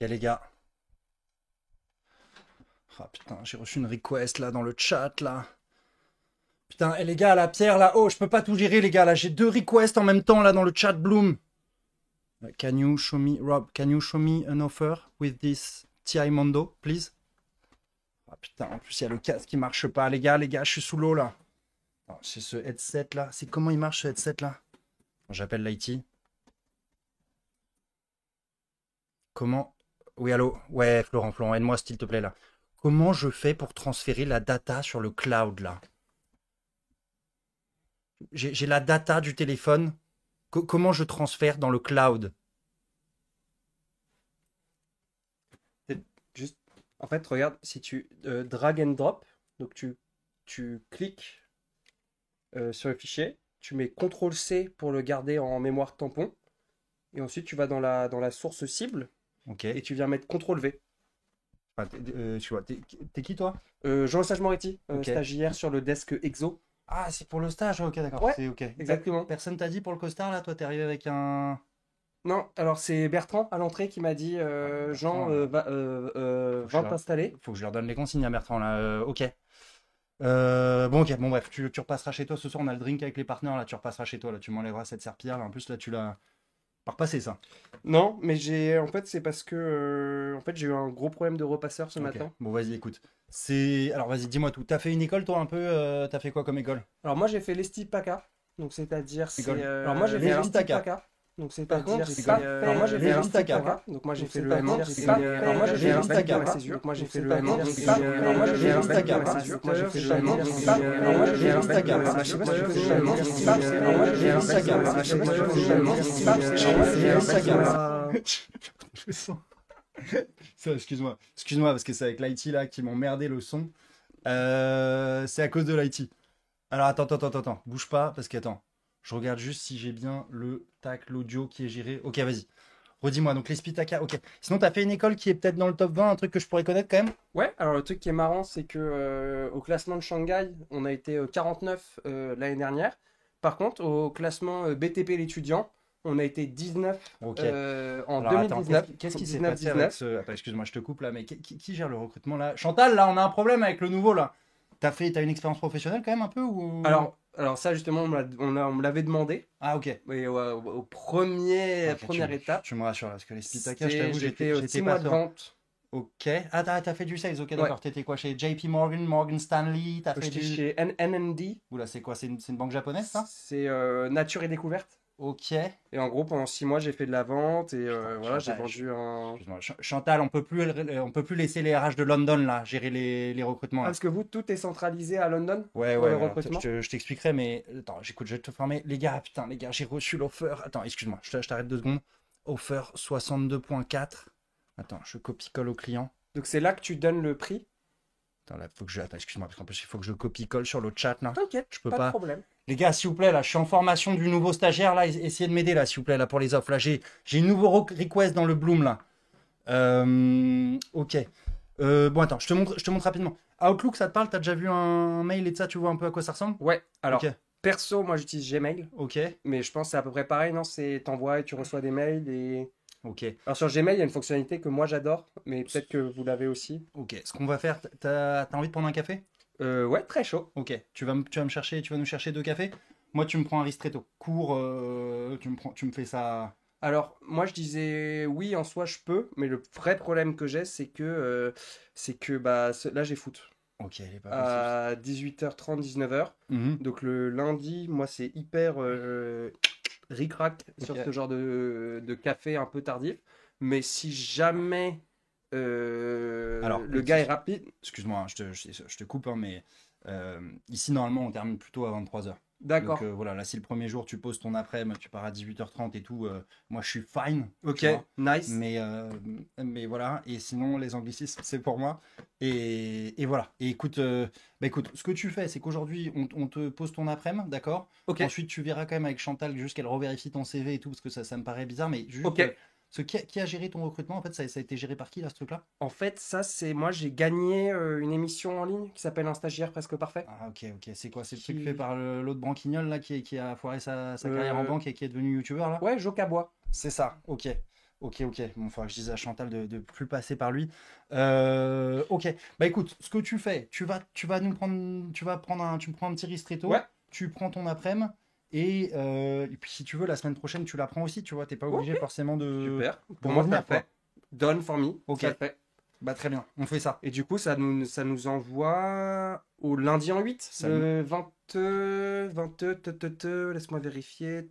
Ok, les gars. Ah putain, j'ai reçu une request là dans le chat là. Putain, et les gars, la pierre là. Oh, je peux pas tout gérer, les gars. Là, j'ai 2 requests en même temps là dans le chat Bloom. Can you show me, Rob, can you show me an offer with this TI Mondo, please? Ah putain, en plus, il y a le casque qui marche pas, les gars, je suis sous l'eau là. C'est ce headset là. C'est comment il marche ce headset là? J'appelle l'IT. Comment? Oui, allô? Ouais, Florent, aide-moi s'il te plaît là. Comment je fais pour transférer la data sur le cloud là? J'ai la data du téléphone. Comment je transfère dans le cloud? Juste, en fait, regarde, si tu drag and drop, donc tu cliques sur le fichier, tu mets CTRL-C pour le garder en mémoire tampon, et ensuite tu vas dans la source cible, Ok. et tu viens mettre CTRL-V. Tu vois, t'es qui toi? Jean Sage Moretti, Ok. stagiaire sur le desk EXO. Ah, c'est pour le stage, ok, d'accord. Ouais, C'est ok. exactement. Personne t'a dit pour le costard là? Toi, t'es arrivé avec un. Non, alors c'est Bertrand à l'entrée qui m'a dit Jean, Bertrand, va t'installer. Faut que je leur donne les consignes à Bertrand là. Ok. Bon, ok, bon, bref, tu repasseras chez toi ce soir. On a le drink avec les partenaires là. Tu repasseras chez toi là. Tu m'enlèveras cette serpillière là. En plus, là, tu l'as pas repassé ça. Non, mais en fait c'est parce que en fait j'ai eu un gros problème de repasseur ce Ok. matin. Bon, vas-y, écoute. Alors, vas-y, dis-moi tout. T'as fait une école toi un peu? T'as fait quoi comme école? Alors moi j'ai fait l'ESTI-PACA, donc c'est-à-dire c'est École. alors moi j'ai fait l'ESTI-PACA. l'ESTI-PACA, donc Par contre, c'est-à-dire j'ai c'est pas fait- alors moi j'ai fait l'ESTI-PACA. l'ESTI-PACA, donc moi j'ai fait le par M1, contre, j'ai j'ai fait pas alors moi j'ai fait fait l'ESTI-PACA. la césure, donc moi j'ai fait le Par M1, contre, j'ai j'ai fait pas le fait alors moi j'ai fait l'ESTI-PACA. la césure, moi j'ai fait le M1, Par j'ai contre, fait j'ai pas le alors moi j'ai fait l'ESTI-PACA. alors moi je sais pas si tu fais le M1, alors moi j'ai fait le Alors moi, j'ai l'ESTI-PACA. alors moi j'ai fait le Je sens. Ça, excuse-moi, parce que c'est avec l'IT là qui m'ont merdé le son. C'est à cause de l'IT. Alors attends, bouge pas, parce que attends, je regarde juste si j'ai bien l'audio qui est géré. Ok, vas-y. Redis-moi, donc les Spitaka, ok. Sinon, t'as fait une école qui est peut-être dans le top 20, un truc que je pourrais connaître quand même? Ouais, alors le truc qui est marrant, c'est que au classement de Shanghai, on a été 49 l'année dernière. Par contre, au classement BTP l'étudiant, on a été 19 Ok. en Alors attends, 2019. qu'est-ce qui s'est 19, passé avec 19. ce. Attends, excuse-moi, je te coupe là, mais qui gère le recrutement là? Chantal, là, on a un problème avec le nouveau là. T'as une expérience professionnelle quand même un peu ou. Alors ça justement, on me l'avait demandé. Ah, ok. Et au première étape, Tu me rassures là, parce que les Spitaka, je t'avoue, j'ai fait j'étais 6 pas mois de sûr. vente. Ok. Ah, t'as fait du sales, ok, d'accord. Ouais. T'étais quoi chez JP Morgan, Morgan Stanley, t'as fait J'étais du. chez NMD, Oula, c'est quoi? C'est une banque japonaise ça? c'est Nature et Découverte. Ok. Et en gros, pendant 6 mois, j'ai fait de la vente et voilà, j'ai Chantal, vendu un. excuse-moi, Chantal, on peut plus laisser les RH de London là gérer les recrutements Ah, là. parce que vous, tout est centralisé à London Ouais, pour ouais, le ouais, alors, recrutement. je t'expliquerai, mais attends, j'écoute, je vais te former. Les gars, putain, les gars, j'ai reçu l'offer. Attends, excuse-moi, je t'arrête 2 secondes. Offer 62.4. Attends, je copie-colle au client. Donc c'est là que tu donnes le prix. Attends, là, faut que je. Attends, excuse-moi, parce qu'en plus, il faut que je copie-colle sur le chat là. T'inquiète, Je peux pas de pas. problème. Les gars, s'il vous plaît, là, je suis en formation du nouveau stagiaire là. Essayez de m'aider là, s'il vous plaît, là, pour les offres. Là, j'ai une nouveau request dans le Bloom là. Ok. Bon, attends, je te montre rapidement. Outlook, ça te parle? T'as déjà vu un mail et de ça, tu vois un peu à quoi ça ressemble? Ouais, alors Ok. perso, moi j'utilise Gmail, Ok. mais je pense que c'est à peu près pareil, non? C'est t'envoies et tu reçois des mails et. Ok. Alors sur Gmail, il y a une fonctionnalité que moi j'adore, mais peut-être que vous l'avez aussi. Ok. Ce qu'on va faire, t'as envie de prendre un café? Ouais, très chaud. Ok. Tu vas nous chercher 2 cafés. Moi, tu me prends un ristretto. Court, tu me fais ça. Alors moi je disais oui, en soi je peux, mais le vrai problème que j'ai, c'est que bah là j'ai foot Ok, il est pas possible. à 18h30, 19h. Mhm. Donc le lundi, moi c'est hyper ric-rac sur Ok. ce genre de café un peu tardif. Mais si jamais Alors, le gars est rapide, excuse-moi, hein, je te coupe, hein, mais ici, normalement, on termine plutôt à 23h. d'accord. Donc voilà, là, si le premier jour, tu poses ton après-midi, tu pars à 18h30 et tout, moi, je suis fine. Ok, Tu vois. nice. Mais voilà, et sinon, les anglicismes, c'est pour moi. Et voilà. Et écoute, écoute, ce que tu fais, c'est qu'aujourd'hui, on te pose ton après-midi, d'accord? Ok, Ensuite, tu verras quand même avec Chantal, juste qu'elle revérifie ton CV et tout, parce que ça me paraît bizarre, mais juste. ok. Qui a géré ton recrutement, en fait, ça a été géré par qui, là, ce truc-là? En fait, ça c'est moi j'ai gagné une émission en ligne qui s'appelle Un stagiaire presque parfait. Ah, ok. C'est quoi? C'est le truc Qui... fait par l'autre branquignol là qui a foiré sa carrière en Euh, banque et qui est devenu youtubeur là? Ouais, Jocabois. C'est ça, ok. Ok, ok. Bon, il faudra que je dise à Chantal de plus passer par lui. Ok. Bah écoute, ce que tu fais, tu vas nous prendre, tu me prends un petit Ouais, ristretto, tu prends ton après-midi, et puis si tu veux, la semaine prochaine, tu la prends aussi, tu vois, t'es pas obligé ok, forcément super. de Pour moi, ça le revenir, fait. quoi. Done for me, Ok. ça le fait. Bah très bien, on fait ça. Et du coup, ça nous envoie au lundi en 8, Salut. le 20, 20, laisse-moi vérifier.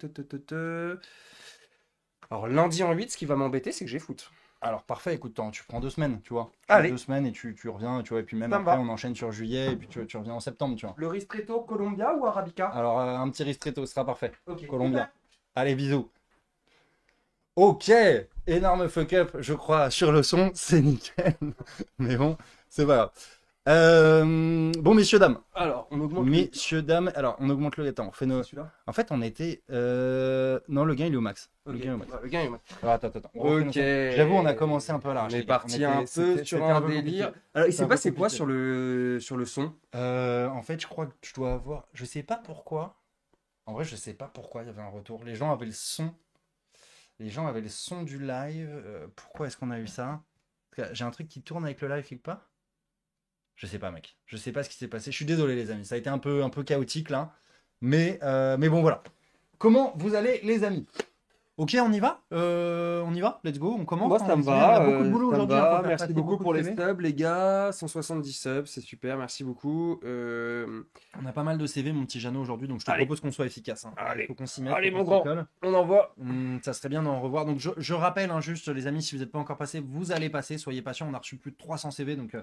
Alors, lundi en 8, ce qui va m'embêter, c'est que j'ai foot. Alors parfait, écoute, tu prends 2 semaines, tu vois. Tu mets Allez, 2 semaines et tu reviens, tu vois, et puis même ça me après, va. on enchaîne sur juillet, et puis tu reviens en septembre, tu vois. Le ristretto Columbia ou Arabica? Alors un petit ristretto sera parfait. Ok, Colombia. super. Allez, bisous. Ok, énorme fuck up, je crois, sur le son, c'est nickel. Mais bon, c'est pas grave. Bon, messieurs, dames. Alors, on augmente le. Messieurs, dames, alors on augmente le temps. On fait C'est nos... celui-là? En fait, on était. Non, le gain, il est au max. Ok, Le gain est au max. bah, le gain est mal. Alors, attends. On refait nos Ok. sons. J'avoue, on a commencé un peu à On l'arrache, est les gars. parti un peu sur C'était un un peu délire. compliqué. Alors, il C'était s'est un peu passé quoi compliqué. sur le son? En fait, je crois que tu dois avoir. Je sais pas pourquoi. En vrai, je sais pas pourquoi il y avait un retour. Les gens avaient le son. Les gens avaient le son du live. Pourquoi est-ce qu'on a eu ça? Parce que j'ai un truc qui tourne avec le live quelque part. Je sais pas, mec. Je sais pas ce qui s'est passé. Je suis désolé, les amis. Ça a été un peu chaotique là. Mais bon, voilà. Comment vous allez, les amis? Ok, on y va? On y va? Let's go. On commence, Moi, hein, ça me les amis. On a va, beaucoup de boulot ça me aujourd'hui. Il faut va. faire Merci passer beaucoup beaucoup de pour les CV. subs, les gars. 170 subs, c'est super. Merci beaucoup. On a pas mal de CV, mon petit Jeannot, aujourd'hui. Donc, je te Allez, propose qu'on soit efficace, hein. Il allez, faut qu'on s'y mette, allez, faut qu'on mon s'y grand. colle. On envoie. Ça serait bien d'en revoir. Donc, je rappelle, hein, juste, les amis, si vous n'êtes pas encore passés, vous allez passer. Soyez patients. On a reçu plus de 300 CV. Donc,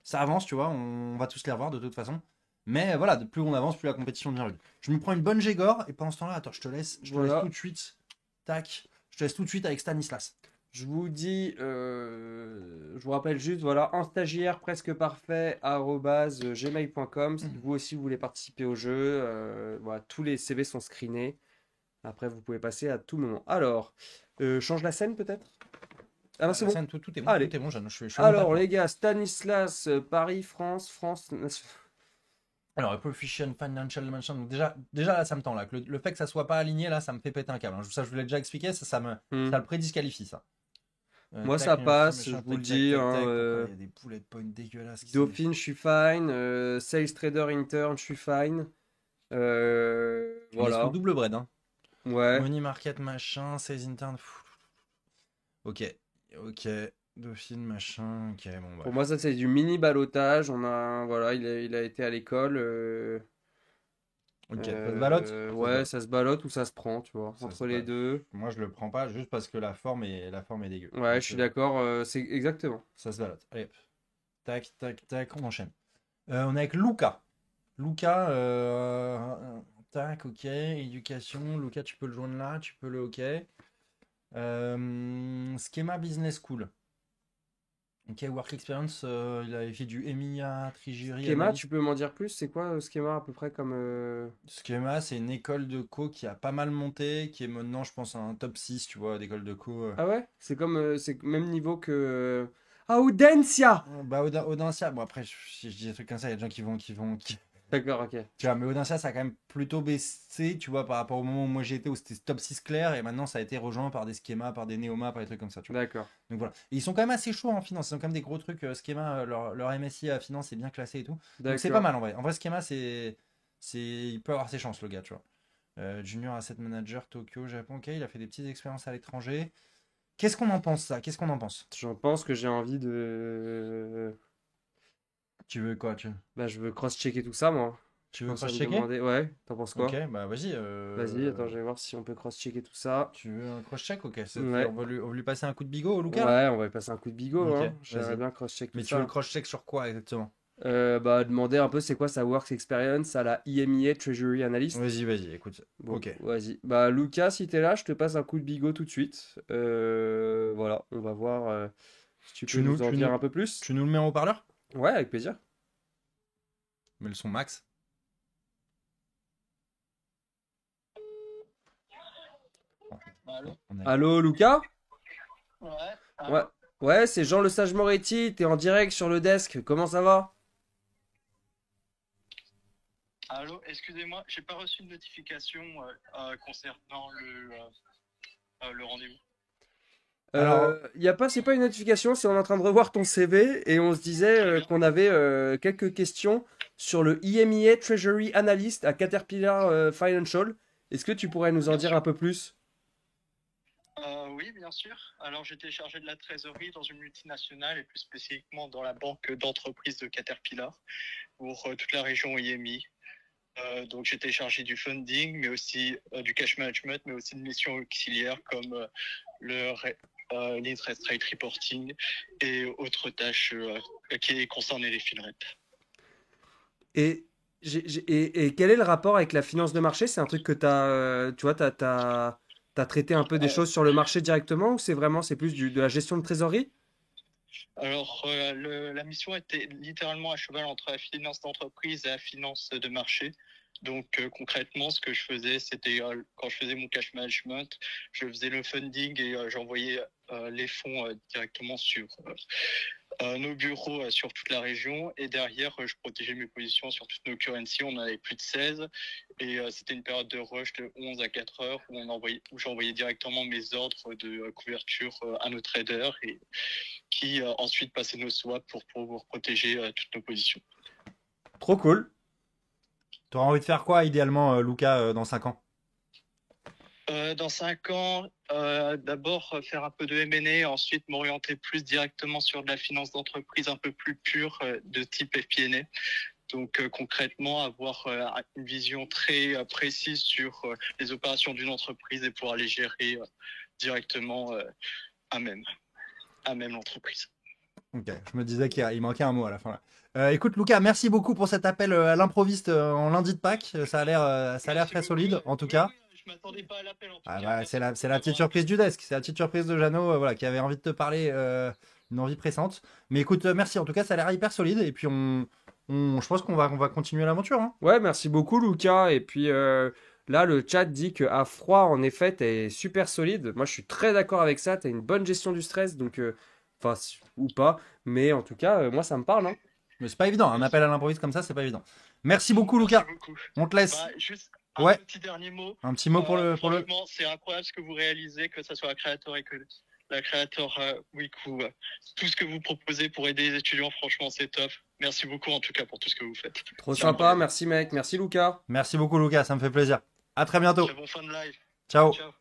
ça avance, tu vois. On va tous les revoir de toute façon. Mais voilà, plus on avance, plus la compétition devient rude. Je me prends une bonne Gégor. Et pendant ce temps-là, attends, je te laisse tout Voilà. de suite. Tac. Je te laisse tout de suite avec Stanislas. Je vous dis, je vous rappelle juste, voilà, un stagiaire presque parfait, @gmail.com. Si vous aussi vous voulez participer au jeu, voilà, tous les CV sont screenés. Après, vous pouvez passer à tout moment. Alors, change la scène peut-être? Ah non, c'est La bon. scène, tout est bon. Allez. Tout est bon, Jeannot. Je suis à mon taf, Alors, moi. les gars, Stanislas, Paris, France. Alors, Proficient Financial Management, donc déjà là, ça me tend là. Que le fait que ça soit pas aligné, là, ça me fait péter un câble, hein. Ça, je vous l'ai déjà expliqué, ça Hmm. le prédisqualifie, ça. Moi, Tac, ça passe, je machin, vous le tac, tac, dis, tac, hein, tac. Pourquoi il y a des bullet points dégueulasses qui sont. Dauphine, je suis fine. Sales Trader Intern, je suis fine. On est sous le Voilà. double bread, hein. Ouais. Money market, machin, sales intern. Ok, ok. Dauphine, machin. Ok, bon, Pour bref. moi, ça, c'est du mini ballottage. Voilà, il a été à l'école. Ok, ça se ballotte? Ça se Ouais, ballotte. ça se ballotte ou ça se prend, tu vois, Ça se entre les ballotte. deux. Moi, je le prends pas juste parce que la forme est dégueu. Ouais, je Donc, suis d'accord, c'est exactement. ça se ballotte. Allez, hop. Tac, tac, tac, on enchaîne. On est avec Luca. Luca, tac, ok. Éducation. Luca, tu peux le joindre là, tu peux le ok. Schema Business School. Ok, Work Experience, il avait fait du EMEA, Trigérie, Schema, Analyse. tu peux m'en dire plus? C'est quoi Schema à peu près comme. Schema, c'est une école de co qui a pas mal monté, qui est maintenant, je pense, un top 6, tu vois, d'école de co. Ah ouais? C'est comme. C'est même niveau que. Ah, Audencia! Bah, Audencia, bon après, si je dis des trucs comme ça, il y a des gens qui vont. D'accord, ok. Tu vois, mais Audencia, ça a quand même plutôt baissé, tu vois, par rapport au moment où moi j'étais, où c'était top 6 clair, et maintenant ça a été rejoint par des schémas, par des néomas, par des trucs comme ça, tu vois. D'accord. Donc voilà. Et ils sont quand même assez chauds en finance, ils ont quand même des gros trucs, schéma, leur MSI à finance est bien classé et tout. Donc c'est pas D'accord. mal en vrai. En vrai, schéma, il peut avoir ses chances, le gars, tu vois. Junior Asset Manager, Tokyo, Japon, ok, il a fait des petites expériences à l'étranger. Qu'est-ce qu'on en pense, ça? Qu'est-ce qu'on en pense? J'en pense que j'ai envie de. Tu veux quoi? Bah, je veux cross-checker tout ça, moi. Tu Je veux pense à me cross-checker? demander. Ouais, t'en penses Ok, quoi? bah vas-y. Vas-y, attends, je vais voir si on peut cross-checker tout ça. Tu veux un cross-check? Ok, Ouais. on va lui passer un coup de bigot au Lucas là? Ouais, on va y passer un coup de bigot, Ok, hein. J'aimerais vas-y. bien cross-check tout Mais tu veux le ça. cross-check sur quoi exactement? Bah, demander un peu c'est quoi sa work experience à la IMEA Treasury Analyst. Vas-y, écoute. Bon, Ok. vas-y. Bah, Lucas, si t'es là, je te passe un coup de bigot tout de suite. Voilà, on va voir si tu peux Tu nous, nous en tu dire nous, un peu plus. tu nous le mets en haut-parleur? Ouais, avec plaisir. Mets le son max. Bon, Allô? on a... Allô, Lucas? Ouais, Ouais. allô? Ouais, c'est Jean Le Sage Moretti, t'es en direct sur le desk, comment ça va? Allô, excusez-moi, j'ai pas reçu de notification concernant le rendez-vous. Alors- C'est pas une notification, c'est on est en train de revoir ton CV et on se disait qu'on avait quelques questions sur le EMEA Treasury Analyst à Caterpillar Financial. Est-ce que tu pourrais nous en Bien dire sûr. un peu plus? Oui, bien sûr. Alors, j'étais chargé de la trésorerie dans une multinationale et plus spécifiquement dans la banque d'entreprise de Caterpillar pour toute la région IMI. Donc, j'étais chargé du funding, mais aussi du cash management, mais aussi de missions auxiliaires comme l'interest rate reporting et autres tâches qui concernaient les FinRep. Et, et quel est le rapport avec la finance de marché? C'est un truc que tu vois, t'as traité un peu des choses sur le marché directement ou c'est plus de la gestion de trésorerie? Alors, la mission était littéralement à cheval entre la finance d'entreprise et la finance de marché. Donc, concrètement, ce que je faisais, c'était quand je faisais mon cash management, je faisais le funding et j'envoyais les fonds directement sur nos bureaux sur toute la région. Et derrière, je protégeais mes positions sur toutes nos currencies. On en avait plus de 16. Et c'était une période de rush de 11 à 4 heures où j'envoyais directement mes ordres de couverture à nos traders et qui ensuite passaient nos swaps pour pouvoir protéger toutes nos positions. Trop cool. T'auras envie de faire quoi, idéalement, Lucas, dans 5 ans? Dans 5 ans, d'abord faire un peu de M&A, ensuite m'orienter plus directement sur de la finance d'entreprise un peu plus pure de type FP&A. Donc concrètement, avoir une vision très précise sur les opérations d'une entreprise et pouvoir les gérer directement à même l'entreprise. Ok, je me disais qu'il manquait un mot à la fin là. Écoute, Lucas, merci beaucoup pour cet appel à l'improviste en lundi de Pâques. Ça a l'air très solide, en tout cas. Je m'attendais pas à l'appel en tout Ah cas. bah, c'est la petite surprise du desk. C'est la petite surprise de Jeannot, voilà, qui avait envie de te parler, une envie pressante. Mais écoute, merci. En tout cas, ça a l'air hyper solide. Et puis, je pense qu'on va continuer l'aventure, hein. Ouais, merci beaucoup, Lucas. Et puis là, le chat dit qu'à froid, en effet, t'es super solide. Moi, je suis très d'accord avec ça. T'as une bonne gestion du stress, donc, enfin, ou pas. Mais en tout cas, moi, ça me parle, hein. Mais c'est pas évident. Un appel à l'improviste comme ça, c'est pas évident. Merci beaucoup, Lucas. Merci beaucoup. On te laisse. Bah, juste un Ouais. petit dernier mot. Un petit mot pour le. Franchement, c'est incroyable ce que vous réalisez, que ce soit la Creator Week ou tout ce que vous proposez pour aider les étudiants. Franchement, c'est top. Merci beaucoup en tout cas pour tout ce que vous faites. Trop C'est sympa. incroyable. Merci, mec. Merci, Lucas. Merci beaucoup, Lucas. Ça me fait plaisir. À très bientôt. Très bon fun de live. Ciao. Ciao.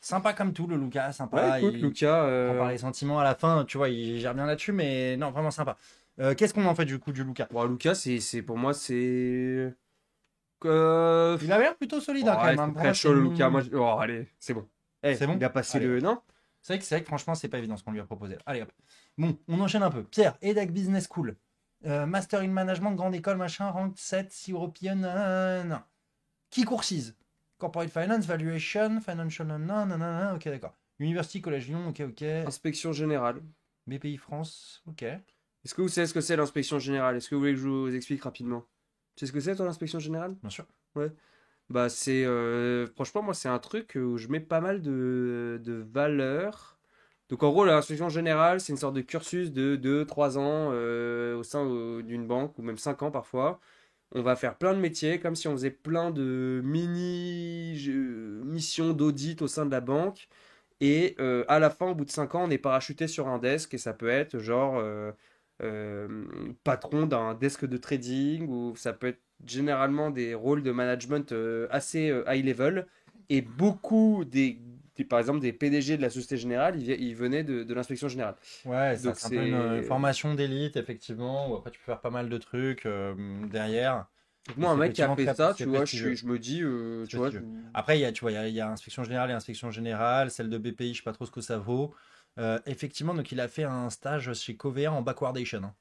Sympa comme tout, le Lucas. Sympa. Ouais, écoute, Il Lucas. prend par les sentiments à la fin. Tu vois, il gère bien là-dessus. Mais non, vraiment sympa. Qu'est-ce qu'on en fait du coup du Lucas? Bon, Lucas, pour moi, c'est. Il a l'air plutôt solide, hein, quand même, hein. c'est Pour très moi, chaud, c'est le une- Lucas. Moi, oh, allez, c'est bon. Eh, C'est bon Il a passé Allez, le. hop. Non? C'est vrai que franchement, c'est pas évident ce qu'on lui a proposé. Allez hop. Bon, on enchaîne un peu. Pierre, EDAC Business School. Master in Management, grande école, machin, rank 7, European, non. Qui coursise? Corporate Finance, Valuation, Financial, non, ok, d'accord. University Collège Lyon, ok. Inspection générale. BPI France, ok. Est-ce que vous savez ce que c'est l'inspection générale? Est-ce que vous voulez que je vous explique rapidement? Tu sais ce que c'est, toi, l'inspection générale? Bien sûr. Bah, franchement, moi, c'est un truc où je mets pas mal de valeurs. Donc, en gros, l'inspection générale, c'est une sorte de cursus de 2-3 ans au sein d'une banque, ou même 5 ans parfois. On va faire plein de métiers, comme si on faisait plein de missions d'audit au sein de la banque. Et à la fin, au bout de 5 ans, on est parachuté sur un desk, et ça peut être genre patron d'un desk de trading, ou ça peut être généralement des rôles de management assez high level. Et beaucoup par exemple, des PDG de la Société Générale, ils venaient de l'inspection générale. Ouais, ça, Donc, c'est un peu une formation d'élite, effectivement, où après tu peux faire pas mal de trucs derrière. Donc, moi, un C'est mec qui a fait effectivement ça, très tu vois, prestigieux. je me dis, tu vois, Prestigieux. Après, il y a inspection générale et inspection générale, celle de BPI, je sais pas trop ce que ça vaut. Effectivement, donc il a fait un stage chez Covea en backwardation, hein.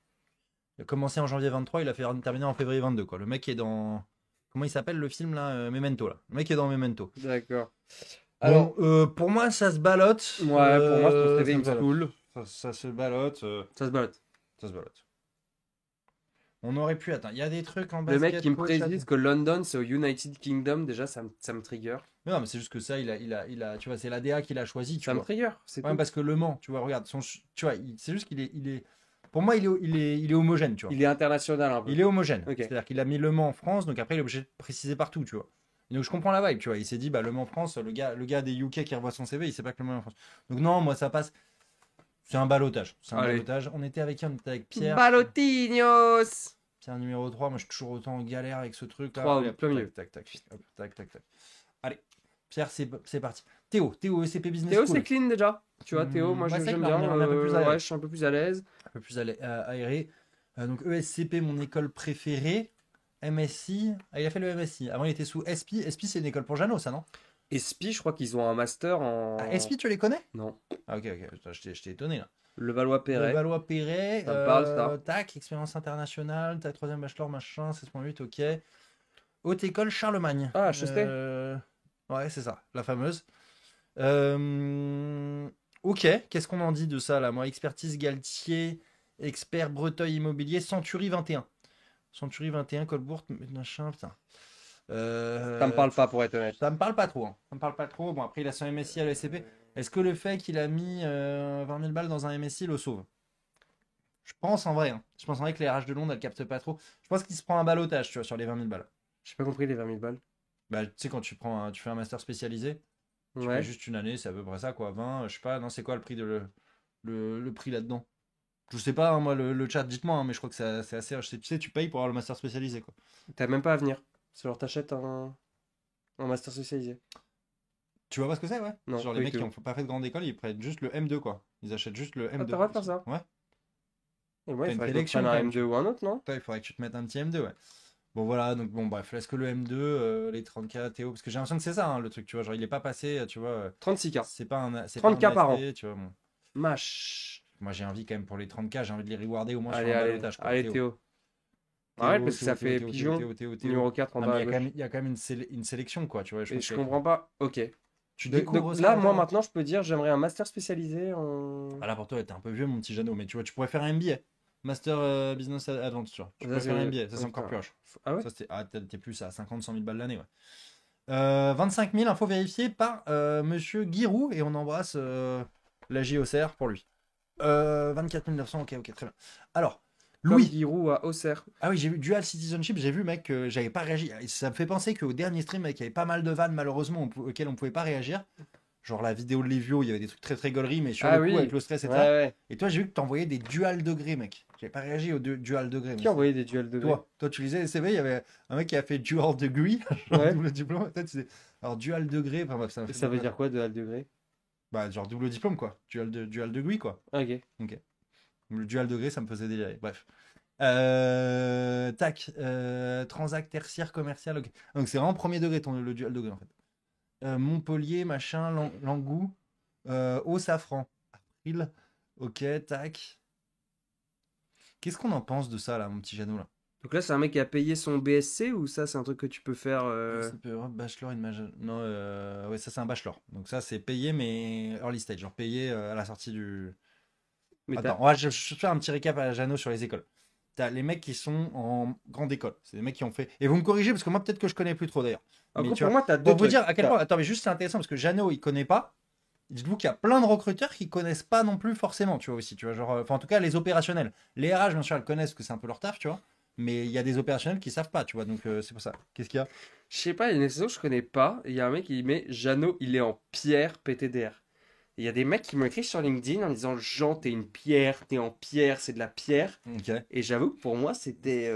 Il a commencé en janvier 23, il a fait terminer en février 22, quoi. Le mec est dans... Comment il s'appelle le film là? Memento, là. Le mec est dans Memento. d'accord. Bon, pour moi, ça se ballotte. Ouais, pour moi, ce CV, ça il se me ballotte. saoule. Ça se ballotte. Ça se balade. Ça se ballotte. On aurait pu... Attends, il y a des trucs en Le basket. mec qui me coach, précise que London, c'est au United Kingdom, déjà, ça me trigger. Mais non, mais c'est juste que ça, tu vois, c'est l'ADA qu'il a choisi, tu Ça me vois. trigger, c'est Ouais, tout. parce que Le Mans, tu vois, regarde, tu vois, c'est juste qu'il est, pour moi, il est homogène, tu vois. Il est international un peu. Il est homogène. Ok. C'est-à-dire qu'il a mis Le Mans en France, donc après, il est obligé de préciser partout, tu vois. Et donc je comprends la vibe, tu vois. Il s'est dit, bah, Le Mans France, le gars des UK qui revoit son CV, il sait pas que Le Mans en France. Donc non, moi, ça passe. C'est un balotage. C'est un Allez. balotage. On était avec qui? On était avec Pierre. Balotignos. Pierre numéro 3. Moi, je suis toujours autant en galère avec ce truc. Là. 3 Allez, au plein milieu. tac, tac, tac. Hop, tac, tac, tac. Allez. Pierre, c'est parti. Théo, ECP Business Théo, School. c'est clean déjà. Tu vois, Théo, moi Ouais, c'est j'aime vrai que bien. là, on est un peu plus à l'aise. Ouais, je suis un peu plus à l'aise. Un peu plus aéré. Donc ESCP, mon école préférée. MSI. Ah, il a fait le MSI. Avant, il était sous SP. SP, c'est une école pour Jeannot, ça, non? Et SPI, je crois qu'ils ont un master en. Ah, SP, tu les connais? Non. Ah, ok. Putain, je t'ai étonné, là. Le Valois-Perret. Levallois-Perret. Ça me parle, ça. Tac, expérience internationale. Tac, 3e bachelor, machin, 16.8, ok. Haute école Charlemagne. Ah, HEST. Ouais, c'est ça, la fameuse. Ok, qu'est-ce qu'on en dit de ça là? Moi, expertise Galtier, expert Breteuil immobilier, Century 21. Century 21, Colbourg, machin, putain. Ça me parle pas, pour être honnête. Ça me parle pas trop. Hein. Ça me parle pas trop. Bon, après, il a son MSI à l'ESCP. Est-ce que le fait qu'il a mis 20 000 balles dans un MSI le sauve? Je pense en vrai. Hein. Je pense en vrai que les RH de Londres, elles captent pas trop. Je pense qu'il se prend un balotage, tu vois, sur les 20 000 balles. J'ai pas compris les 20 000 balles. Bah, tu sais, quand tu fais un master spécialisé, tu Ouais. fais juste une année, c'est à peu près ça, quoi. 20, je sais pas, non, c'est quoi le prix le prix là-dedans? Je sais pas, hein, moi, le chat, dites-moi, hein, mais je crois que c'est assez. Tu sais, tu payes pour avoir le master spécialisé, quoi. T'as même pas à venir. C'est genre t'achètes un master spécialisé. Tu vois pas ce que c'est, ouais? Non, Genre, pas les du mecs qui tout. ont pas fait de grande école, ils prennent juste le M2, quoi. Ils achètent juste le M2. t'as le droit de faire ça? Ouais. Et ouais, T'as il une faudrait que je sélection, prenne quand un même. M2 ou un autre, non? Toi, il faudrait que tu te mettes un petit M2, ouais. Bon, voilà, donc bon, bref, est-ce que le M2, les 30K, Théo, parce que j'ai l'impression que c'est ça, hein, le truc, tu vois, genre, il est pas passé, tu vois, 36K. c'est pas un. C'est 30K pas un par ASP, tu vois, bon. Mâche. Moi, j'ai envie quand même pour les 30K, j'ai envie de les rewarder au moins Allez, sur un allez, balotage, quoi. allez, Théo. Arrête, parce que ça fait pigeon. Numéro 4 en Non, bas mais à il y a gauche. quand même, il y a quand même une sélection, quoi, tu vois. Et pense je qu'il y a- comprends pas. Ok. Tu Donc découvres ça, là, moi déjà maintenant, je peux dire j'aimerais un master spécialisé en. Ah là, pour toi, t'es un peu vieux, mon petit Jeannot, mais tu vois, tu pourrais faire un MBA. Master Business Adventure. Tu Ça, pourrais faire un c'est- MBA, ça c'est ouais, encore plus putain. proche. Ah ouais? Ça, t'es plus à 50-100 000 balles l'année, ouais. 25 000 infos vérifiées par monsieur Guirou, et on embrasse la JOCR pour lui. 24 900, ok, très bien. Alors, Comme Louis. Giroud à Auxerre. Ah oui, j'ai vu Dual Citizenship, j'ai vu, mec, que j'avais pas réagi. Et ça me fait penser qu'au dernier stream, mec, il y avait pas mal de vannes, malheureusement, auxquelles on pouvait pas réagir. Genre la vidéo de Lévio, il y avait des trucs très très gauleries, mais sur Ah le coup, oui. avec le stress, etc. Ouais. Et toi, j'ai vu que t'envoyais des dual degrés, mec. J'avais pas réagi aux dual degrés. Qui a envoyé des duels de Toi, tu lisais les CV, il y avait un mec qui a fait dual degree, Ouais. double diplôme. Toi, tu disais, alors dual degré, enfin bref, ça m'a Et fait ça veut mal. dire quoi, dual degré? Bah, genre double diplôme, quoi. Dual degree, quoi. Ok. Le dual degré, ça me faisait délirer. Bref. Tac. Transact tertiaire commercial. Ok. Donc c'est vraiment premier degré, le dual degré, en fait. Montpellier, machin, Langoux. Au safran. April. Ok, tac. Qu'est-ce qu'on en pense de ça, là, mon petit Jeannot, là? Donc là, c'est un mec qui a payé son BSC ou ça, c'est un truc que tu peux faire CP Europe, bachelor in Non, ouais, ça c'est un bachelor. Donc ça c'est payé, mais early stage, genre payé à la sortie du. Mais Attends, je vais faire un petit récap à Jeannot sur les écoles. T'as les mecs qui sont en grande école. C'est des mecs qui ont fait. Et vous me corrigez parce que moi peut-être que je connais plus trop d'ailleurs. En Mais gros, tu pour vois, moi, t'as deux pour vous trucs. dire à quel point. Attends, mais juste c'est intéressant parce que Jeannot il connaît pas. Dites-vous qu'il y a plein de recruteurs qui connaissent pas non plus forcément, tu vois aussi, tu vois, genre, enfin en tout cas les opérationnels. Les RH bien sûr elles connaissent parce que c'est un peu leur taf, tu vois. Mais il y a des opérationnels qui savent pas, tu vois, donc c'est pour ça. Qu'est-ce qu'il y a? Je sais pas, il y a une saison que je connais pas. Il y a un mec qui met Jeannot, il est en pierre PTDR. Il y a des mecs qui m'ont écrit sur LinkedIn en disant Jean, t'es une pierre, t'es en pierre, c'est de la pierre. Ok. Et j'avoue que pour moi, c'était.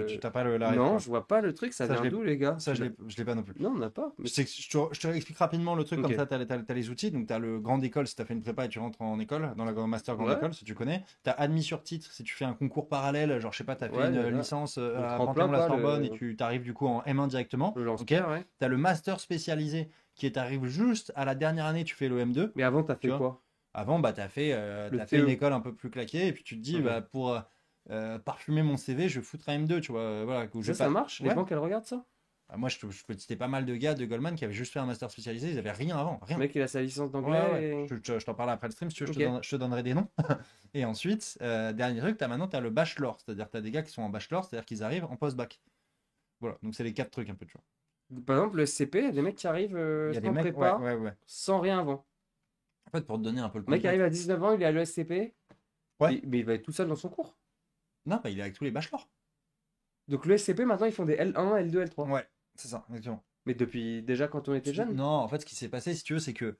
Tu t'as pas la Non, réponse. je vois pas le truc, ça Ça, je vient l'ai- d'où, les gars? Ça, je l'ai pas non plus. Non, on n'a pas. Mais- Je te réexplique rapidement le truc, Ok. comme ça, t'as les outils. Donc, t'as le grande école si t'as fait une prépa et tu rentres en école, dans la master grande Ouais. école, si tu connais. T'as admis sur titre si tu fais un concours parallèle, genre, je sais pas, t'as fait Ouais, une déjà. licence Le à tremplin, Panthéon-la-Sorbonne quoi, et tu t'arrives du coup en M1 directement. Le Ok. lance-pierre, ouais. T'as le master spécialisé qui t'arrive juste à la dernière année, tu fais le M2. Mais avant, t'as fait vois. quoi? Avant, bah, t'as fait Le une CE. école un peu plus claquée et puis tu te dis, Ok. bah, pour parfumer mon CV, je vais foutre un M2, tu vois. Voilà, où je vais Ça pas- marche? Les Ouais. banques, elles regardent ça? Ah, moi, je peux citer pas mal de gars de Goldman qui avaient juste fait un master spécialisé, ils avaient rien avant, rien. Le mec, il a sa licence Ouais, d'anglais. ouais. Je t'en parle après le stream, si tu veux, Ok. je te donnerai des noms. Et ensuite, dernier truc, maintenant, tu as le bachelor, c'est-à-dire que tu as des gars qui sont en bachelor, c'est-à-dire qu'ils arrivent en post-bac. Voilà, donc c'est les 4 trucs un peu, tu vois. Par exemple, le SCP, il y a des mecs qui arrivent Il y a des sans mecs, prépa, ouais. sans rien avant. En fait, pour te donner un peu le Le mec contexte. arrive à 19 ans, il est à l'ESCP. Ouais. Mais il va être tout seul dans son cours. Non, bah, il est avec tous les bachelors. Donc l'ESCP, maintenant, ils font des L1, L2, L3. Ouais, c'est ça, exactement. Mais depuis déjà quand on était jeune. Non, en fait, ce qui s'est passé, si tu veux, c'est que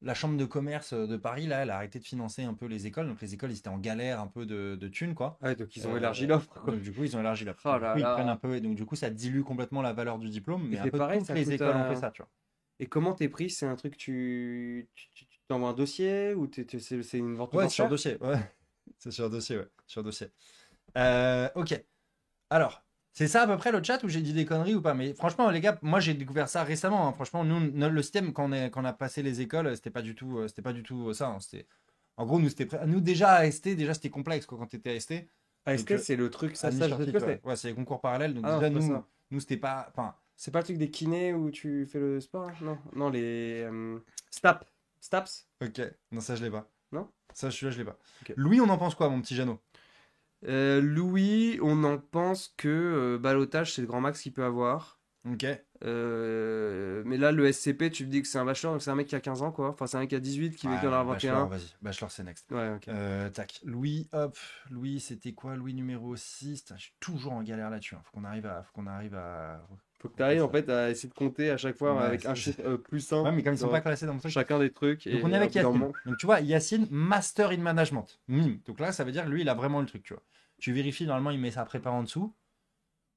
la chambre de commerce de Paris, là, elle a arrêté de financer un peu les écoles. Donc, les écoles, ils étaient en galère un peu de thunes, quoi. Ouais, donc ils ont Euh, élargi l'offre, quoi. Donc, du coup, ils ont élargi l'offre. Oh Donc, du là coup, ils là. prennent un peu. Et donc, du coup, ça dilue complètement la valeur du diplôme. Mais un c'est peu pareil, toutes ça les coûte écoles ont fait ça, tu vois. Et comment t'es pris? C'est un truc, tu t'envoies un dossier ou c'est une vente aux Ouais, sur enchères? dossier. Ouais. C'est sur dossier, ouais. Sur dossier. Ok. Alors, c'est ça à peu près le chat où j'ai dit des conneries ou pas? Mais franchement, les gars, moi j'ai découvert ça récemment, hein. Franchement, nous, le système, quand on a passé les écoles, c'était pas du tout ça, hein. En gros, nous déjà à ST, déjà c'était complexe quoi, quand t'étais à ST. Donc, AST, c'est le truc, ça, admis je sais sur ce titre, que ouais. c'est. Ouais, c'est les concours parallèles. Donc Ah non, déjà, c'est pas ça. nous c'était pas. Enfin, C'est pas le truc des kinés où tu fais le sport, là? Non, non, les Staps? ok. Non, ça je l'ai pas. Non? Ça, celui-là, je l'ai pas. Ok. Louis, on en pense quoi, mon petit Jeannot? Louis, on en pense que ballottage, c'est le grand max qu'il peut avoir. Ok. Mais là, le SCP, tu me dis que c'est un bachelor, donc c'est un mec qui a 15 ans, quoi. Enfin, c'est un mec qui a 18, qui veut qu'il en a Bachelor, 21. vas-y. Bachelor, c'est next. Ouais, ok. Tac. Louis, hop. Louis, c'était quoi? Louis numéro 6. Putain, je suis toujours en galère là-dessus, hein. Faut qu'on arrive à. Faut que tu arrives en fait à essayer de compter à chaque fois Ouais, avec un c'est- chiffre plus simple. Ouais, mais comme ils sont sur pas classés dans mon truc. chacun des trucs. Donc et on est avec au bout d'un Yacine. moment- Donc tu vois, Yacine, Master in Management. Donc là, ça veut dire que lui, il a vraiment le truc, tu vois. Tu vérifies, normalement, il met sa prépa en dessous.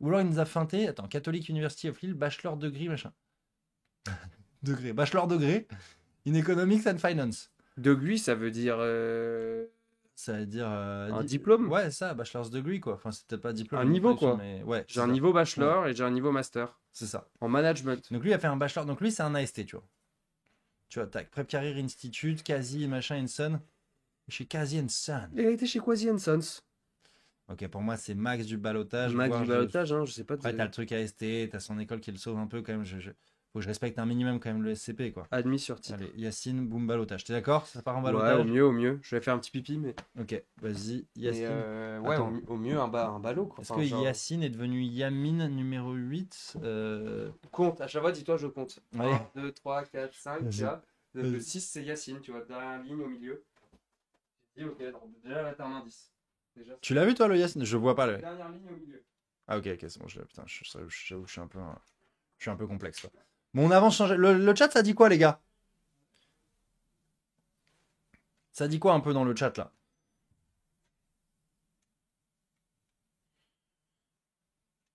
Ou alors il nous a feinté. Attends, Catholic University of Lille, Bachelor degree, machin. Bachelor degré in Economics and Finance. Degree, ça veut dire Ça veut dire. un diplôme. Ouais, ça, bachelor's degree, quoi. Enfin, c'est peut-être pas diplôme. Un mais niveau, traduction, quoi. Mais ouais, J'ai un niveau bachelor et j'ai un niveau master c'est ça. en management. Donc lui, il a fait un bachelor. Donc lui, c'est un AST, tu vois. Tu vois, tac. Prep Career Institute, Quasi, machin, Son. Chez Quasi Son. Il a été chez Quasi Sons. Ok, pour moi, c'est max du balotage. Max voire du balotage, hein, je sais pas. Après, t'as le truc AST, t'as son école qui le sauve un peu quand même. Faut que je respecte un minimum quand même le SCP, quoi. Admis sur titre. Allez, Yacine, boum, balotage. T'es d'accord? Ça part en Ouais, balotage? au mieux, au mieux. Je vais faire un petit pipi, mais. Ok, vas-y, mais, Yacine. ouais, Attends. au mieux, un ballot, quoi. Est-ce Enfin, que genre, Yacine est devenu Yamine numéro 8? compte, à chaque fois, dis-toi, je compte. Ouais. 1, 2, 3, 4, 5, Vas-y. tu vois. Le Vas-y. 6, c'est Yacine, tu vois, dernière ligne au milieu. Tu dis, ok, donc déjà là, t'as un indice. Déjà, Tu l'as vu, toi, le Yacine? Je vois pas le. dernière ligne au milieu. Ah, ok, c'est bon, putain, j'avoue, je suis un peu complexe, quoi. Bon, on avance, changer. Le chat, ça dit quoi, les gars? Ça dit quoi un peu dans le chat, là?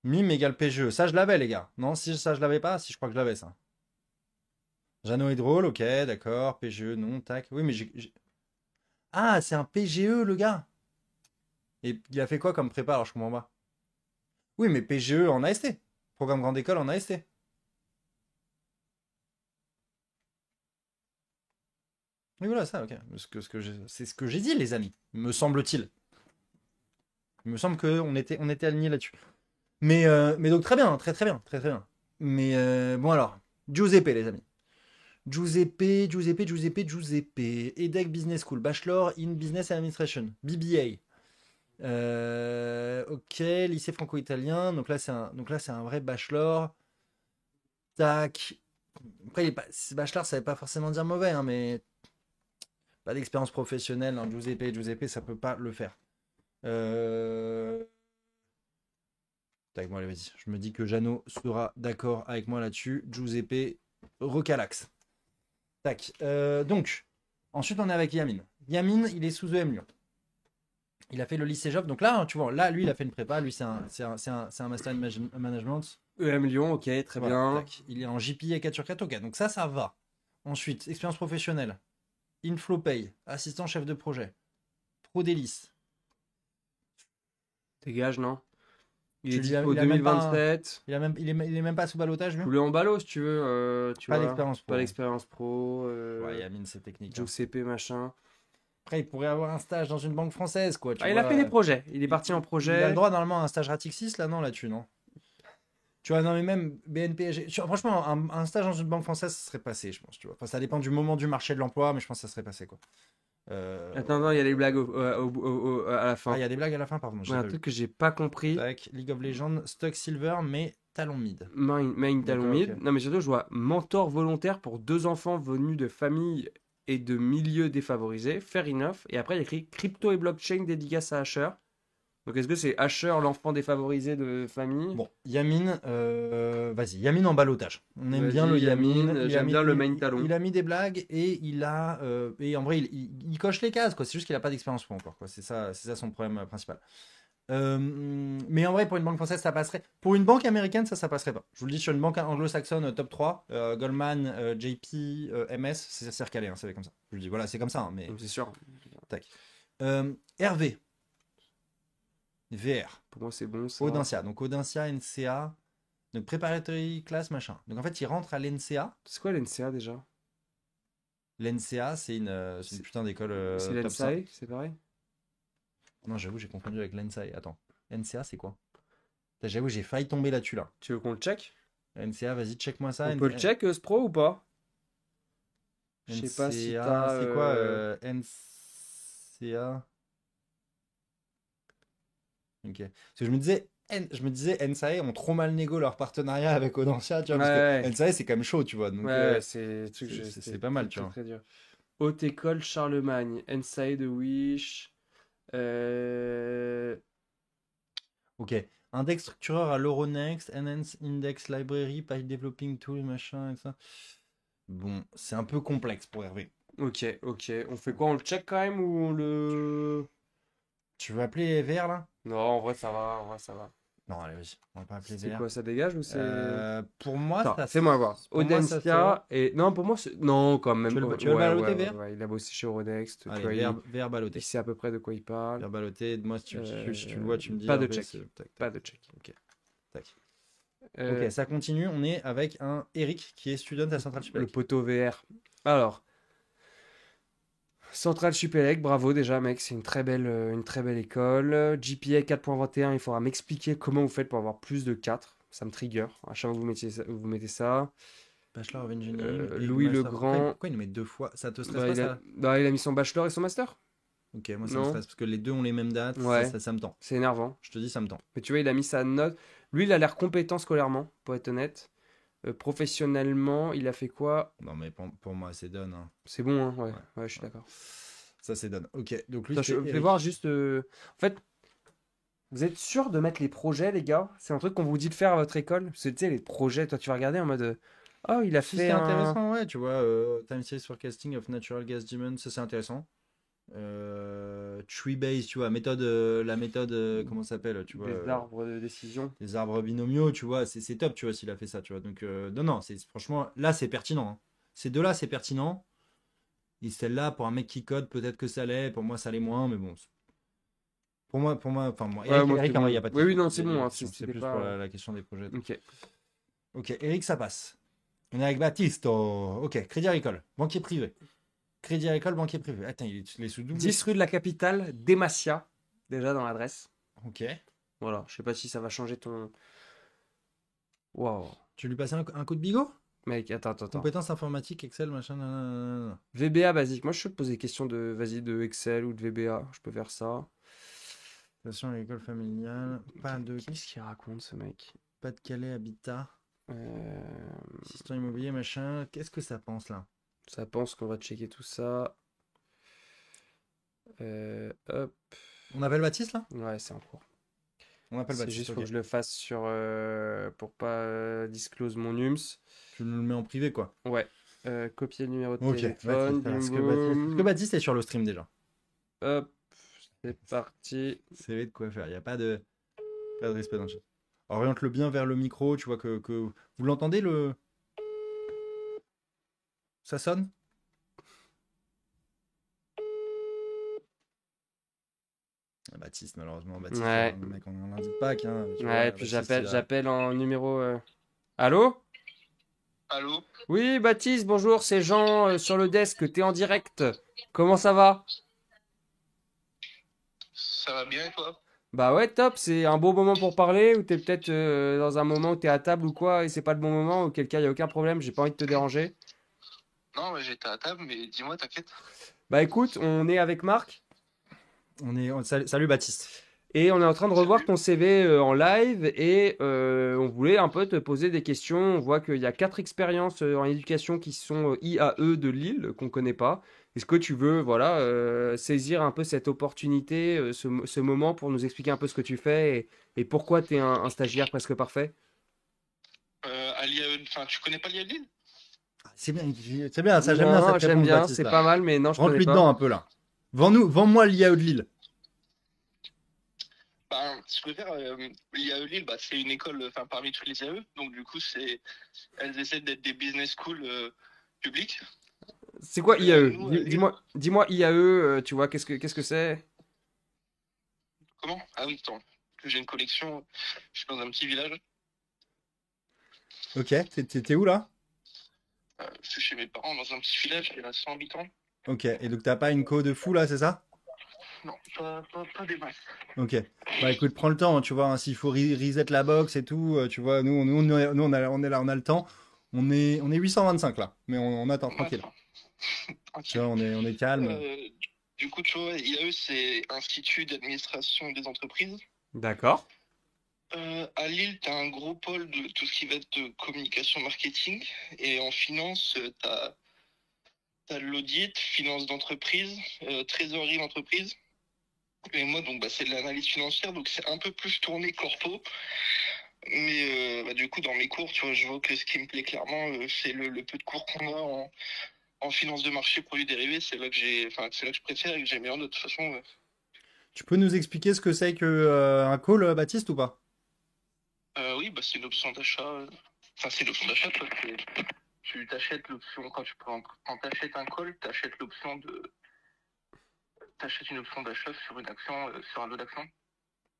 Mime égale PGE. Ça, je l'avais, les gars. Non, si ça, je l'avais pas. Si, je crois que je l'avais, ça. Jeannot est drôle, ok, d'accord. PGE, non, tac. Oui, mais Ah, c'est un PGE, le gars. Et il a fait quoi comme prépa, alors je comprends pas. Oui, mais PGE en AST. Programme Grande École en AST. Oui, voilà, ça, ok. C'est ce que j'ai dit, les amis. Me semble-t-il. Il me semble qu'on était alignés là-dessus. Mais donc, très bien, très bien, très bien. Mais bon, alors, Giuseppe, les amis. Giuseppe. EDEC Business School. Bachelor in Business Administration. BBA. Ok, lycée franco-italien. Donc là, c'est un vrai bachelor. Tac. Après, bachelor, ça veut pas forcément dire mauvais, hein, mais pas d'expérience professionnelle. Hein. Giuseppe, ça peut pas le faire. Tac, bon, allez, vas-y. Je me dis que Jeannot sera d'accord avec moi là-dessus. Giuseppe, recalax. Tac. Donc, ensuite, on est avec Yamine. Yamine, il est sous EM Lyon. Il a fait le lycée Job. Donc là, tu vois, là, lui, il a fait une prépa. Lui, c'est un master in management. EM Lyon, ok, très Voilà, bien. tac. Il est en JPA 4/4. Ok, donc ça va. Ensuite, expérience professionnelle. Inflopay, assistant chef de projet. Prodélice. Dégage, non? Il Tu est lui as- dispo il a même pas 2027. Il est même pas sous balotage, lui. Tous les en ballot, si tu veux. Tu Pas vois. d'expérience pro. Pas d'expérience pro. Ouais, Yamine, c'est technique. Hein. Giuseppe, machin. Après, il pourrait avoir un stage dans une banque française, quoi. Il a fait des projets. Il est parti en Il a projet. le droit, normalement, à un stage Ratixis, là, non, là-dessus, non? Tu vois, non, mais même BNP, franchement, un stage dans une banque française, ça serait passé, je pense, tu vois. Enfin, ça dépend du moment du marché de l'emploi, mais je pense que ça serait passé, quoi. Attends, non, il y a les blagues à la fin. Ah, il y a des blagues à la fin, pardon. Ouais, un truc que j'ai pas compris. Tac, League of Legends, Stock Silver, mais talon mid. Main talon D'accord, mid. ok. Non, mais surtout, je vois mentor volontaire pour 2 enfants venus de familles et de milieux défavorisés. Fair enough. Et après, il y a écrit crypto et blockchain dédicace à Asher. Donc est-ce que c'est Asher, l'enfant défavorisé de famille? Bon, Yamin, vas-y, Yamin en ballottage. On aime bien le Vas-y, Yamin. Yamin, j'aime bien le main talon. Il a mis des blagues et et en vrai, il coche les cases, quoi. C'est juste qu'il a pas d'expérience pro encore, quoi. C'est ça son problème principal. Mais en vrai, pour une banque française, ça passerait. Pour une banque américaine, ça passerait pas. Je vous le dis, sur une banque anglo-saxonne top 3, Goldman, JP, MS, c'est recalé, hein, c'est comme ça. Je vous le dis, voilà, c'est comme ça, hein, mais C'est sûr. tac. Hervé. VR. Pour moi, c'est bon ça. Audencia. Donc Audencia, NCA. Donc preparatory class, machin. Donc en fait, il rentre à l'NCA. C'est quoi l'NCA déjà? L'NCA, c'est une putain d'école C'est top 5. l'NSAE, c'est pareil? Non, j'avoue, j'ai confondu avec l'NSAE. Attends. NCA, c'est quoi? Putain, j'avoue, j'ai failli tomber là-dessus, là. Tu veux qu'on le check? NCA, vas-y, check-moi ça. On peut le check, ce pro ou pas? Je sais pas si NCA, t'as. c'est quoi NCA? Ok. Parce que je me disais, NSAE ont trop mal négo leur partenariat avec Audencia, tu vois, parce Ouais. que NSAE, c'est quand même chaud, tu vois. Donc, Ouais, c'est c'est pas mal, tu vois. Très dur. Haute école Charlemagne, NSAE de Wish. Ok. Index structureur à l'Euronext, Enhance Index Library, Page Developing Tool, machin, et ça. Bon, c'est un peu complexe pour Hervé. Ok. On fait quoi? On le check quand même ou on le. Tu veux appeler VR là? Non, en vrai, ça va. Non, allez, vas-y. On va pas appeler C'est VR. quoi, ça dégage ou c'est. Pour moi, Attends, ça. fais-moi voir. Pour moi, ça Audencia et. Non, pour moi, c'est. Non, quand même. Tu veux le Ouais, balloter, ouais, VR? ouais, il a bossé chez Euronext. Tu Allez, vois, VR ballotté. il sait à peu près de quoi il parle. VR ballotté. Moi, si tu le vois, tu me dis. Pas de Hervé, check. c'est- tac, Pas tac. de check. Ok. Tac. Euh, Ok, ça continue. On est avec un Eric qui est student à Central Le Supélec. poteau VR. Alors, Central Supélec, bravo déjà, mec, c'est une très belle école. GPA 4.21, il faudra m'expliquer comment vous faites pour avoir plus de 4. Ça me trigger. À chaque fois que vous mettez ça. Bachelor of Engineering. et Louis Master. Legrand. Pourquoi il nous met deux fois? Ça te stresse Bah, pas, il a... ça? bah, il a mis son bachelor et son master. Ok, moi, ça Non. me stresse parce que les deux ont les mêmes dates. Ouais. Ça me tend. C'est énervant. Je te dis, ça me tend. Mais tu vois, il a mis sa note. Lui, il a l'air compétent scolairement, pour être honnête. Professionnellement, il a fait quoi? Non, mais pour moi, c'est done. Hein. C'est bon, hein, ouais, je suis d'accord. Ça, c'est done. Ok, donc lui, Attends, c'est je vais Eric. voir juste. En fait, vous êtes sûr de mettre les projets, les gars? C'est un truc qu'on vous dit de faire à votre école? Parce que tu sais, les projets, toi, tu vas regarder en mode. Oh, il a Si, fait c'est un. intéressant, ouais, tu vois. Time series forecasting of natural gas demand, ça, c'est intéressant. Tree base, tu vois, la méthode, comment ça s'appelle, tu vois. Des arbres de décision. Les arbres binomiaux, tu vois, c'est top, tu vois, s'il a fait ça, tu vois. Donc, non, franchement, là, c'est pertinent. Hein. Ces deux-là, c'est pertinent. Et celle-là, pour un mec qui code, peut-être que ça l'est. Pour moi, ça l'est moins, mais bon. Pour moi, enfin, moi, Ouais, moi, Eric, c'est en vrai, il bon. n'y a pas de Oui, question. non, c'est Il y a bon, pas de hein, question. c'était C'est plus pas- pour la question des projets. Ok. Ok, Eric, ça passe. On est avec Baptiste. Ok, Crédit Agricole, banquier privé. Crédit Agricole, banquier privé. Attends, il est sous double. 10 rue de la Capitale, Demacia, déjà dans l'adresse. Ok. Voilà, je sais pas si ça va changer ton. Waouh. Tu lui passes un coup de bigot? Mec, attends. Compétences informatiques, Excel, machin. Nanana. VBA basique. Moi, je peux te poser des questions de Excel ou de VBA. Je peux faire ça. Station agricole familiale. Qu'est-ce qu'il raconte, ce mec? Pas de Calais, habitat. Euh, Assistant immobilier, machin. Qu'est-ce que ça pense là? Ça pense qu'on va checker tout ça. Hop. On appelle Baptiste là? Ouais, c'est en cours. On appelle C'est Baptiste. juste ok. faut que je le fasse sur pour pas disclose mon nums. Tu nous le mets en privé quoi. Ouais. Copier le numéro de Ok. téléphone. Baptiste, bim, boum. Est-ce que Baptiste est sur le stream déjà? Hop. C'est parti. CV de quoi faire. Il n'y a pas de respect dans le chat. Oriente-le bien vers le micro. Tu vois que vous l'entendez le. Ça sonne? Baptiste, malheureusement. Baptiste, Ouais. mec, on n'en dit pas qu'un. Ouais, puis j'appelle en numéro. Allô? Allô? Oui, Baptiste, bonjour, c'est Jean sur le desk, t'es en direct. Comment ça va? Ça va bien et toi? Bah ouais, top, c'est un beau moment pour parler, ou t'es peut-être dans un moment où t'es à table ou quoi, et c'est pas le bon moment, auquel cas y a aucun problème, j'ai pas envie de te déranger. Non, mais j'étais à table, mais dis-moi, t'inquiète. Bah écoute, on est avec Marc, Salut Baptiste. et on est en train de revoir ton CV en live, et on voulait un peu te poser des questions. On voit qu'il y a 4 expériences en éducation qui sont IAE de Lille, qu'on connaît pas. Est-ce que tu veux voilà, saisir un peu cette opportunité, ce moment pour nous expliquer un peu ce que tu fais et pourquoi tu es un stagiaire presque parfait? À l'IAE, enfin, tu connais pas l'IAE de Lille? C'est bien, ça, j'aime bien Non, cette j'aime réponse, bien, Baptiste, c'est là. pas mal, mais non, je connais Rentre-lui pas. dedans un peu, là. Vends-moi l'IAE de Lille. Ben, si je préfère, l'IAE Lille, bah, c'est une école, enfin, parmi toutes les IAE. Donc, du coup, elles essaient d'être des business schools publiques. C'est quoi IAE? Nous, à Lille, Dis-moi IAE, tu vois, qu'est-ce que c'est? comment? Ah oui, attends. J'ai une collection. Je suis dans un petit village. Ok, t'es où, là? Je suis chez mes parents dans un petit village qui a 100 habitants. Ok, et donc t'as pas une co de fou, là, c'est ça? Non, pas des masses. Ok. Bah écoute, prends le temps, hein, tu vois, hein, s'il faut reset la box et tout, tu vois, nous on est là, on a le temps. On est 825 là, mais on attend, tranquille. Tu vois, on est calme. Du coup, tu vois, IAE, c'est Institut d'administration des entreprises. D'accord. À Lille, tu as un gros pôle de tout ce qui va être de communication marketing. Et en finance, tu as l'audit, finance d'entreprise, trésorerie d'entreprise. Et moi, donc, bah, c'est de l'analyse financière, donc c'est un peu plus tourné corpo. Mais bah, du coup, dans mes cours, tu vois, je vois que ce qui me plaît clairement, c'est le peu de cours qu'on a en finance de marché, produits dérivés. C'est là que c'est là que je préfère et que j'aime bien de toute façon. Tu peux nous expliquer ce que c'est que un call, Baptiste, ou pas? Oui, bah, c'est une option d'achat. Enfin, c'est une option d'achat, toi. Tu t'achètes l'option, quand t'achètes un call, t'achètes une option d'achat sur une action, sur un lot d'actions.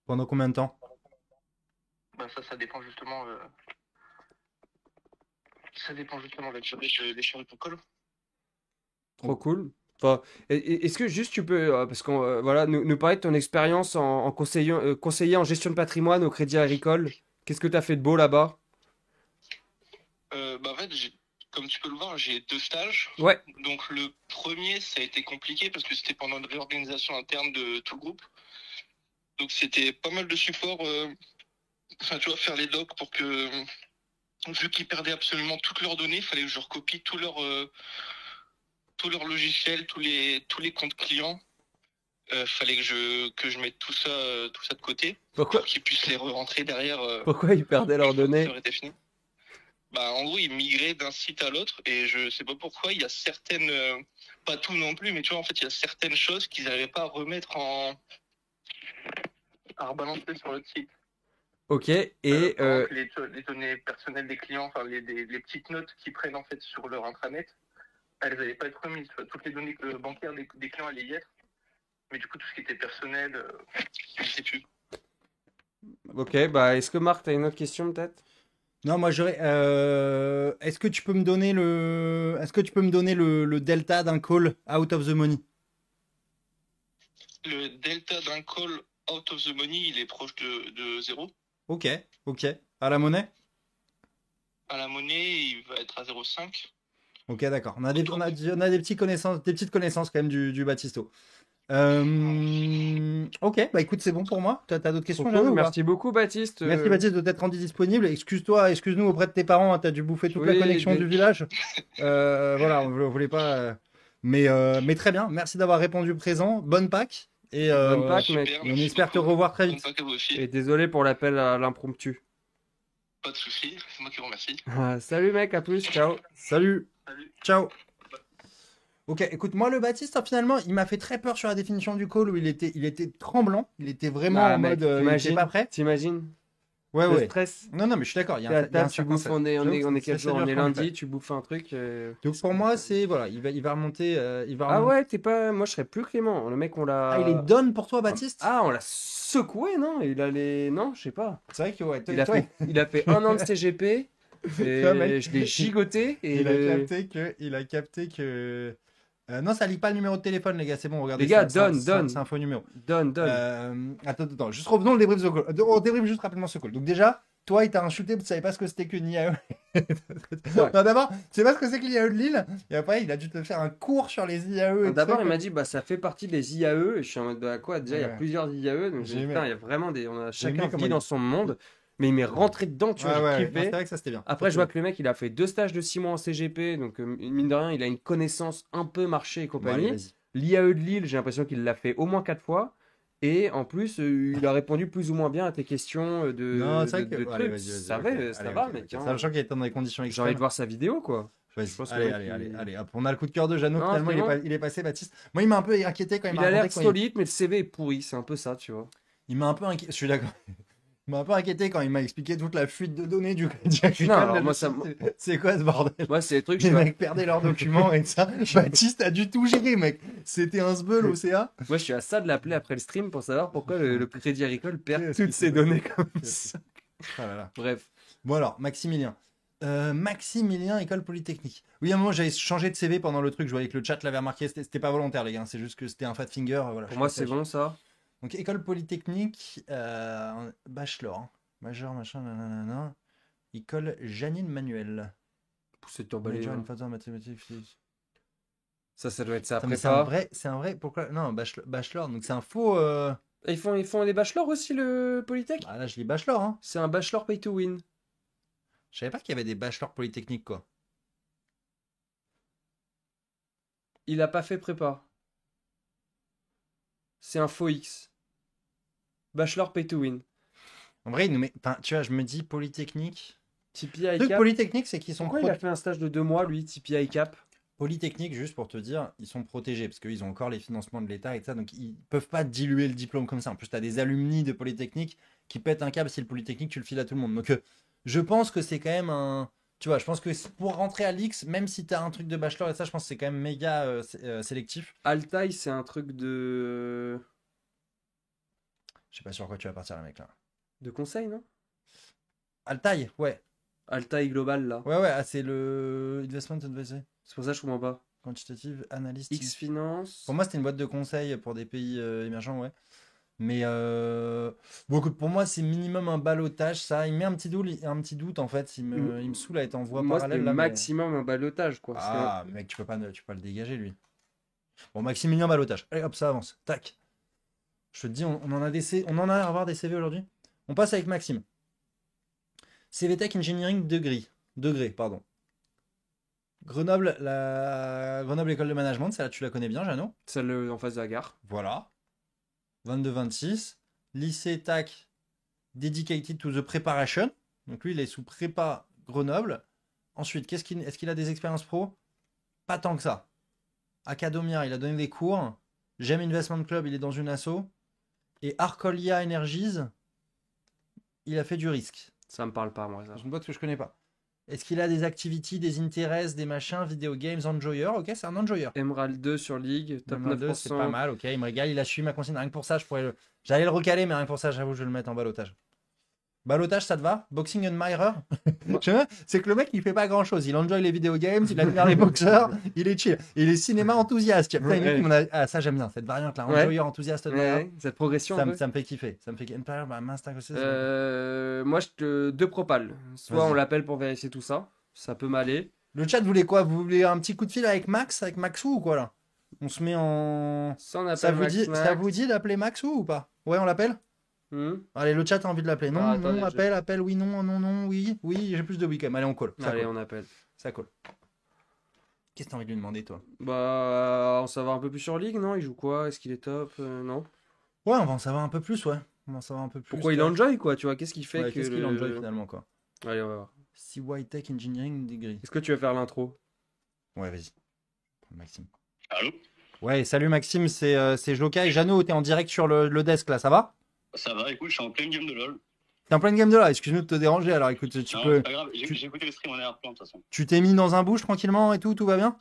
Pendant combien de temps? Bah, ça dépend justement. Ça dépend justement de la durée des charges de ton call. Trop cool. Enfin, est-ce que juste tu peux, parce qu'on voilà, nous parler de ton expérience en conseiller en gestion de patrimoine au Crédit Agricole. Qu'est-ce que tu as fait de beau là-bas? Bah, en fait, comme tu peux le voir, j'ai 2 stages. Ouais. Donc le premier, ça a été compliqué parce que c'était pendant une réorganisation interne de tout le groupe. Donc c'était pas mal de support. Enfin, tu vois, faire les docs pour que, vu qu'ils perdaient absolument toutes leurs données, il fallait que je recopie tous leurs logiciels, tous les comptes clients. Fallait que je mette tout ça de côté Pourquoi, pour qu'ils puissent les re-rentrer derrière. pourquoi ils perdaient leurs Une fois que données? ça aurait été fini. Bah, en gros, ils migraient d'un site à l'autre et je sais pas pourquoi. Il y a certaines, pas tout non plus, mais tu vois, en fait, il y a certaines choses qu'ils n'arrivaient pas à remettre à rebalancer sur le site. Ok. Par exemple, les données personnelles des clients, enfin les petites notes qu'ils prennent en fait sur leur intranet, elles n'allaient pas être remises. Toutes les données bancaires des clients allaient y être, mais du coup tout ce qui était personnel, je sais plus. Ok. Bah, est-ce que Marc, t'as une autre question peut-être? Non, moi j'aurais. Est-ce que tu peux me donner le delta d'un call out of the money? Le delta d'un call out of the money, il est proche de 0. Ok. À la monnaie? À la monnaie, il va être à 0,5. Ok, d'accord. On a des petites connaissances quand même du Baptisto. Ok, bah écoute, c'est bon pour moi. T'as d'autres questions, Trop Jeannot, cool. ou pas? Merci beaucoup, Baptiste. Merci Baptiste de t'être rendu disponible. Excuse-nous auprès de tes parents, hein, t'as dû bouffer toute la Oui, connexion du village. Voilà, on voulait pas. Mais très bien, merci d'avoir répondu présent. Bonne Pâques. Et Bonne Pâques, mec. Super, on merci espère te beaucoup. revoir très Bonne vite. Pâques à vous aussi. Et désolé pour l'appel à l'impromptu. Pas de soucis, c'est moi qui vous remercie. Salut, mec. À plus. Ciao. Salut, Salut. ciao. Ok, écoute, moi le Baptiste, hein, finalement, il m'a fait très peur sur la définition du call où il était tremblant, il était vraiment Ah, en mec, mode, il était t'imagines, pas prêt. t'imagines Ouais, le ouais. stress. Non, mais je suis d'accord. T'es à table, tu bouffes, on est J'avoue que quel c'est jour? dur On est quand on le lundi, fait. tu bouffes un truc. Donc pour moi, c'est voilà, il va remonter, Ah ouais, t'es pas. Moi, je serais plus Clément. Le mec, on Ah, il est l'a. done pour toi, Baptiste? Ah, on l'a secoué, non? Il a les. Non, je sais pas. C'est vrai que ouais, Il a fait 1 an de CGP Toi, mec, et je l'ai gigoté. Et il a capté que. Non, ça lit pas le numéro de téléphone, les gars. C'est bon, regardez. Les gars, c'est donne. c'est un faux numéro. Donne. Attends. Juste revenons au débrief de call. On débrief juste rapidement ce call. Donc déjà, toi, il t'a insulté, tu savais pas ce que c'était qu'une IAE. Ouais. Non, d'abord, tu sais pas ce que c'est que l'IAE de Lille. Et après, il a dû te faire un cours sur les IAE. Et D'abord, tout il ça, m'a dit, bah, ça fait partie des IAE. Et je suis en mode, bah, quoi? Déjà, il y a Ouais. plusieurs IAE. Donc, j'ai dit, J'ai aimé. putain, il y a vraiment des. On a aimé chacun comment vit il- dans son monde. Mais il m'est rentré dedans, tu vois, Ouais, j'ai ouais, non, kiffé. c'est vrai que ça c'était bien. Après, je vois que le mec, il a fait 2 stages de 6 mois en CGP, donc mine de rien, il a une connaissance un peu marché et Bon, allez, compagnie. vas-y. L'IAE de Lille, j'ai l'impression qu'il l'a fait au moins 4 fois. Et en plus, il a répondu plus ou moins bien à tes questions Non, c'est vrai de que. Bon, allez, trucs. vas-y, Ça ok. va, ça Allez, va, ok, mec. ok. Hein. Sachant qu'il est dans des conditions J'ai envie de extrêmes. voir sa vidéo, quoi. Je Vas-y, pense que le allez, mec, allez, allez, il... allez. Hop, on a le coup de cœur de Jeannot. Non, Finalement, finalement, il est passé, Baptiste. Moi, il m'a un peu inquiété quand il il m'a a l'air raconté. solide, mais le CV est pourri. C'est un peu ça, tu vois. Il m'a un peu inquiété. Je suis d'accord. Il m'a un peu inquiété quand il m'a expliqué toute la fuite de données du Crédit Agricole. Non, Là, alors je moi, me suis ça... dit, c'est quoi ce bordel? Moi, c'est des trucs, Les tu vois. mecs perdaient leurs documents et ça. Baptiste a dû tout gérer, mec. C'était un sbeul au CA. Moi, je suis à ça de l'appeler après le stream pour savoir pourquoi le Crédit Agricole perd Qu'est-ce toutes qui ses s'est données passé comme Qu'est-ce ça. Ah là là. Bref. Bon alors, Maximilien. Maximilien, école polytechnique. Oui, à un moment, j'avais changé de CV pendant le truc. Je voyais que le chat l'avait remarqué. C'était pas volontaire, les gars. C'est juste que c'était un fat finger. Voilà, Pour je moi, passais. c'est bon, ça. Donc, école polytechnique, bachelor. Hein. Major, machin, nanana. École Janine Manuel. C'est emballé. Major Hein. in photo, mathématiques, physique. Ça doit être ça. Attends, mais Prépa. c'est un vrai. Pourquoi? Non, bachelor. Donc, c'est un faux. Et ils font des bachelors aussi, le Polytech? Ah, là, je lis bachelor. Hein. C'est un bachelor pay to win. Je savais pas qu'il y avait des bachelors polytechniques, quoi. Il a pas fait prépa. C'est un faux X. Bachelor pay to win. En vrai, enfin, tu vois, je me dis polytechnique. Tipeee Le truc ICAP. polytechnique, c'est qu'ils sont Pourquoi il a fait un stage de 2 mois, lui, Tipeee ICAP? Polytechnique, juste pour te dire, ils sont protégés parce qu'ils ont encore les financements de l'État et tout ça, donc ils peuvent pas diluer le diplôme comme ça. En plus, tu as des alumni de Polytechnique qui pètent un câble si le Polytechnique, tu le files à tout le monde. Donc, je pense que c'est quand même un. Tu vois, je pense que pour rentrer à l'X, même si tu as un truc de bachelor et ça, je pense que c'est quand même méga sélectif. Altaï, c'est un truc de Je sais pas sur quoi tu vas partir, là, mec, là. conseil, non? Altaï, ouais. Altaï Global, là. Ouais, ouais, c'est le Investment Advisory. C'est pour ça que je comprends pas. Quantitative Analyst. X Finance. Pour moi, c'était une boîte de conseil pour des pays émergents, ouais. Mais bon, écoute, pour moi, c'est minimum un ballottage, ça. Il met un petit doute en fait. Il me saoule à être en voie Moi, parallèle c'était là. maximum un balotage, quoi. Ah, mec, tu peux pas le dégager, lui. Bon, Maximilien ballottage. Allez, hop, ça avance. Tac. Je te dis, on en a on en a à avoir des CV aujourd'hui. On passe avec Maxime. CVTech Engineering degré, pardon. Grenoble école de management, celle-là tu la connais bien, Jeannot. Celle en face de la gare. Voilà. 22-26. Lycée TAC dedicated to the preparation. Donc lui, il est sous prépa Grenoble. Ensuite, est-ce qu'il a des expériences pro? Pas tant que ça. Academia, il a donné des cours. Gem Investment Club, il est dans une asso. Et Arcolia Energies, il a fait du risque. Ça me parle pas, moi, ça. C'est une boîte que je connais pas. Est-ce qu'il a des activités, des intérêts, des machins, video games, enjoyer? Ok, c'est un enjoyer. Emerald 2 sur League, top Emerald 2, 9%. c'est pas mal, ok, il me régale, il a suivi ma consigne. Rien que pour ça, j'allais le recaler, mais rien que pour ça, j'avoue, je vais le mettre en balotage. Balotage, ça te va? Boxing Admirer? Tu vois, c'est que le mec, il fait pas grand chose. Il enjoy les video games, il admire les boxeurs, il est chill. Il est cinéma enthousiaste. Putain, Ouais. il m'en a- Ah, ça, j'aime bien, cette variante-là. Enjoyer, enthousiaste, admirer. Ouais, cette progression. un peu. Ça me fait kiffer. Ça me fait Empire, bah, mince, t'as que c'est. Moi, deux propales. Soit Vas-y. on l'appelle pour vérifier tout ça. Ça peut m'aller. Le chat voulait quoi? Vous voulez un petit coup de fil avec Maxou ou quoi là? On se met en. Ça, on appelle Ça Max. vous dit d'appeler Maxou ou pas? Ouais, on l'appelle? Allez, le chat a envie de l'appeler. Non, Ah, non, attendez, appelle, oui, non, non, non, oui, oui, j'ai plus de oui quand même. Allez, on colle. Ça Allez, colle. on appelle. Ça colle. Qu'est-ce que t'as envie de lui demander, toi? Bah, on savoir un peu plus sur League, non? Il joue quoi? Est-ce qu'il est top? Non. Ouais, on va en savoir un peu plus, ouais. On va en savoir un peu plus. Pourquoi il toi. enjoy, quoi? Tu vois, qu'est-ce qui fait Ouais, que. qu'est-ce qu'il enjoy finalement, quoi? Allez, on va voir. CY Tech Engineering Degree. Est-ce que tu vas faire l'intro? Ouais, vas-y. Maxime. Allô? Ouais, salut Maxime, c'est Joka et Jeannot, t'es en direct sur le desk là, ça va? Ça va, écoute, je suis en pleine game de LoL. T'es en pleine game de là, excuse-nous de te déranger, alors écoute, Non, c'est pas grave, j'ai écouté le stream en arrière-plan de toute façon. tu t'es mis dans un bush tranquillement et tout va bien?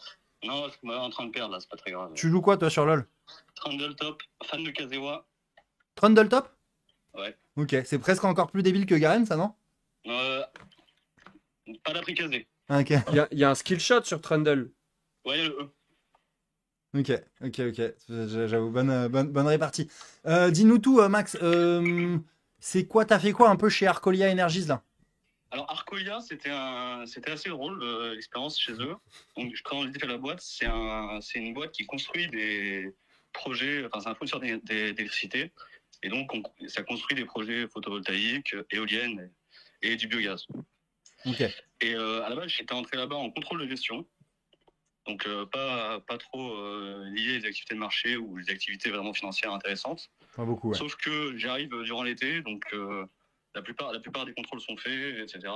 Non, parce qu'on est en train de perdre là, c'est pas très grave. Tu joues quoi toi sur LoL? Trundle top, fan de Kazewa. Trundle top? Ouais. Ok, c'est presque encore plus débile que Garen, ça non? Pas d'apricazé. Ah, ok, Il y a un skill shot sur Trundle. Ouais, le E. ok. J'avoue, bonne répartie. Dis-nous tout, Max. C'est quoi, t'as fait quoi un peu chez Arcolia Energies là? Alors Arcolia, c'était assez drôle l'expérience chez eux. Donc quand on était à la boîte, c'est une boîte qui construit des projets, enfin c'est un fournisseur d'électricité, et donc ça construit des projets photovoltaïques, éoliennes et du biogaz. Ok. Et à la base, j'étais entré là-bas en contrôle de gestion. Donc, pas trop lié aux activités de marché ou les activités vraiment financières intéressantes. Pas beaucoup, ouais. Sauf que j'arrive durant l'été, donc la plupart des contrôles sont faits, etc.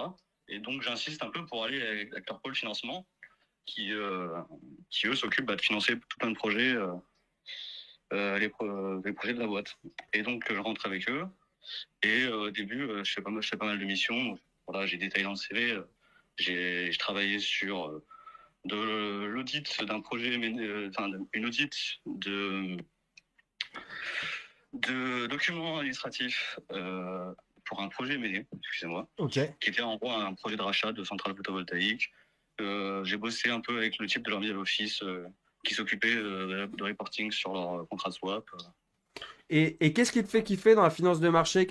Et donc, j'insiste un peu pour aller avec leur pôle financement qui eux, s'occupent de financer tout plein de projets, les projets de la boîte. Et donc, je rentre avec eux. Et au début, je fais pas mal de missions. Voilà, j'ai détaillé dans le CV. J'ai travaillé sur de l'audit d'un projet, une audit de documents administratifs pour un projet mené, excusez-moi, Ok. qui était en gros un projet de rachat de centrales photovoltaïques. J'ai bossé un peu avec le type de leur middle office qui s'occupait de reporting sur leur contrat de swap. Et qu'est-ce qui te fait kiffer dans la finance de marché?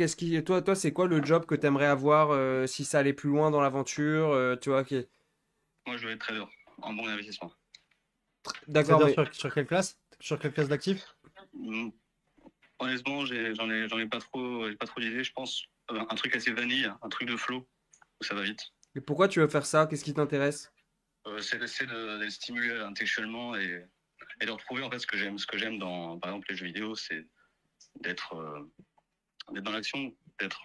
Toi, c'est quoi le job que tu aimerais avoir si ça allait plus loin dans l'aventure, tu vois, Moi, je veux être trader en bon investissement. D'accord, Trader mais sur quelle classe? Sur quelle classe d'actifs? Honnêtement, j'en ai pas trop d'idées. Je pense un truc assez vanille, un truc de flow où ça va vite. et pourquoi tu veux faire ça? Qu'est-ce qui t'intéresse? C'est d'essayer de les stimuler intellectuellement et de retrouver en fait ce que j'aime dans par exemple les jeux vidéo, c'est d'être dans l'action, d'être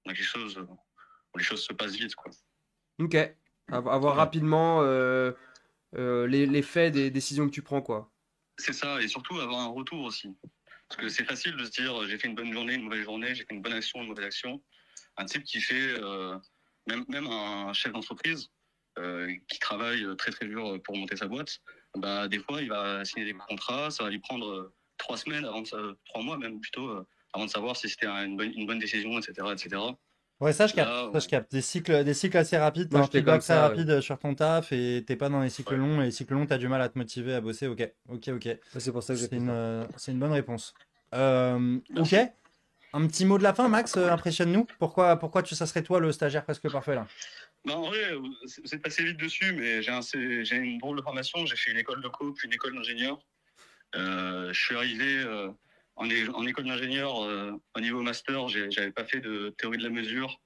dans quelque chose où les choses se passent vite, quoi. Ok. Avoir rapidement l'effet des décisions que tu prends, quoi. C'est ça, et surtout avoir un retour aussi. Parce que c'est facile de se dire j'ai fait une bonne journée, une mauvaise journée, j'ai fait une bonne action, une mauvaise action. Un type qui fait, même un chef d'entreprise qui travaille très très dur pour monter sa boîte, bah, des fois il va signer des contrats, ça va lui prendre 3 semaines, 3 mois même plutôt, avant de savoir si c'était une bonne décision, etc. etc. Ouais, ça je capte. Là, Ça je capte. Des cycles assez rapides. T'as Moi, un j'étais comme feedback très ça. rapide sur ton taf et t'es pas dans les cycles Ouais. longs. Et les cycles longs, t'as du mal à te motiver à bosser. Ok. C'est pour ça que j'ai C'est fait ça. c'est une bonne réponse. Ok. Merci. Un petit mot de la fin, Max, impressionne-nous. Pourquoi ça serait toi le stagiaire presque parfait là? Bah, en vrai, c'est passé vite dessus, mais j'ai une drôle de formation. J'ai fait une école de co, puis une école d'ingénieur. Je suis arrivé en école d'ingénieur au niveau master. J'avais pas fait de théorie de la mesure,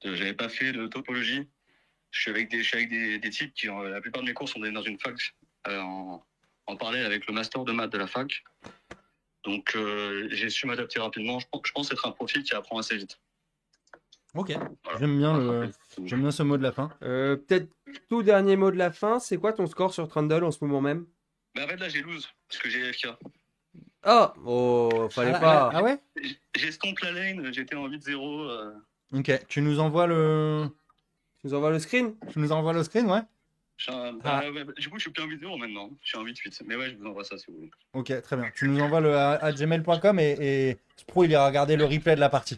j'avais pas fait de topologie. Je suis avec des types qui, la plupart de mes cours sont dans une fac en parallèle avec le master de maths de la fac. Donc j'ai su m'adapter rapidement. Je pense être un profil qui apprend assez vite. Ok. Voilà. J'aime bien ce mot de la fin. Peut-être tout dernier mot de la fin. C'est quoi ton score sur Trundle en ce moment même? Mais en fait là j'ai lose parce que j'ai FK. Ah! Oh, fallait Ah, pas. ah ouais? J'ai stomp la lane, j'étais en 8-0. Ok. Tu nous envoies le screen? screen, ouais? Du coup je suis plus en 8-0 maintenant. Je suis en 8-8. Mais ouais, je vous envoie ça si vous voulez. Ok, très bien. Tu nous envoies le à gmail.com et Spro il ira regarder le replay de la partie.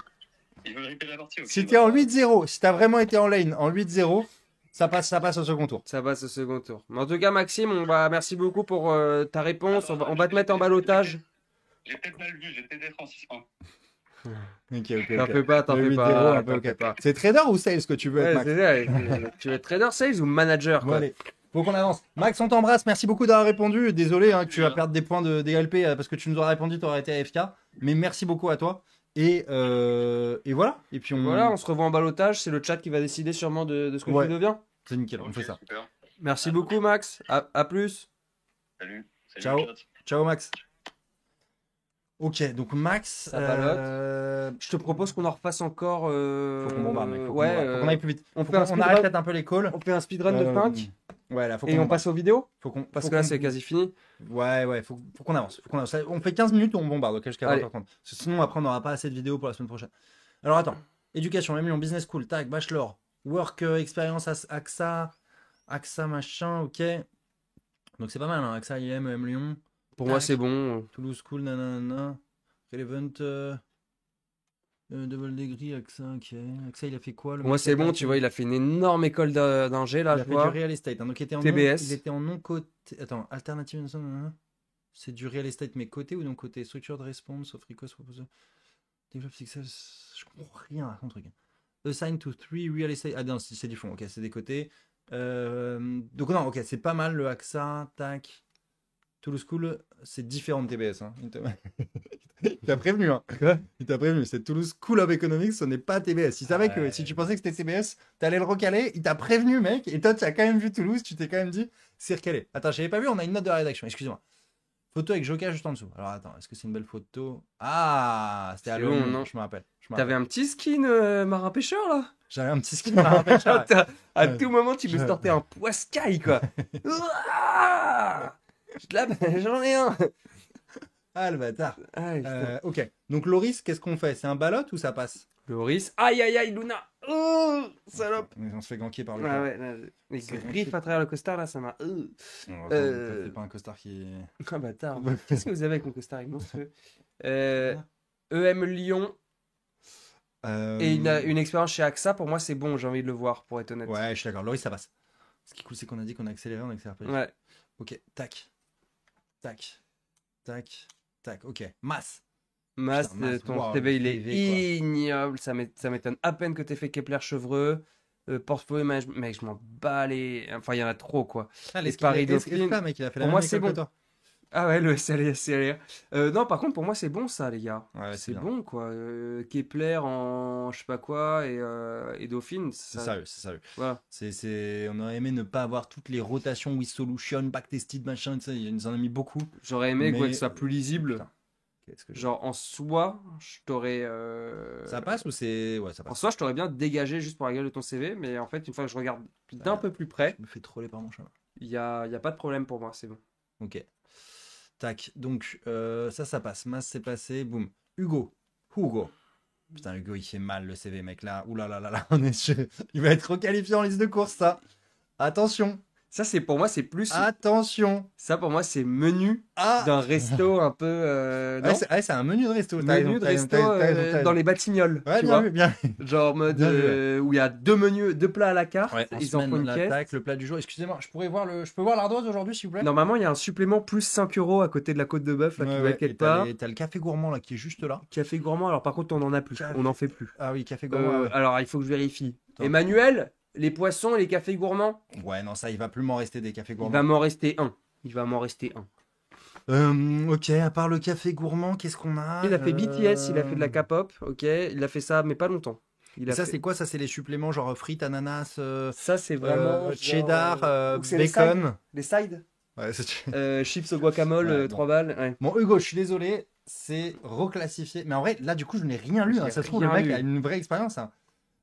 Il veut répéter la partie. Si t'es en 8-0, si t'as vraiment été en lane en 8-0, ça passe au second tour. Ça passe au second tour. Mais en tout cas, Maxime, merci beaucoup pour ta réponse. On va te mettre en balotage. J'ai peut-être mal vu, j'ai peut-être être en 6-1. Ok. T'en fais pas, t'en Le fais 8-0, pas. un peu, t'en ok. fais pas. C'est trader ou sales que tu veux être, Ouais, Max? c'est ça. Tu veux être trader sales ou manager, Bon, quoi. allez, faut qu'on avance. Max, on t'embrasse. Merci beaucoup d'avoir répondu. Désolé que tu vas perdre des points de DLP parce que tu nous aurais répondu, tu aurais été AFK. Mais merci beaucoup à toi. Et voilà. Et puis Voilà, on se revoit en balotage. C'est le chat qui va décider sûrement de ce que Ouais. tu deviens. C'est nickel, on fait ça. Super. Merci beaucoup, Max. À plus. Salut. Ciao. le chat. Ciao, Max. Ok, donc Max. Ça balote. Je te propose qu'on en refasse encore. Faut qu'on bombarde, mec. Faut qu'on ouais, bombarde. Faut qu'on aille plus vite. on Faut fait un qu'on speedrun. arrête peut-être un peu les calls. On fait un speedrun de 5 Ouais, là, faut et qu'on on bombarde. passe aux vidéos Parce que là, c'est quasi fini. Ouais, faut qu'on avance. On fait 15 minutes, on bombarde, ok, jusqu'à Allez. 20h30. Parce que sinon, après, on n'aura pas assez de vidéos pour la semaine prochaine. Alors, attends. Éducation, M Lyon, Business School, tac, Bachelor, Work, Experience, AXA, machin, ok. Donc, c'est pas mal, hein. AXA, IM, M Lyon, Pour moi, Tac. c'est bon. Toulouse School, nanana. Relevant, Double Degree, AXA, ok. AXA, il a fait quoi, le Pour moi, mec c'est qui a bon. fait- Tu vois, il a fait une énorme école d'ingé, là, Il je a fait du vois. real estate, hein. Donc, il était en TBS. il était en non-côté. Attends, alternative. C'est du real estate, mais côté ou non côté? Structure de response, of request proposal. Develop success. Je comprends rien à ton truc. Assign to 3 real estate. Ah non, c'est du fond, ok, c'est des côtés. Donc, non, ok, c'est pas mal le AXA, tac. Toulouse School, c'est différent de TBS. Hein. Il t'a prévenu, hein. Quoi? Il t'a prévenu. C'est Toulouse School of Economics, ce n'est pas TBS. Il savait que si tu pensais que c'était TBS, t'allais le recaler. Il t'a prévenu, mec. Et toi, tu as quand même vu Toulouse. Tu t'es quand même dit, c'est recalé. Attends, je n'avais pas vu. On a une note de la rédaction. Excusez-moi. Photo avec Joker juste en dessous. Alors attends, est-ce que c'est une belle photo? Ah, c'était à C'est l'ONU, bon, non? je me rappelle. T'avais un petit skin marin pêcheur là? J'avais un petit skin à rappel, À tout moment, tu me sortais un poiscaille quoi. Ouah, j'en ai un. Ah, le bâtard. Ah, putain. Ok. Donc, Loris, qu'est-ce qu'on fait? C'est un ballot ou ça passe? Loris. Aïe aïe aïe, Luna. Oh, salope. On se fait ganker par le Ah chat. ouais, là, les C'est griffes à travers le costard là, ça m'a. Non, Euh. C'est pas un costard qui. Ah bâtard. Qu'est-ce que vous avez avec mon costard il est monstrueux. EM Lyon et une expérience chez AXA, pour moi c'est bon, j'ai envie de le voir pour être honnête. Ouais, je suis d'accord. Loris, ça passe. Ce qui est cool, c'est qu'on a dit qu'on accélère, on accélère pas. Ouais. Ok, tac. Tac. Tac. Tac. Ok. Masse. Mas, Putain, Mas, ton wow, CV il est CV, quoi. ignoble, ça m'étonne à peine que t'aies fait Kepler-Chevreux. Portfolio management, mec, je m'en bats les. Enfin, il y en a trop quoi. Ah, Les Paris Dauphine. mec, il a fait Pour la moi, même c'est école bon. que toi. Ah ouais, le SLR. Non, par contre, pour moi, c'est bon ça, les gars. Ouais, c'est C'est bien. bon quoi. Kepler en je sais pas quoi et Dauphine. C'est sérieux, c'est sérieux. Voilà. On aurait aimé ne pas avoir toutes les rotations with solution, backtested, machin, il nous en a mis beaucoup. J'aurais aimé Mais- quoi, que ce soit plus lisible. Putain, qu'est-ce que j'ai- Genre en soi, je t'aurais. Ça passe ou c'est. Ouais, ça En passe. soi, je t'aurais bien dégagé juste pour la gueule de ton CV, mais en fait, une fois que je regarde d'un peu plus près, Je me fais troller par mon chat. il y a pas de problème pour moi, c'est bon. Ok. Tac. Donc, ça passe. Masse, c'est passé. Boum. Hugo. Putain, Hugo, il fait mal le CV, mec. Là, ouh là là là là. Il va être requalifié en liste de course, ça. Attention. Ça, c'est pour moi, c'est plus. Attention. Ça, pour moi, c'est menu Ah. d'un resto un peu. non, C'est un menu de resto. menu de resto dans les Batignolles. Ouais, tu bien vois. vu, bien. Genre en mode Bien vu, où il y a deux menus, deux plats à la carte. Ouais, en ils en font semaine, une caisse. l'attaque, le plat du jour. Excusez-moi, je peux voir l'ardoise aujourd'hui, s'il vous plaît? Normalement, il y a un supplément plus 5 € à côté de la côte de bœuf là, qui Ouais, doit ouais. être quelque Et t'as part. t'as le café gourmand là qui est juste là. Café gourmand, alors par contre, on en a plus. Café- On n'en fait plus. Ah oui, café gourmand. ouais. Alors, il faut que je vérifie. Attends. Emmanuel, les poissons et les cafés gourmands, Ouais, non, ça, il va plus m'en rester des cafés il gourmands. va m'en rester un. Il va m'en rester un. Ok, à part le café gourmand, qu'est-ce qu'on a? Il a fait BTS, il a fait de la K-pop, ok. Il a fait ça, mais pas longtemps. Il Et a ça, fait- c'est quoi? Ça, c'est les suppléments genre frites, ananas, Ça, c'est vraiment. cheddar, Donc, c'est les bacon. Les sides. Ouais, c'est- Chips au guacamole, Ouais, bon. 3 balles. Ouais. Bon, Hugo, je suis désolé, c'est reclassifié. Mais en vrai, là, du coup, je n'ai rien lu. Hein. J'ai Ça se trouve, le rien mec lu. a une vraie expérience. Hein.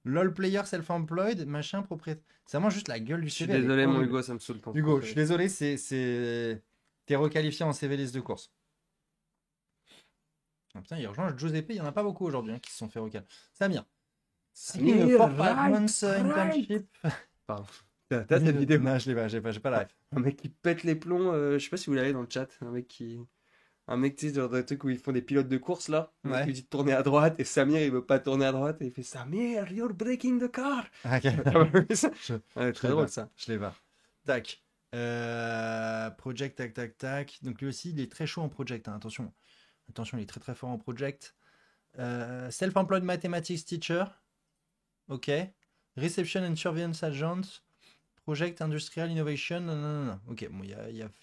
LOL player, self-employed, machin, propriétaire. C'est vraiment juste la gueule du Je suis CV. elle est désolé, mon horrible. Hugo, ça me saoule ton Hugo, je CV. suis désolé, t'es requalifié en CV liste de course. Ah, putain, il rejoint Giuseppe, il n'y en a pas beaucoup aujourd'hui hein, qui se sont fait recal. Samir. Samir, for 5 right, months internship. Pardon. T'as cette vidéo. Non, je l'ai pas, j'ai pas la ref. Un mec qui pète les plombs, je sais pas si vous l'avez dans le chat. Un mec, tu sais, genre des trucs où ils font des pilotes de course là. Le mec Ouais. lui dit de tourner à droite et Samir il veut pas tourner à droite et il fait Samir, you're breaking the car. Ah, ok. Je- Ouais, très l'ai drôle pas. ça. Je l'ai pas. Tac. Project, tac, tac, tac. Donc lui aussi, il est très chaud en project. Hein. Attention. Attention, il est très très fort en project. Self-employed mathematics teacher. Ok. Reception and surveillance agent. Project industrial innovation. Non, non, non, non. Ok, bon, il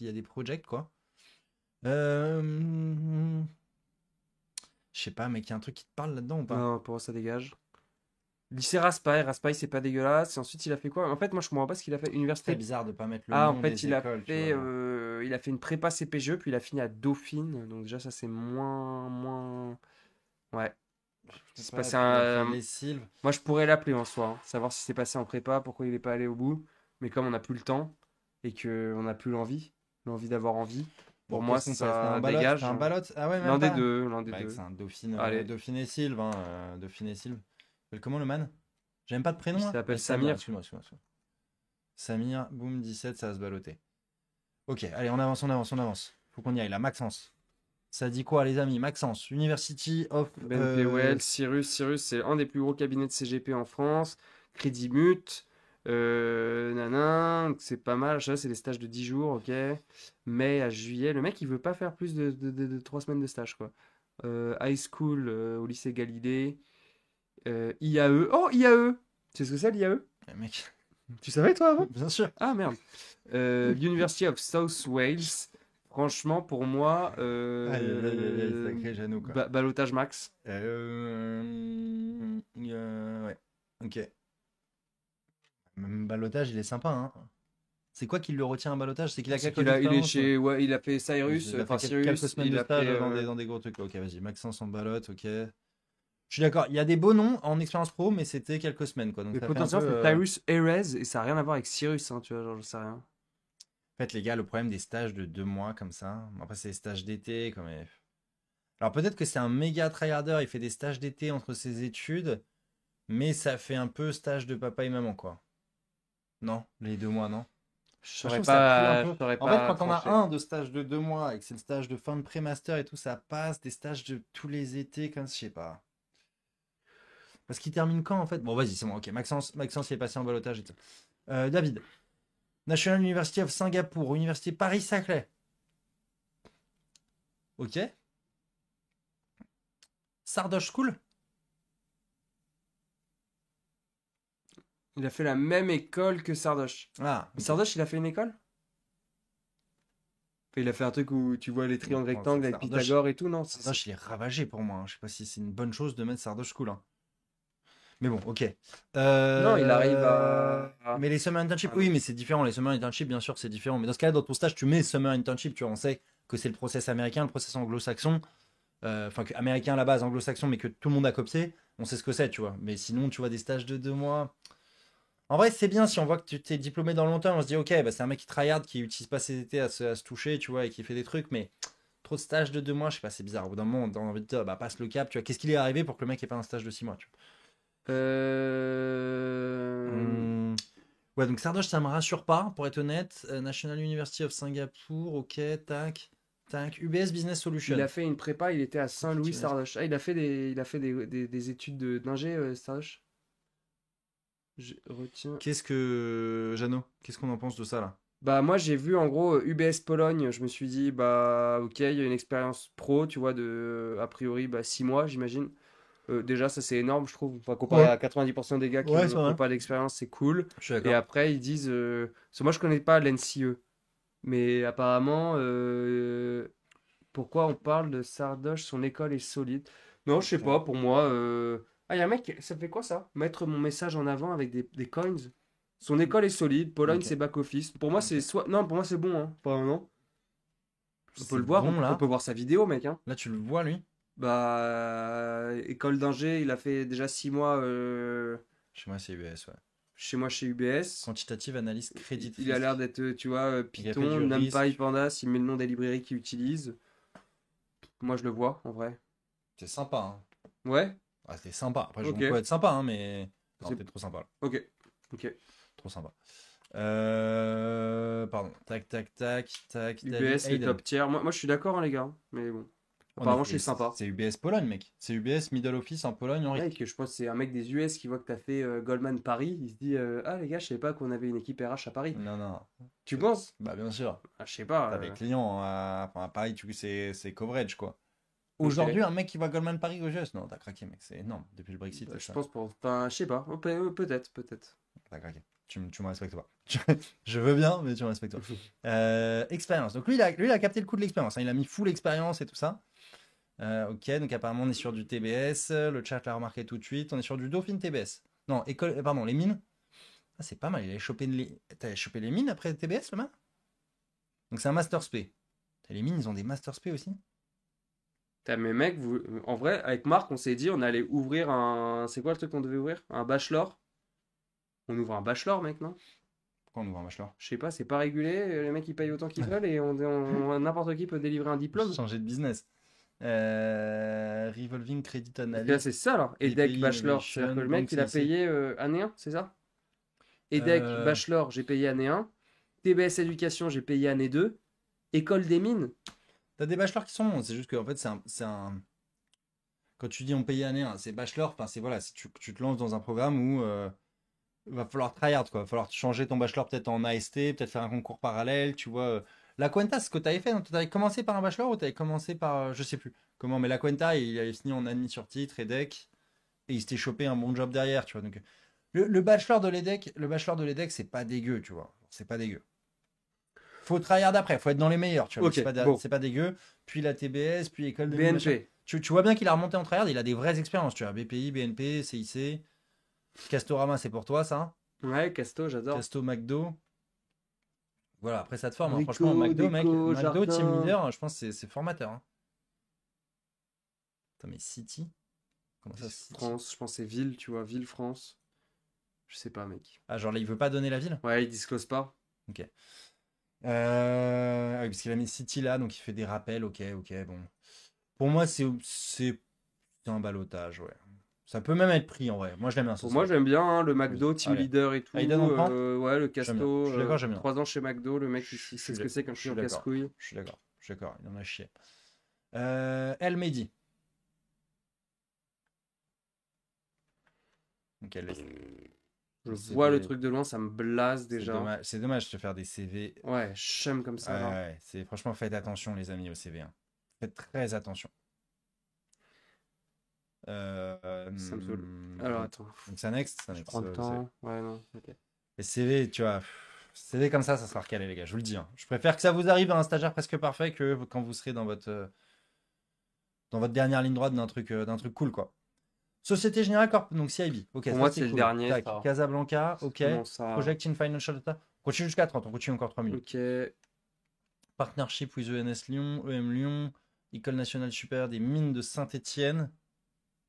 y a des projects quoi. Je sais pas, mec, il y a un truc qui te parle là-dedans ou pas? Non, pour moi ça dégage. Lycée Raspail, Raspail c'est pas dégueulasse. Et ensuite il a fait quoi? En fait, moi je comprends pas ce qu'il a fait. C'est Université. bizarre de pas mettre le Ah, nom en fait, des il a écoles, tu fait, vois. il a fait une prépa CPGE, puis il a fini à Dauphine. Donc déjà, ça, c'est moins. Ouais. C'est passé un. Les Sylves. Moi, je pourrais l'appeler en soi, hein, savoir si c'est passé en prépa, pourquoi il n'est pas allé au bout. Mais comme on n'a plus le temps et qu'on n'a plus l'envie d'avoir envie, pour Bon, moi, qu'est-ce qu'on fait? ça C'est un ballot, dégage. c'est un hein. ballot. Ah ouais, même L'un des pas. deux, l'un des Bah, deux. c'est un Dauphine, Allez. Dauphine et Sylve. Hein, Dauphine et Sylve. Comment le man? J'ai même pas de prénom. Il là. s'appelle Ah, Samir. Excuse-moi. Samir, boum, 17, ça va se balloter. Ok, allez, on avance. Faut qu'on y aille là. Maxence. Ça dit quoi, les amis? Maxence, University of. BNP Wells, Cyrus, c'est un des plus gros cabinets de CGP en France. Crédit Mut, nanan, c'est pas mal. Ça, c'est des stages de 10 jours, ok. Mai à juillet, le mec il veut pas faire plus de 3 semaines de stage, quoi. High School au lycée Galilée. IAE, oh IAE! Tu sais ce que c'est l'IAE? Mec, Tu savais toi avant? bien sûr. Ah merde. University of South Wales. Franchement, pour moi, sacré Jeannot, quoi. ballottage max. Ouais, ok. Même ballottage, il est sympa, hein. C'est quoi qui le retient un ballottage? C'est qu'il a C'est quelques qu'il a, il est expériences, chez, ouais, il a fait Cyrus, il a enfin fait quelques Cyrus, semaines il de a stage fait, dans des gros trucs. Ok, vas-y, Maxence en ballotte, ok. Je suis d'accord, il y a des beaux noms en expérience pro, mais c'était quelques semaines, quoi. Donc mais ça fait un peu. potentiellement c'est Cyrus Erez et ça a rien à voir avec Cyrus, hein, tu vois, genre je sais rien. En fait, les gars, le problème des stages de 2 mois comme ça, après, c'est des stages d'été, comme. Alors peut-être que c'est un méga tryharder, il fait des stages d'été entre ses études, mais ça fait un peu stage de papa et maman, quoi. Non, les 2 mois, non. Je Moi, je saurais trouve que ça pue un pas, je peu. saurais En fait, pas quand on a trancher. un de stage de 2 mois et que c'est le stage de fin de pré-master et tout, ça passe. Des stages de tous les étés, comme je sais pas. Parce qu'il termine quand en fait? Bon, vas-y, c'est bon. Ok, Maxence il est passé en balotage et tout. David, National University of Singapour, Université Paris-Saclay. Ok. Sardoche School. Il a fait la même école que Sardoche. Ah, Mais ok. Sardoche, il a fait une école? Enfin, il a fait un truc où tu vois les triangles Bon, rectangles avec Sardoche, Pythagore et tout, non? Sardoche, il est ravagé pour moi, hein. Je sais pas si c'est une bonne chose de mettre Sardoche School, hein. Mais bon, ok. Non, il arrive à... Mais les summer internships, Ah non. oui, mais c'est différent. Les summer internships, bien sûr, c'est différent. Mais dans ce cas-là, dans ton stage, tu mets summer internship. Tu vois, on sait que c'est le process américain, le process anglo-saxon. Enfin, américain à la base, anglo-saxon, mais que tout le monde a copié. On sait ce que c'est, tu vois. Mais sinon, tu vois, des stages de 2 mois. En vrai, c'est bien si on voit que tu t'es diplômé dans longtemps. On se dit, ok, bah, c'est un mec qui tryhard, qui utilise pas ses étés à se toucher, tu vois, et qui fait des trucs. Mais trop de stages de 2 mois, je sais pas, c'est bizarre. Au bout d'un moment, on a envie de dire, bah, passe le cap, tu vois. Qu'est-ce qu'il est arrivé pour que le mec ait pas un stage de 6 mois, tu vois. Ouais, donc Sardoche, ça me rassure pas, pour être honnête. National University of Singapour, ok, tac, tac. UBS Business Il Solution. a fait une prépa, il était à Saint-Louis, Effectivement. Sardoche. Ah, il a fait des études d'ingé, Sardoche. Je retiens. Qu'est-ce que. Jeannot, qu'est-ce qu'on en pense de ça là? Bah, moi, j'ai vu en gros UBS Pologne. Je me suis dit, bah, ok, il y a une expérience pro, tu vois, de a priori, bah, 6 mois, j'imagine. Déjà, ça c'est énorme, je trouve. Enfin, comparé Ouais, à 90% des gars qui ouais, c'est n'ont vrai. pas d'expérience, c'est cool. Je suis Et d'accord. après, ils disent. Parce que moi, je connais pas l'NCE. Mais apparemment, pourquoi on parle de Sardoche, son école est solide? Non, je sais pas, pour moi. Ah, il y a un mec, ça fait quoi ça? Mettre mon message en avant avec des coins. Son école est solide, Pologne Ok. c'est back-office. Pour moi, c'est Ok. soit. Non, pour moi, c'est bon, hein. Enfin, non. On peut C'est le voir, bon on là. peut voir sa vidéo, mec, hein. Là, tu le vois lui. Bah, école d'ingé, il a fait déjà 6 mois Chez moi, c'est UBS, ouais. chez moi chez UBS. Quantitative Analyse Credit Il a Risk. l'air d'être, tu vois, Il a fait Python, du NumPy, risque. Pandas, il met le nom des librairies qu'il utilise. Moi, je le vois, en vrai. C'est sympa, hein. Ouais, Ah, c'était sympa. Après, on peut ok. être sympa, hein, mais. Non, C'est... t'es trop sympa là. Ok, ok. Trop sympa. Pardon. Tac, tac, tac, tac. David UBS, les Hayden. top tiers. Moi, je suis d'accord, hein, les gars. Mais bon. Apparemment, je suis sympa. C'est UBS Pologne, mec. C'est UBS Middle Office en Pologne, en Ouais, risque. que je pense que c'est un mec des US qui voit que t'as fait Goldman Paris. Il se dit ah, les gars, je savais pas qu'on avait une équipe RH à Paris. Non, non. Tu penses? Bah, bien sûr. Ah, je sais pas. T'as des clients enfin, à Paris, c'est coverage, quoi. Ok. Aujourd'hui, un mec qui va Goldman Paris aux US, non, t'as craqué, mec. C'est énorme. Depuis le Brexit, Bah, je ça. pense pour. Enfin, je sais pas. Peut-être, peut-être. T'as craqué. Tu me respectes pas. Je veux bien, mais tu me respectes pas. Expérience. Donc lui, il a capté le coup de l'expérience, hein. Il a mis full expérience et tout ça. Ok, donc apparemment, on est sur du TBS. Le chat l'a remarqué tout de suite. On est sur du Dauphine TBS. Non, pardon, les mines. Ah, c'est pas mal. T'avais chopé les mines après TBS, le man? Donc c'est un Master Spé. Les mines, ils ont des Master Spé aussi? Putain, mais mec, en vrai, avec Marc, on s'est dit on allait ouvrir un. C'est quoi le truc qu'on devait ouvrir? Un bachelor? On ouvre un bachelor, mec, non? Pourquoi on ouvre un bachelor? Je sais pas, c'est pas régulé. Les mecs, ils payent autant qu'ils veulent et n'importe qui peut délivrer un diplôme. Changer de business. Revolving Credit Parce que là, Analyst. c'est ça, alors. EDEC BPI Bachelor, c'est-à-dire que le Innovation, mec, il a Banque CIC. payé année 1, c'est ça? EDEC Euh, Bachelor, j'ai payé année 1. TBS Éducation, j'ai payé année 2. École des mines. T'as des bachelors qui sont bons. C'est juste qu'en fait, quand tu dis on paye année 1, c'est bachelor. Enfin, c'est voilà, si tu te lances dans un programme où va falloir tryhard, quoi. Va falloir changer ton bachelor peut-être en AST, peut-être faire un concours parallèle, tu vois. La Cuenta, ce que tu avais fait, tu avais commencé par un bachelor ou tu avais commencé par, je sais plus comment, mais la Cuenta, il avait fini en admis sur titre, EDEC, et il s'était chopé un bon job derrière, tu vois. Donc, le bachelor de l'EDEC, c'est pas dégueu, tu vois. C'est pas dégueu. faut tryhard après, faut être dans les meilleurs, tu vois. Ok, C'est pas, bon. c'est pas dégueu. Puis la TBS, puis école de mine, machin. BNP. Tu vois bien qu'il a remonté en tryhard, il a des vraies expériences, tu vois. BPI, BNP, CIC. Castorama, c'est pour toi, ça. Ouais, Casto, j'adore. Casto, McDo. Voilà, après ça te forme. Hein. Rico, Franchement, McDo, mec, Déco, McDo, team Jardin. leader, je pense que c'est formateur. Hein. Attends, mais City? Comment ça, City? France, je pense que c'est Ville, tu vois, Ville, France. Je sais pas, mec. Ah, genre là, il veut pas donner la ville? Ouais, il disclose pas. Ok. Oui, parce qu'il a mis City là, donc il fait des rappels. Ok, bon. Pour moi, c'est un ballottage, ouais. Ça peut même être pris en vrai. Moi, je l'aime bien. Pour moi, j'aime bien hein, le McDo, Oui. team Allez. leader et tout. Aiden, on prend Ouais, le J'aime bien. Casto. Je suis d'accord, j'aime bien. 3 ans chez McDo, le mec, il Je sait suis ce que c'est qu'un je suis client d'accord. casse-couille. Je suis d'accord. Il en a chié. El Mehdi. Ok, Je CV. vois le truc de loin, ça me blase C'est déjà. c'est dommage de te faire des CV. Ouais, j'aime comme ça. Là. Ouais, c'est franchement faites attention les amis au CV. Hein. Faites très attention. Ça me saoule. Alors attends, Donc c'est next. je prends le temps. Ouais, non, ok. Les CV, tu vois, CV comme ça sera recalé les gars, je vous le dis. Hein. Je préfère que ça vous arrive à un stagiaire presque parfait que quand vous serez dans votre dernière ligne droite d'un truc cool quoi. Société Générale Corp, donc CIB. Ok, Pour ça, moi, c'est le cool. dernier. Tac, Ça. Casablanca, ok. Comment ça Project in Financial Data. On continue jusqu'à 30, on continue encore 3 minutes. Ok. Partnership with ENS Lyon, EM Lyon, École nationale supérieure des mines de Saint-Étienne,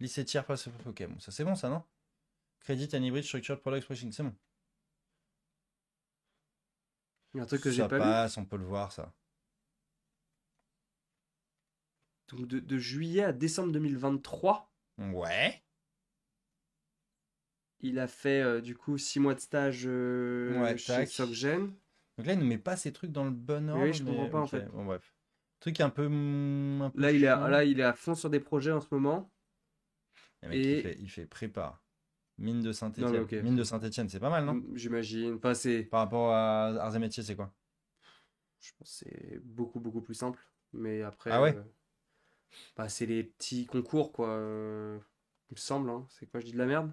lycée tiers, ok, bon, ça c'est bon ça, non? Credit and Hybrid Structured Product Pricing, c'est bon. Il y a un truc que j'ai Ça pas lu. passe, on peut le voir ça. Donc de juillet à décembre 2023, Ouais. il a fait du coup 6 mois de stage Ouais, chez tac. SocGen. Donc là, il ne met pas ces trucs dans le bon Mais ordre. oui, je comprends pas en ok, fait. Bon, bref. Truc un peu Là, chiant. il est à fond sur des projets en ce moment. Le mec, il fait prépa. Mine de Non, Saint-Étienne. mais ok. Mine de Saint-Étienne, c'est pas mal, non? J'imagine. Enfin, Par rapport à Arts et Métiers, c'est quoi? je pense que c'est beaucoup, beaucoup plus simple. Mais après, Ah ouais? bah, c'est les petits concours, quoi. Il me semble, hein. C'est quoi, je dis de la merde?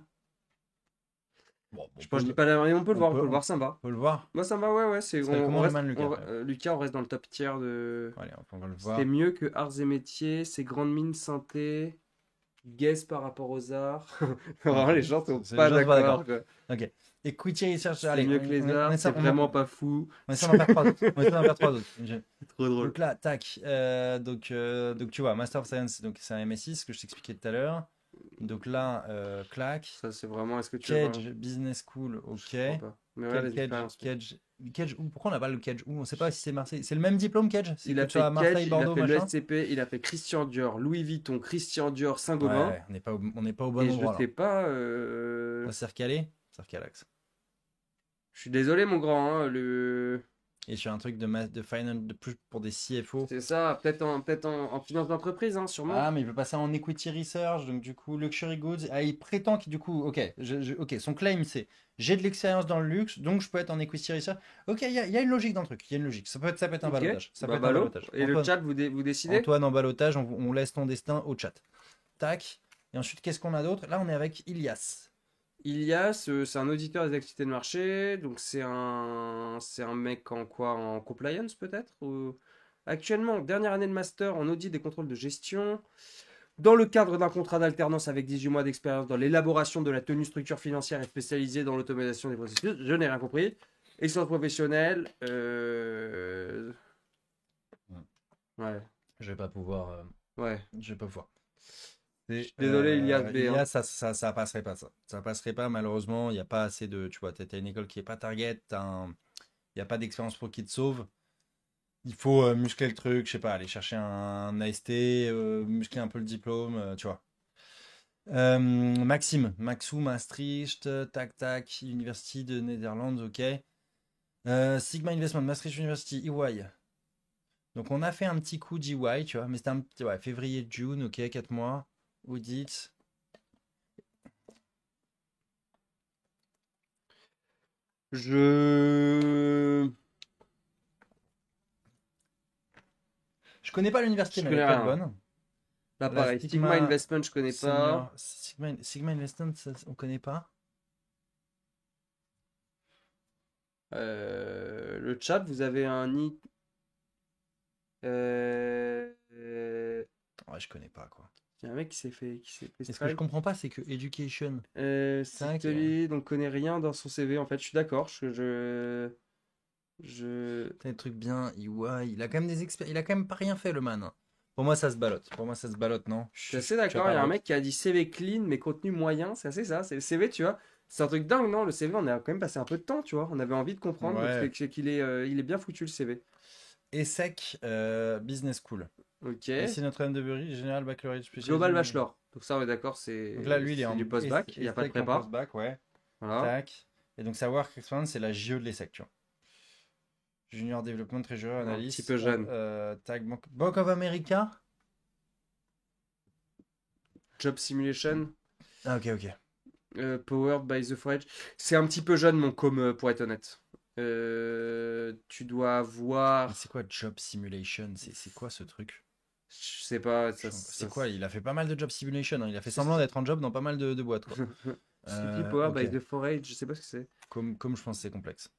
Bon, Je pense que je dis pas de la merde, mais on peut le voir, on peut le voir, ça me va. On peut le voir. Moi, ça me va, ouais. Ça s'appelle comment, Roman Lucas? Lucas, on reste dans le top tier de. Allez, on va le voir. C'était mieux que Arts et Métiers, c'est Grande Mine Synthé, Guess par rapport aux arts. Vraiment, les gens sont pas d'accord. Ok. Equity Research, C'est allez. mieux que les arts, c'est vraiment pas fou. On essaie d'en faire 3 autres. On essaie d'en faire 3 autres. C'est trop drôle. Donc là, tac. Donc tu vois, Master of Science, donc c'est un MSI, ce que je t'expliquais tout à l'heure. Donc là, clac. Ça, c'est vraiment. Est-ce que tu veux Cage, Business School, ok. Je crois pas. Mais ouais, Cage où? Pourquoi on n'a pas le Cage où? On sait pas si c'est Marseille. C'est le même diplôme Cage? Il a fait Marseille, Bordeaux, il a fait le SCP, il a fait Christian Dior, Louis Vuitton, Christian Dior, Saint-Gobain. Ouais, on n'est pas au bon et endroit. Je sais pas. C'est recalé? C'est recalax. Je suis désolé, mon grand. Hein, Et sur un truc de finance de plus pour des CFO. C'est ça, peut-être en finance d'entreprise, hein, sûrement. Ah, mais il veut passer en equity research, donc du coup, luxury goods. Ah, il prétend que du coup, ok, son claim c'est j'ai de l'expérience dans le luxe, donc je peux être en equity research. Ok, il y a une logique dans le truc, il y a une logique. Ça peut être un ballottage. Ça peut être un ballottage. Et Antoine, le chat, vous décidez? Antoine en ballottage, on laisse ton destin au chat. Tac. Et ensuite, qu'est-ce qu'on a d'autre? Là, on est avec Ilias. Ilias, c'est un auditeur des activités de marché, donc c'est un mec en quoi? En compliance peut-être? Actuellement, dernière année de master en audit des contrôles de gestion, dans le cadre d'un contrat d'alternance avec 18 mois d'expérience dans l'élaboration de la tenue structure financière et spécialisée dans l'automatisation des processus. Je n'ai rien compris. Excellence professionnelle. Ouais. Je vais pas pouvoir. Ouais. Je vais pas pouvoir. Désolé, Ilias B. Ilias, ça passerait pas, ça. Ça passerait pas, malheureusement. Il n'y a pas assez de. Tu vois, t'as une école qui est pas target. Il n'y a pas d'expérience pour qui te sauve. Il faut muscler le truc, je sais pas, aller chercher un AST, muscler un peu le diplôme, tu vois. Maxime, Maxou, Maastricht, tac, University de Netherlands, ok. Sigma Investment, Maastricht University, EY. Donc on a fait un petit coup d'EY, tu vois, mais c'était un petit, ouais, février, June, ok, 4 mois. Audit. Je connais pas l'université, mais elle est très bonne. Là, pareil, Sigma Investment, je connais pas. Sigma Investment, on connaît pas. Le chat, vous avez un nick. Ouais, je connais pas, quoi. Il y a un mec qui s'est fait Et ce que je strike. comprends pas, c'est que Education. C'est que- lui, donc connaît rien dans son CV. En fait, je suis d'accord. T'as des trucs bien, ouais, il a quand même il a quand même pas rien fait, le man, hein. Pour moi, ça se ballotte. Pour moi, ça se ballotte, non? Je suis assez Tu vas d'accord. pas Il y a un le- mec qui a dit CV clean, mais contenu moyen. C'est assez ça. C'est le CV, tu vois. C'est un truc dingue, non? Le CV, on a quand même passé un peu de temps, tu vois. On avait envie de comprendre. Donc, Ouais. c'est qu'il est, il est bien foutu, le CV. ESSEC, Business School. Ok. Ici Notre-Dame-de-Bury, Général Baccalauréat spécialisé. Global Bachelor. Donc, ça, on est d'accord. Donc là, lui, il est c'est en du post-bac. Il n'y a pas de ESSEC en prépa. post-bac, ouais. Voilà. Tac. Et donc, sa work experience, c'est la JE de l'ESSEC, tu vois. Junior Development Treasurer Un Analyst. petit peu jeune. Tac, Bank of America. Job Simulation. Ah, ok, ok. Powered by the Forge. C'est un petit peu jeune, mon com, pour être honnête. Tu dois Mais avoir. c'est quoi Job Simulation? C'est quoi ce truc? Je sais pas. C'est quoi? Il a fait pas mal de Job Simulation, hein. Il a fait semblant d'être en job dans pas mal de boîtes, quoi. CP Powered ok. by the Forage, je sais pas ce que c'est. Comme je pense que c'est complexe.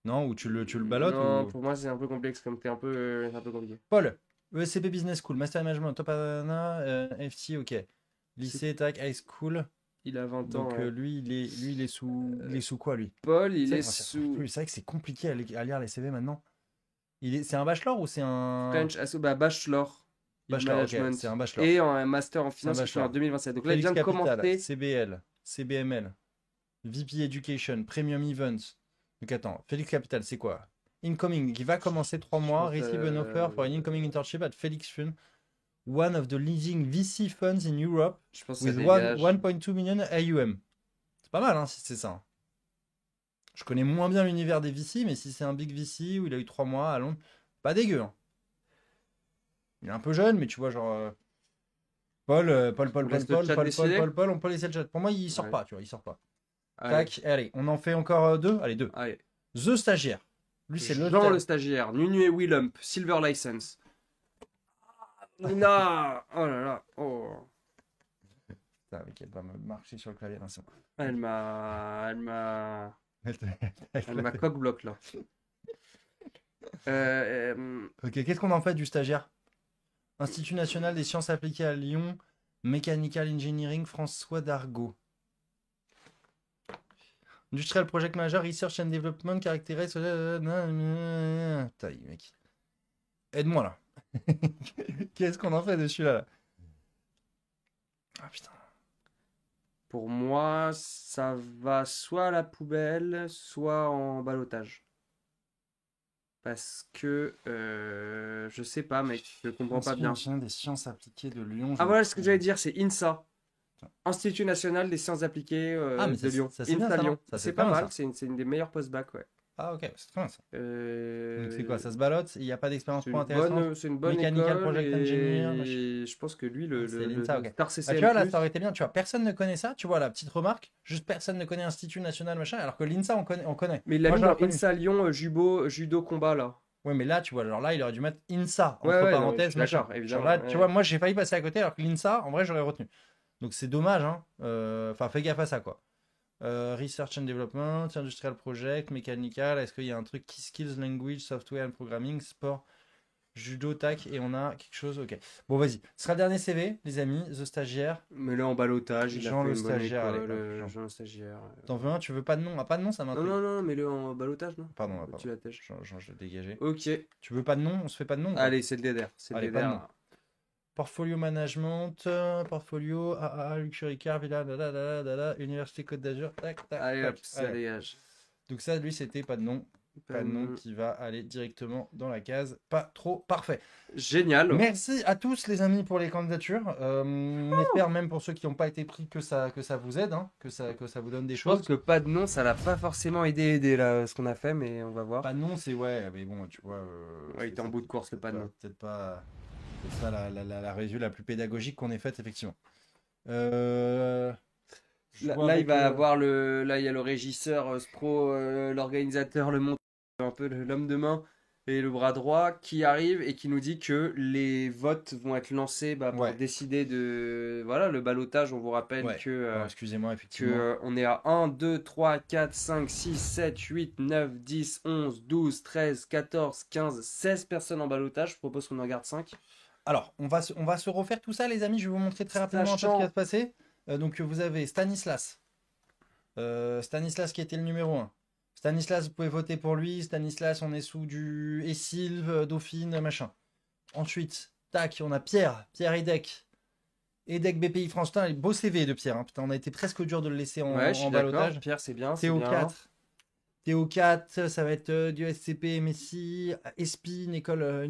Non? Ou tu le ballottes Non, ou... pour moi, c'est un peu complexe, comme t'es un peu compliqué. Paul, ESCP Business School, Master Management, Top Anna, FT, ok. Lycée, tac, High School. Il a 20 ans. Donc Ouais. lui, il est sous quoi, lui? Paul, il C'est est vrai, sous c'est vrai que c'est compliqué à lire les CV maintenant. C'est un bachelor ou c'est un... French Bachelor in Bachelor, ok, Management. c'est un bachelor. Et un Master en C'est un Finance qui fait en bachelor. 2027. Donc là, il Félix vient de Capital, commencer. CBL, CBML, VP Education, Premium Events. Donc attends, Félix Capital, c'est quoi? Incoming, qui va commencer 3 mois, Je pense, receive an offer for an incoming internship at Felix Fund, one of the leading VC funds in Europe, Je pense que ça with dégage. 1.2 million AUM. C'est pas mal, hein, si c'est ça. Je connais moins bien l'univers des VC, mais si c'est un big VC où il a eu 3 mois à Londres, pas dégueu, hein. Il est un peu jeune, mais tu vois, genre... Paul, On laisse le chat décider. On peut laisser le chat. Pour moi, il sort Ouais. pas, tu vois, il sort pas. Allez. Tac, allez, on en fait encore 2. Allez, 2. Allez. The Stagiaire. Lui, c'est le... Jean le stagiaire, Nunu et Willump, Silver License. Non. Oh là là. Oh. Putain, mais qu'elle va me marcher sur le clavier d'un seul. Elle m'a coq-bloc là. Ok, qu'est-ce qu'on en fait du stagiaire? Institut national des sciences appliquées à Lyon, Mechanical Engineering, François Dargaud. Industrial Project Manager, Research and Development, caractérise... Taille, mec. Aide-moi, là. Qu'est-ce qu'on en fait de celui-là, là? Ah, putain. Pour moi, ça va soit à la poubelle, soit en ballottage. Parce que je sais pas, mec, je comprends pas bien. Institut national des sciences appliquées de Lyon. Ah voilà ce que j'allais dire, c'est INSA. Institut national des sciences appliquées Ah, mais de Lyon. ça, c'est bien, INSA ça, non? Lyon. Ça, C'est pas pas mal, mal, ça. c'est une des meilleures post-bac, ouais. Ah, ok, c'est très bien ça. Donc c'est quoi? Ça C'est se ballotte? Il n'y a pas d'expérience une trop intéressante? bonne, c'est une bonne Mechanical école Project Engineer, machin. et je pense que lui, le C'est l'INSA, ok. Star Ah, CCM+, tu vois, là, ça aurait été bien. Tu vois, personne ne connaît ça. Tu vois, la petite remarque. Juste personne ne connaît Institut National, machin. Alors que l'INSA, on connaît. mais il l'a Moi, mis j'aurais dans connu. INSA Lyon judo combat là. Ouais, mais là, tu vois, genre là, il aurait dû mettre INSA, entre Ouais, ouais, non, mais je parenthèses, suis machin. d'accord, évidemment, Genre là, ouais. tu vois, moi, j'ai failli passer à côté, alors que l'INSA, en vrai, j'aurais retenu. Donc c'est dommage, hein. Enfin, fais gaffe à ça, quoi. Research and Development, Industrial Project, Mechanical, est-ce qu'il y a un truc Key Skills, Language, Software and Programming, Sport, Judo, tac, et on a quelque chose, ok. Bon, vas-y. Ce sera le dernier CV, les amis, The Stagiaire. Mais là en ballottage, il Jean a fait le une bonne stagiaire, allez, école, Jean. Jean le stagiaire. T'en veux un? Tu veux pas de nom? Ah, pas de nom, ça Non, m'intrigue. non, non, mais le en ballottage, non? Pardon, Tu pardon. la tèches. Jean, je l'ai dégagé. Ok. Tu veux pas de nom? On se fait pas de nom ou pas? Allez, c'est le DDR. C'est le Allez, pas de DDR. nom. Portfolio Management, Portfolio, AAA, Luxury Car, Villa, Université Côte d'Azur, tac, tac, Allez, tac. hop, ça Allez. dégage. Donc ça, lui, c'était pas de nom. Pas de nom qui va aller directement dans la case. Pas trop parfait. Génial. Merci à tous les amis pour les candidatures. On espère même pour ceux qui n'ont pas été pris que ça vous aide, hein, que ça vous donne des Je pense choses. que pas de nom, ça l'a pas forcément aidé là, ce qu'on a fait, mais on va voir. Pas de nom, c'est ouais, mais bon, tu vois. Ouais, il était en bout de course, le pas de nom. Peut-être pas la revue la plus pédagogique qu'on ait faite, effectivement. Là, il va avoir là, il y a le régisseur, Spro, l'organisateur, le monteur, un peu l'homme de main. et le bras droit qui arrive et qui nous dit que les votes vont être lancés pour Ouais. décider de... Voilà, le ballottage, on vous rappelle Ouais. que... Alors, excusez-moi, que effectivement. on est à 1, 2, 3, 4, 5, 6, 7, 8, 9, 10, 11, 12, 13, 14, 15, 16 personnes en ballottage. Je propose qu'on en garde 5. Alors, on va se refaire tout ça, les amis. Je vais vous montrer très rapidement un peu ce qui va se passer. Donc, vous avez Stanislas. Stanislas qui était le numéro 1. Stanislas, vous pouvez voter pour lui. Stanislas, on est sous du Sylve, Dauphine, machin. Ensuite, tac, on a Pierre. Pierre Edek. Edek BPI France. Putain, beau CV de Pierre. Hein. Putain, on a été presque dur de le laisser Ouais, je en suis d'accord. ballottage. Pierre, c'est bien. C'est Théo bien. 4. Théo 4, ça va être du SCP, Messi, Espi, une école.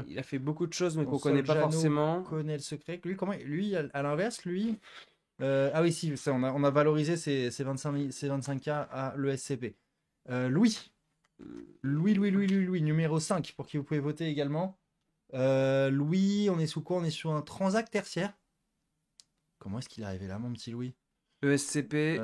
Il a fait beaucoup de choses, mais qu'on Sol connaît pas Jano forcément. connaît le secret. Lui, à l'inverse, lui. Ah oui, si, ça, on a valorisé ces 25K à l'ESCP. Louis, numéro 5, pour qui vous pouvez voter également. Louis, on est sous quoi? On est sur un transact tertiaire. Comment est-ce qu'il est arrivé là, mon petit Louis? ESCP.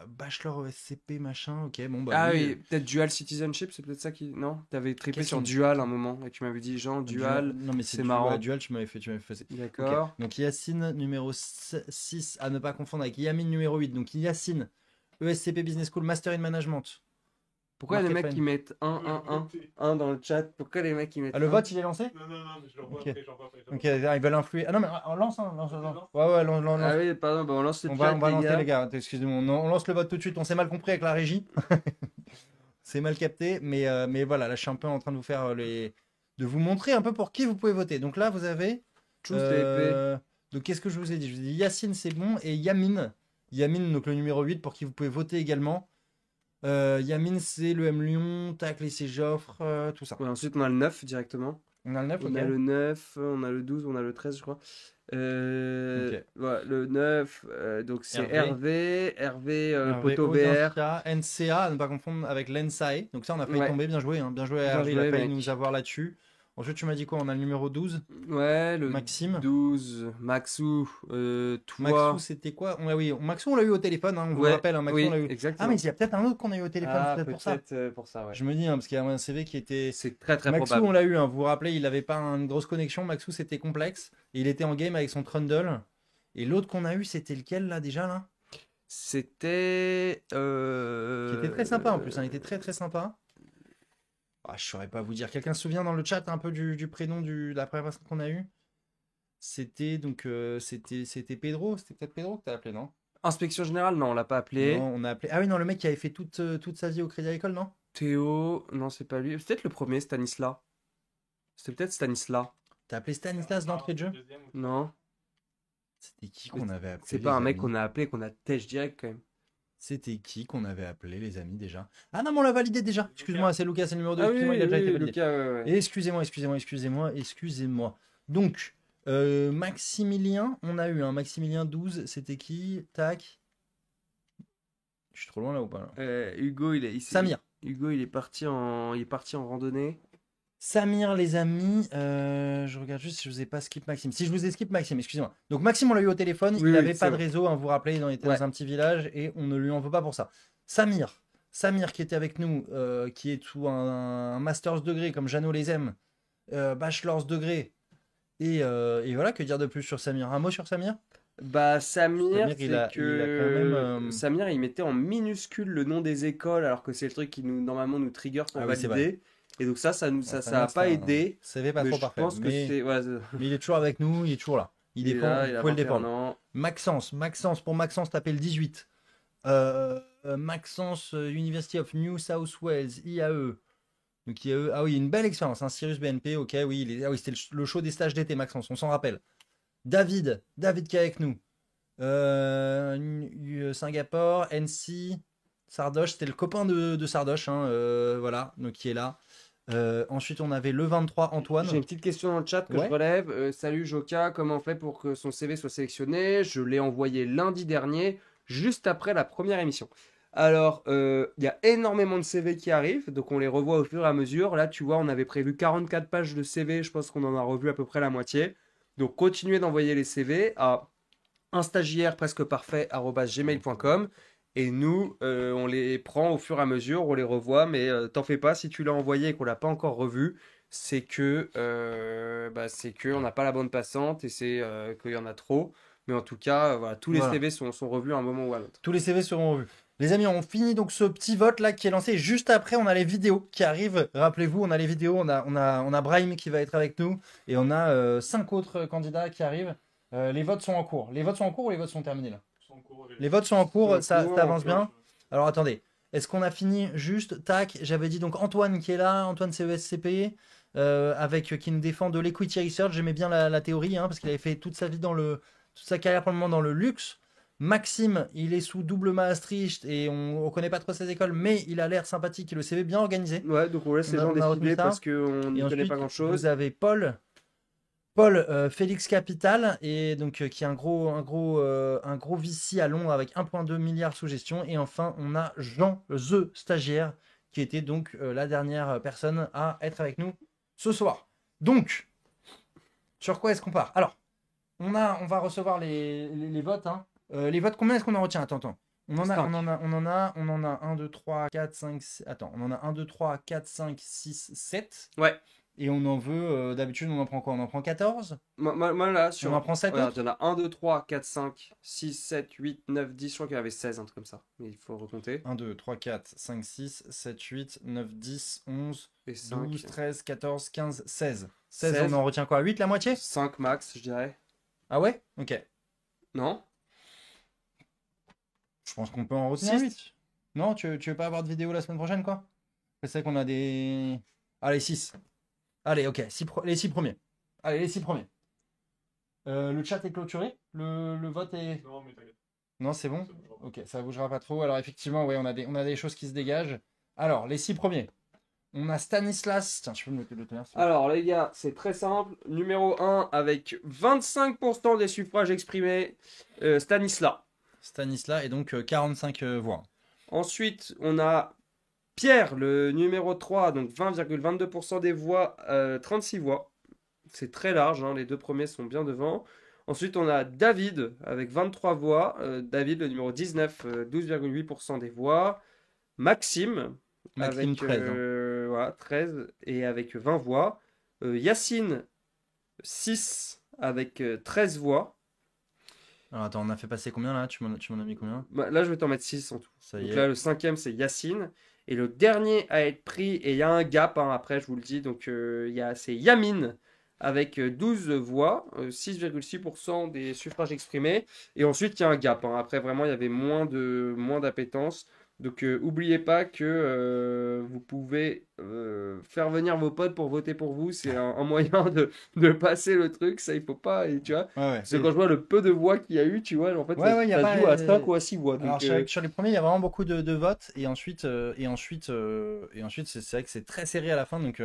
Bachelor ESCP, machin, ok, bon, bah. Ah lui, oui, peut-être Dual Citizenship, c'est peut-être ça qui. Non? T'avais trippé Qu'est-ce sur qu'il- Dual un moment, et tu m'avais dit, Jean, Dual. Non, mais c'est marrant. Dual, tu m'avais fait. Ok. D'accord. Donc Yacine, numéro 6, à ne pas confondre avec Yamine, numéro 8. Donc Yacine, ESCP Business School, Master in Management. Pourquoi les Market mecs Fine. qui mettent 1 dans le chat? Pourquoi les mecs qui mettent Ah, le 1? vote, il est lancé? Non, mais je l'envoie Ok. après, j'envoie après. Ok, ils veulent influer. Ah non, mais on lance. Ouais, lance. Ah oui, pardon, bah on lance le On chat, va lancer, gars. les gars. Excusez-moi, on lance le vote tout de suite. On s'est mal compris avec la régie. C'est mal capté, mais voilà, là, je suis un peu en train de vous faire de vous montrer un peu pour qui vous pouvez voter. Donc là, vous avez. Choose TP. Donc qu'est-ce que je vous ai dit? Je vous ai dit Yacine, c'est bon, et Yamine. Yamine, donc le numéro 8, pour qui vous pouvez voter également. Yamine, c'est le M Lyon, tac, lycée Joffre, tout ça. Ouais, ensuite, on a le 9 directement. On a le 9, On ok. a le 9, on a le 12, on a le 13, je crois. Ok. Voilà, le 9, donc c'est Hervé. Hervé, Poto VR. Audencia, NCA, à ne pas confondre avec l'ENSAE. Donc ça, on a failli Ouais. tomber, bien joué. Bien joué à Bien Hervé, il a joué, failli mec. nous avoir là-dessus. Ensuite, tu m'as dit quoi? On a le numéro 12, Ouais, le Maxime. 12, Maxou, toi. Maxou, c'était quoi? Oui, Maxou, on l'a eu au téléphone, hein, on vous Ouais, le rappelle. Hein, Maxou, oui, on l'a eu. exactement. Ah, mais il y a peut-être un autre qu'on a eu au téléphone, Ah, c'est peut-être pour ça. peut-être pour ça, ouais. Je me dis, hein, parce qu'il y a un CV qui était. C'est très très Maxou, probable. on l'a eu, hein, vous vous rappelez, il n'avait pas une grosse connexion. Maxou, c'était complexe. Et il était en game avec son Trundle. Et l'autre qu'on a eu, c'était lequel là déjà là? C'était. Qui était très sympa en plus, hein, il était très très sympa. Ah, je saurais pas vous dire. Quelqu'un se souvient dans le chat un peu du prénom de la première personne qu'on a eu? C'était donc c'était Pedro. C'était peut-être Pedro que t'as appelé, non? Inspection générale, non, on l'a pas appelé. Non, on a appelé. Ah oui, non, le mec qui avait fait toute sa vie au Crédit Agricole, non? Théo, non, c'est pas lui. C'est peut-être le premier, Stanislas. C'était peut-être Stanislas. T'as appelé Stanislas d'entrée de jeu? Non, C'était qui qu'on avait appelé? c'est pas les un mec amis qu'on a appelé, qu'on a tèche direct quand même. C'était qui qu'on avait appelé, les amis, déjà? Ah non, mais on l'a validé déjà. Excuse-moi, c'est Lucas, c'est le numéro 2. Ah oui, Excuse-moi, il a déjà été validé. Lucas, ouais. Excusez-moi. Donc, Maximilien, on a eu un Maximilien 12, c'était qui? Tac. Je suis trop loin là ou pas là? Hugo, Samir. Hugo, il est parti en randonnée. Samir, les amis, je regarde juste si je vous ai pas skip Maxime. Si je vous ai skip Maxime, excusez-moi. Donc Maxime, on l'a eu au téléphone, Oui, il oui, n'avait c'est pas de bon. réseau, hein, vous vous rappelez, il était Ouais. dans un petit village et on ne lui en veut pas pour ça. Samir qui était avec nous, qui est tout un master's degré comme Jeannot les aime, bachelor's degré. Et voilà, que dire de plus sur Samir? Un mot sur Samir? Bah, Samir, Samir, il c'est a que quand même, Samir, il mettait en minuscule le nom des écoles, alors que c'est le truc qui normalement nous trigger pour Ah oui, c'est valider. Et donc ça Samir, a pas aidé. CV pas Mais trop je parfait. pense que mais, c'est. Ouais, mais il est toujours avec nous, il est toujours là. Il est défend, là, vous il a pouvez le 21 défendre. ans. Pour Maxence, tapez le 18. Maxence, University of New South Wales, IAE. Donc IAE, ah oui, une belle expérience, hein, Sirius BNP, ok, oui, c'était le show des stages d'été, Maxence, on s'en rappelle. David qui est avec nous. Singapour, NC, Sardoche, c'était le copain de Sardoche, hein, voilà, donc qui est là. Ensuite, on avait le 23, Antoine. J'ai une petite question dans le chat que Ouais. je relève. Salut Joka, comment on fait pour que son CV soit sélectionné? Je l'ai envoyé lundi dernier, juste après la première émission. Alors, il y a énormément de CV qui arrivent, donc on les revoit au fur et à mesure. Là, tu vois, on avait prévu 44 pages de CV, je pense qu'on en a revu à peu près la moitié. Donc, continuez d'envoyer les CV à unstagiaire presque parfait @gmail.com Et nous, on les prend au fur et à mesure, on les revoit, mais t'en fais pas, si tu l'as envoyé et qu'on l'a pas encore revu, c'est que on n'a pas la bande passante et c'est qu'il y en a trop. Mais en tout cas, voilà, tous les Voilà. CV sont revus à un moment ou à l'autre. Tous les CV seront revus. Les amis, on finit donc ce petit vote là qui est lancé. Juste après, on a les vidéos qui arrivent. Rappelez-vous, on a les vidéos, on a Brahim qui va être avec nous et on a 5 autres candidats qui arrivent. Les votes sont en cours. Les votes sont en cours ou les votes sont terminés là? Les votes sont en cours, ça avance bien. Alors attendez, est-ce qu'on a fini juste? Tac, j'avais dit donc Antoine qui est là, Antoine CESCP, qui nous défend de l'equity research. J'aimais bien la théorie parce qu'il avait fait toute sa vie toute sa carrière pour le moment dans le luxe. Maxime, il est sous double Maastricht et on ne connaît pas trop ses écoles, mais il a l'air sympathique et le CV bien organisé. Ouais, donc on laisse les gens On a retenu décider ça. parce qu'on ne Et connaît ensuite, pas grand-chose. vous avez Paul, Félix Capital, et donc qui est un gros VC à Londres avec 1,2 milliard sous gestion. Et enfin, on a Jean, the stagiaire, qui était donc la dernière personne à être avec nous ce soir. Donc, sur quoi est-ce qu'on part? Alors, on va recevoir les votes. Les votes, combien est-ce qu'on en retient? Attends. On en a 1, 2, 3, 4, 5, 6... Attends, on en a 1, 2, 3, 4, 5, 6, 7. Ouais. Et on en veut, d'habitude, on en prend quoi? On en prend 14? Moi là, On en prend 7 regarde, autres? il y en a 1, 2, 3, 4, 5, 6, 7, 8, 9, 10. Je crois qu'il y avait 16, un truc comme ça. Mais il faut recompter. 1, 2, 3, 4, 5, 6, 7, 8, 9, 10, 11, Et 5. 12, 13, 14, 15, 16. 16. 16, on en retient quoi? 8 la moitié? 5 max, je dirais. Ah ouais? Ok. Non? Je pense qu'on peut en retenir 6. 8. Non, tu veux pas avoir de vidéo la semaine prochaine, quoi? C'est qu'on a des... Allez, 6. Allez, ok, les 6 premiers. Allez, les 6 premiers. Le chat est clôturé? Le vote est... Non, mais t'inquiète. Non, c'est bon? Ça bougera pas. Ok, ça bougera pas trop. Alors effectivement, ouais, on a des choses qui se dégagent. Alors, les 6 premiers. On a Stanislas. Tiens, je peux me le tenir. Alors les gars, c'est très simple. Numéro 1 avec 25% des suffrages exprimés, Stanislas. Stanislas et donc 45 voix. Ensuite, on a Pierre, le numéro 3, donc 20,22% des voix, 36 voix. C'est très large, les deux premiers sont bien devant. Ensuite, on a David avec 23 voix. David, le numéro 19, 12,8% des voix. Maxime avec 13. voilà, 13 et avec 20 voix. Yacine, 6 avec 13 voix. Alors attends, on a fait passer combien là? Tu m'en as mis combien? Bah, là, je vais t'en mettre 6 en tout. Ça y Donc est. là, le cinquième, c'est Yacine. Et le dernier à être pris, et il y a un gap après, je vous le dis. Donc c'est Yamine avec 12 voix, 6,6% des suffrages exprimés. Et ensuite, il y a un gap. Après, vraiment, il y avait moins d'appétence. Donc, oubliez pas que vous pouvez faire venir vos potes pour voter pour vous. C'est un moyen de passer le truc. Ça, il faut pas. Et, tu vois, Ouais. parce que quand je vois le peu de voix qu'il y a eu, tu vois, en fait, Ouais, y a ça pas, se joue à 5 ou à 6 voix. Alors Donc, sur les premiers, il y a vraiment beaucoup de votes et ensuite, c'est vrai que c'est très serré à la fin. Donc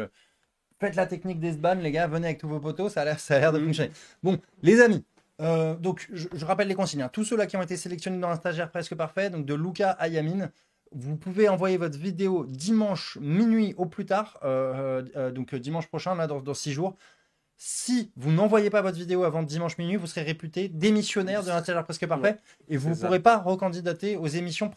faites la technique des SBAN, les gars, venez avec tous vos potos, ça a l'air de fonctionner. Bon, les amis. Donc je rappelle les consignes. Tous ceux-là qui ont été sélectionnés dans un stagiaire presque parfait, donc de Luca à Yamine, vous pouvez envoyer votre vidéo dimanche minuit au plus tard, donc dimanche prochain, là dans 6 jours. Si vous n'envoyez pas votre vidéo avant dimanche minuit, vous serez réputé démissionnaire de l'instagiaire presque parfait et vous ne pourrez pas recandidater aux émissions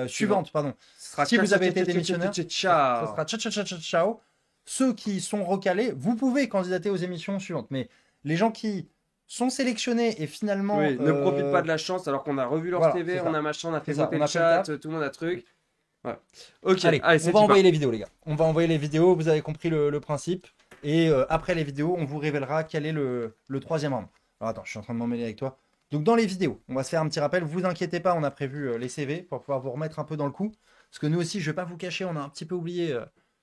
suivantes. Pardon. Si vous avez été démissionnaire, ça sera ciao. Ceux qui sont recalés, vous pouvez candidater aux émissions suivantes. Mais les gens qui sont sélectionnés et finalement ne profitent pas de la chance alors qu'on a revu leur voilà, CV, c'est on ça. a machin, on a fait C'est ça, voter on le a fait chat, le tout le monde a truc. Voilà. Ok, Allez, c'est on va envoyer les vidéos, les gars. On va envoyer les vidéos, vous avez compris le principe. Et après les vidéos, on vous révélera quel est le troisième round. Alors attends, je suis en train de m'emmêler avec toi. Donc dans les vidéos, on va se faire un petit rappel. Vous inquiétez pas, on a prévu les CV pour pouvoir vous remettre un peu dans le coup. Parce que nous aussi, je vais pas vous cacher, on a un petit peu oublié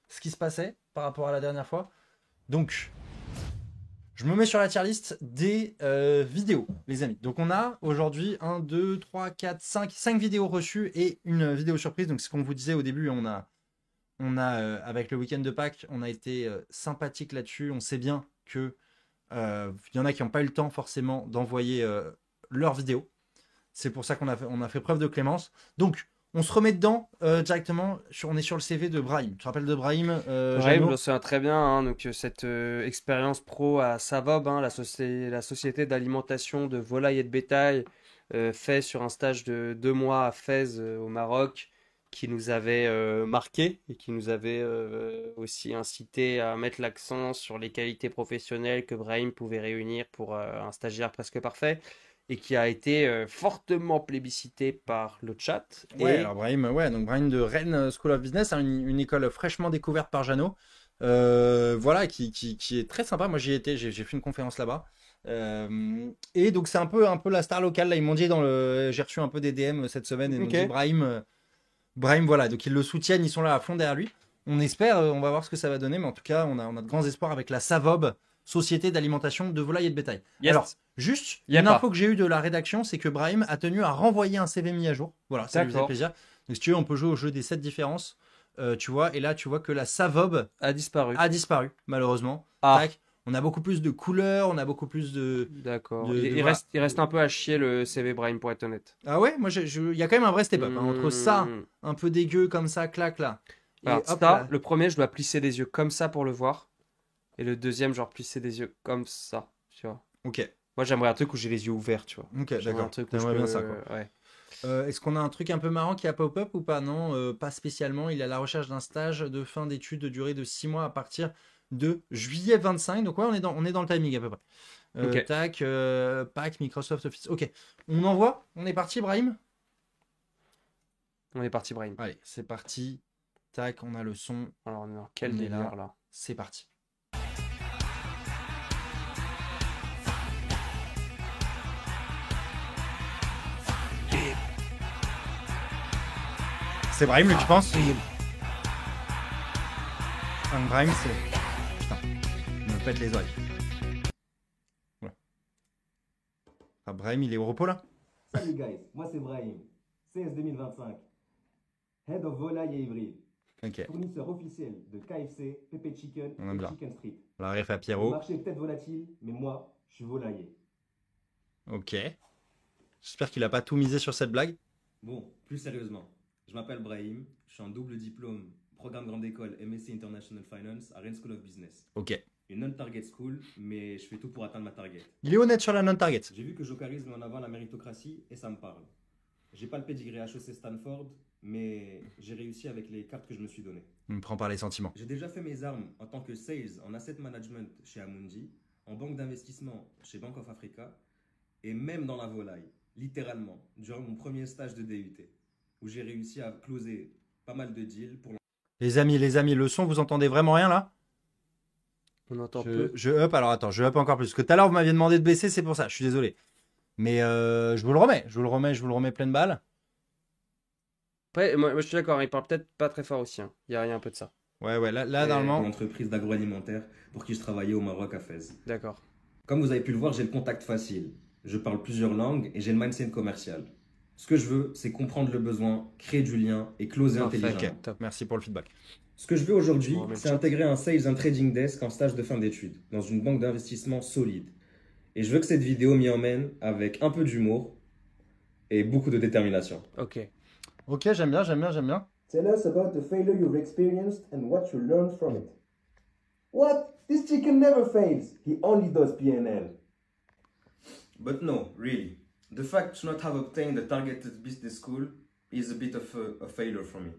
ce qui se passait par rapport à la dernière fois. Donc, je me mets sur la tier list des vidéos, les amis. Donc on a aujourd'hui 1, 2, 3, 4, 5 vidéos reçues et une vidéo surprise. Donc c'est ce qu'on vous disait au début, on a avec le week-end de Pâques, on a été sympathique là-dessus. On sait bien que y en a qui n'ont pas eu le temps forcément d'envoyer leurs vidéos. C'est pour ça qu'on a fait preuve de clémence. Donc, on se remet dedans directement. On est sur le CV de Brahim. Tu te rappelles de Brahim Brahim, je Jeannot me souviens très bien. Donc, cette expérience pro à Savob, la société d'alimentation de volailles et de bétail fait sur un stage de 2 mois à Fès au Maroc qui nous avait marqué et qui nous avait aussi incité à mettre l'accent sur les qualités professionnelles que Brahim pouvait réunir pour un stagiaire presque parfait et qui a été fortement plébiscité par le chat. Ouais, Et alors Brahim, donc Brahim de Rennes School of Business, hein, une école fraîchement découverte par Jeannot. Voilà, qui est très sympa. Moi, j'y étais, j'ai fait une conférence là-bas. Et donc, c'est un peu la star locale. Là, ils m'ont dit j'ai reçu un peu des DM cette semaine et ils m'ont Ok. dit Brahim, voilà. Donc, ils le soutiennent, ils sont là à fond derrière lui. On espère, on va voir ce que ça va donner, mais en tout cas, on a de grands espoirs avec la Savob, Société d'alimentation de volailles et de bétail. Yes. Alors, juste, Y a une pas. info que j'ai eue de la rédaction, c'est que Brahim a tenu à renvoyer un CV mis à jour. Voilà, ça lui faisait D'accord. plaisir. Donc, si tu veux, on peut jouer au jeu des 7 différences. Tu vois, et là, tu vois que la Savob a disparu. a disparu, malheureusement. Ah. Tac. On a beaucoup plus de couleurs, on a beaucoup plus de. D'accord. il voilà. reste un peu à chier le CV Brahim pour être honnête. Ah ouais, moi, il y a quand même un vrai step-up. Hein, entre ça, Hmm. un peu dégueu comme ça, clac là. Et Alors, hop ça, là. le premier, je dois plisser des yeux comme ça pour le voir. Et le deuxième, genre plisser des yeux comme ça, tu vois. Ok, Moi, j'aimerais un truc où j'ai les yeux ouverts, tu vois. ok, J'aimerais un d'accord. truc où T'aimerais je bien peux- ça, quoi. Ouais. Est-ce qu'on a un truc un peu marrant qui a pop-up ou pas? Non, pas spécialement. Il est à la recherche d'un stage de fin d'études de durée de 6 mois à partir de juillet 25. Donc, ouais, on est dans le timing à peu près. Ok. Tac, Pack, Microsoft Office. Ok, on envoie. On est parti, Brahim? On est parti, Brahim. Allez, c'est parti. Tac, on a le son. Alors, on est dans quel On est délire là? C'est parti. C'est Brahim, lui, tu penses? Brahim, c'est. Putain, il me pète les oreilles. Voilà. Ah, Brahim, il est au repos là? Salut guys, moi c'est Brahim, CS 2025, Head of Volaille et Hybride, Ok, fournisseur officiel de KFC, Pepe Chicken On aime et bien. Chicken Street. la ref à Le Pierrot. marché est peut-être volatile, mais moi, je suis volailler. Ok. J'espère qu'il a pas tout misé sur cette blague. Bon, plus sérieusement, je m'appelle Brahim, je suis en double diplôme, programme grande école MSc International Finance à Rennes School of Business. Ok. Une non-target school, mais je fais tout pour atteindre ma target. Il est honnête sur la non-target. J'ai vu que Jocaris met en avant la méritocratie et ça me parle. J'ai pas le pedigree HEC Stanford, mais j'ai réussi avec les cartes que je me suis données. Il me prend par les sentiments. J'ai déjà fait mes armes en tant que sales en asset management chez Amundi, en banque d'investissement chez Bank of Africa, et même dans la volaille, littéralement, durant mon premier stage de DUT, où j'ai réussi à closer pas mal de deals pour Les amis, le son, vous entendez vraiment rien là? On entend Je, peu. je up, alors attends, je up encore plus. Parce que tout à l'heure, vous m'aviez demandé de baisser, c'est pour ça, je suis désolé. Mais je vous le remets pleine balle. Après, moi, je suis d'accord, il parle peut-être pas très fort aussi. Hein. Il y a un peu de ça. Ouais, là, pour normalement. l'entreprise d'agroalimentaire pour qui je travaillais au Maroc à Fès. D'accord. Comme vous avez pu le voir, j'ai le contact facile. Je parle plusieurs langues et j'ai le mindset commercial. Ce que je veux, c'est comprendre le besoin, créer du lien et closer Parfait, intelligemment. Ok, top. merci pour le feedback. Ce que je veux aujourd'hui, On remet le c'est chat. intégrer un sales and trading desk en stage de fin d'études, dans une banque d'investissement solide. Et je veux que cette vidéo m'y emmène avec un peu d'humour et beaucoup de détermination. Ok. Ok, j'aime bien. Tell us about the failure you've experienced and what you learned from it. What? This chicken never fails. He only does PNL. But no, really. The fact to not have obtained a targeted business school is a bit of a failure for me.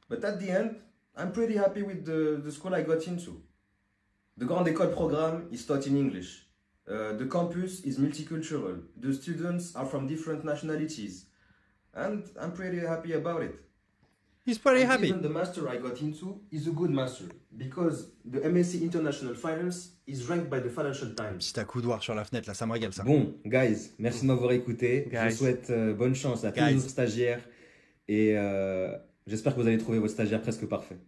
But at the end, I'm pretty happy with the school I got into. The Grande École programme is taught in English. The campus is multicultural. The students are from different nationalities. And I'm pretty happy about it. He's pretty And happy. even the master I got into is a good master because the MSc International Finance is ranked by the Financial Times. Petit accoudoir sur la fenêtre, là, ça me régale ça. Bon, guys, merci de m'avoir écouté. Je Guys. vous souhaite bonne chance à tous Guys. les autres stagiaires et j'espère que vous allez trouver votre stagiaire presque parfait.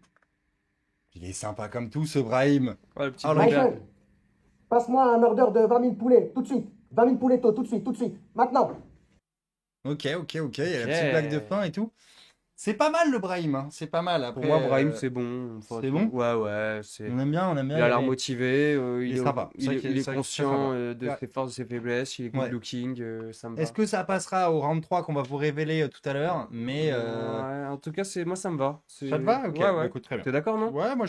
Il est sympa comme tout, ce Brahim. Oh, le petit Ah, Brahim. Michael. Michael, passe-moi un order de 20 000 poulets, tout de suite. 20 000 poulets tôt, tout de suite, maintenant. Ok, il y a la petite Ok. blague de fin et tout. C'est pas mal le Brahim, hein. C'est pas mal. Après, Pour moi, Brahim, c'est bon. c'est bon. Ouais, c'est. On aime bien. Il a l'air mais- motivé, il est sympa. C'est il vrai est, qu'il est- il est c'est vrai qu'il est conscient sympa. de Ouais. ses forces, de ses faiblesses, il est good Ouais. looking, ça me va. Est-ce que ça passera au round 3 qu'on va vous révéler tout à l'heure? Mais Ouais, en tout cas, moi, ça me va. ça te va? Ok, Ouais, ouais. écoute, très bien. T'es d'accord, non? Ouais, moi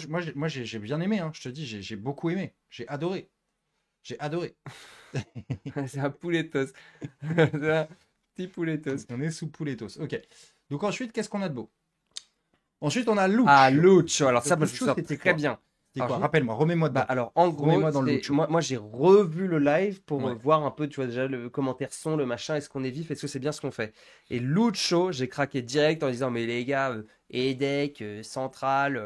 j'ai bien aimé, hein. Je te dis, j'ai beaucoup aimé. J'ai adoré. C'est un poulet toast. Petit pouletos. On est sous Pouletos. Ok. Donc ensuite, qu'est-ce qu'on a de beau? Ensuite, on a Lucho. Ah, Lucho. Alors ça, moi, je Lucho, me souviens c'était très quoi? bien. C'était quoi? Alors, Rappelle-moi, remets-moi dedans. Bah, alors, en gros, Remets-moi dans le c'est- Lucho. moi j'ai revu le live pour Ouais. voir un peu, tu vois, déjà le commentaire son, le machin, est-ce qu'on est vif, est-ce que c'est bien ce qu'on fait. Et Lucho, j'ai craqué direct en disant, mais les gars, Edek, Central,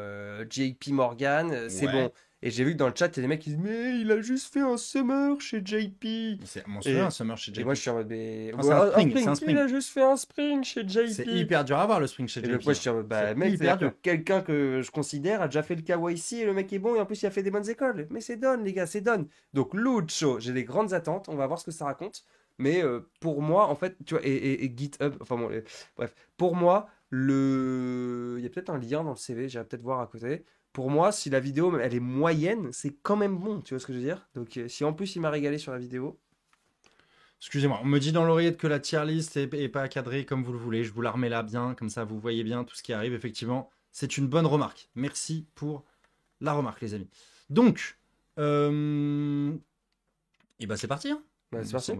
JP Morgan, c'est Ouais. bon. Et j'ai vu que dans le chat, il y a des mecs qui disent, mais il a juste fait un summer chez JP. C'est mon Et- souvenir, un summer chez Et JP. moi, je suis en mode, mais... Ah, c'est un Ouais, spring, c'est un spring. Il a juste fait un spring chez JP. C'est hyper dur à voir le spring chez Et JP. donc, moi, je suis en mode, bah, C'est mec, hyper c'est-à-dire dur. que quelqu'un que je considère a déjà fait le KYC et le mec est bon et en plus, il a fait des bonnes écoles. Mais c'est done, les gars, c'est done. Donc, Lucho, j'ai des grandes attentes. On va voir ce que ça raconte. Mais pour moi, en fait, tu vois, et GitHub, enfin bon, bref, pour moi, il y a peut-être un lien dans le CV, j'irai peut-être voir à côté. Pour moi, si la vidéo, elle est moyenne, c'est quand même bon, tu vois ce que je veux dire? Donc, si en plus il m'a régalé sur la vidéo, Excusez-moi, on me dit dans l'oreillette que la tier list est pas cadrée comme vous le voulez. Je vous la remets là bien, comme ça vous voyez bien tout ce qui arrive. Effectivement, c'est une bonne remarque. Merci pour la remarque, les amis. Donc, et ben c'est parti. Hein. bah, c'est parti. On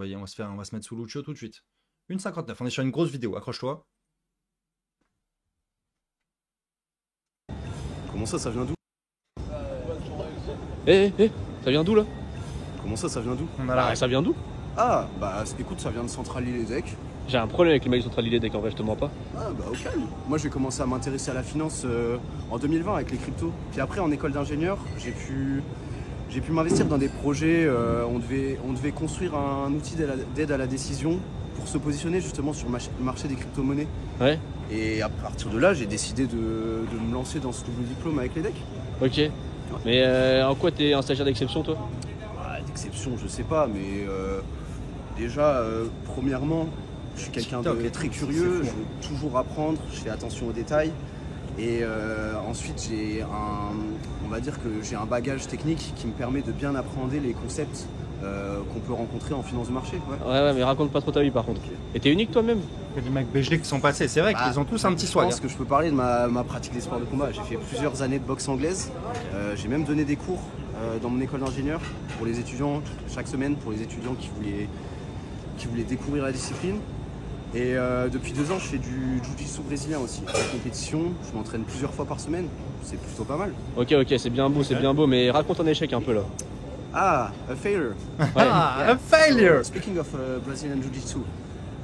va se mettre sous Lucho tout de suite. 1,59. On est sur une grosse vidéo. Accroche-toi. Comment ça vient d'où? Ça vient d'où là? Comment ça vient d'où? On a la Ça vient d'où? Ah, bah écoute, ça vient de Central Lille Edec. J'ai un problème avec les mails centralisés dès qu'en vrai je te mens pas. Ah, bah au calme. Moi, j'ai commencé à m'intéresser à la finance en 2020 avec les cryptos. Puis après, en école d'ingénieur, j'ai pu m'investir dans des projets. On devait construire un outil d'aide à la décision pour se positionner justement sur le marché des crypto-monnaies. Ouais. Et à partir de là, j'ai décidé de me lancer dans ce double diplôme avec l'EDEC. Ok. Mais en quoi t'es un stagiaire d'exception toi? Ah, d'exception, je sais pas, mais déjà, premièrement, je suis quelqu'un de TikTok et très tout, curieux, c'est je fou. veux toujours apprendre, je fais attention aux détails. Et ensuite, on va dire que j'ai un bagage technique qui me permet de bien appréhender les concepts qu'on peut rencontrer en finance de marché. Ouais. Ouais, mais raconte pas trop ta vie par contre. Et t'es unique toi-même? Il y a des mecs BG qui sont passés. C'est vrai qu'ils ont tous un petit Je swag. pense que je peux parler de ma pratique des sports de combat. J'ai fait plusieurs années de boxe anglaise. J'ai même donné des cours dans mon école d'ingénieur pour les étudiants, chaque semaine, pour les étudiants qui voulaient découvrir la discipline. Et depuis 2 ans, je fais du jiu-jitsu brésilien aussi. En compétition, je m'entraîne plusieurs fois par semaine. C'est plutôt pas mal. Ok, c'est bien beau, mais raconte un échec un peu là. Ah, a failure. Ah, a failure. Speaking of Brazilian Jiu-Jitsu.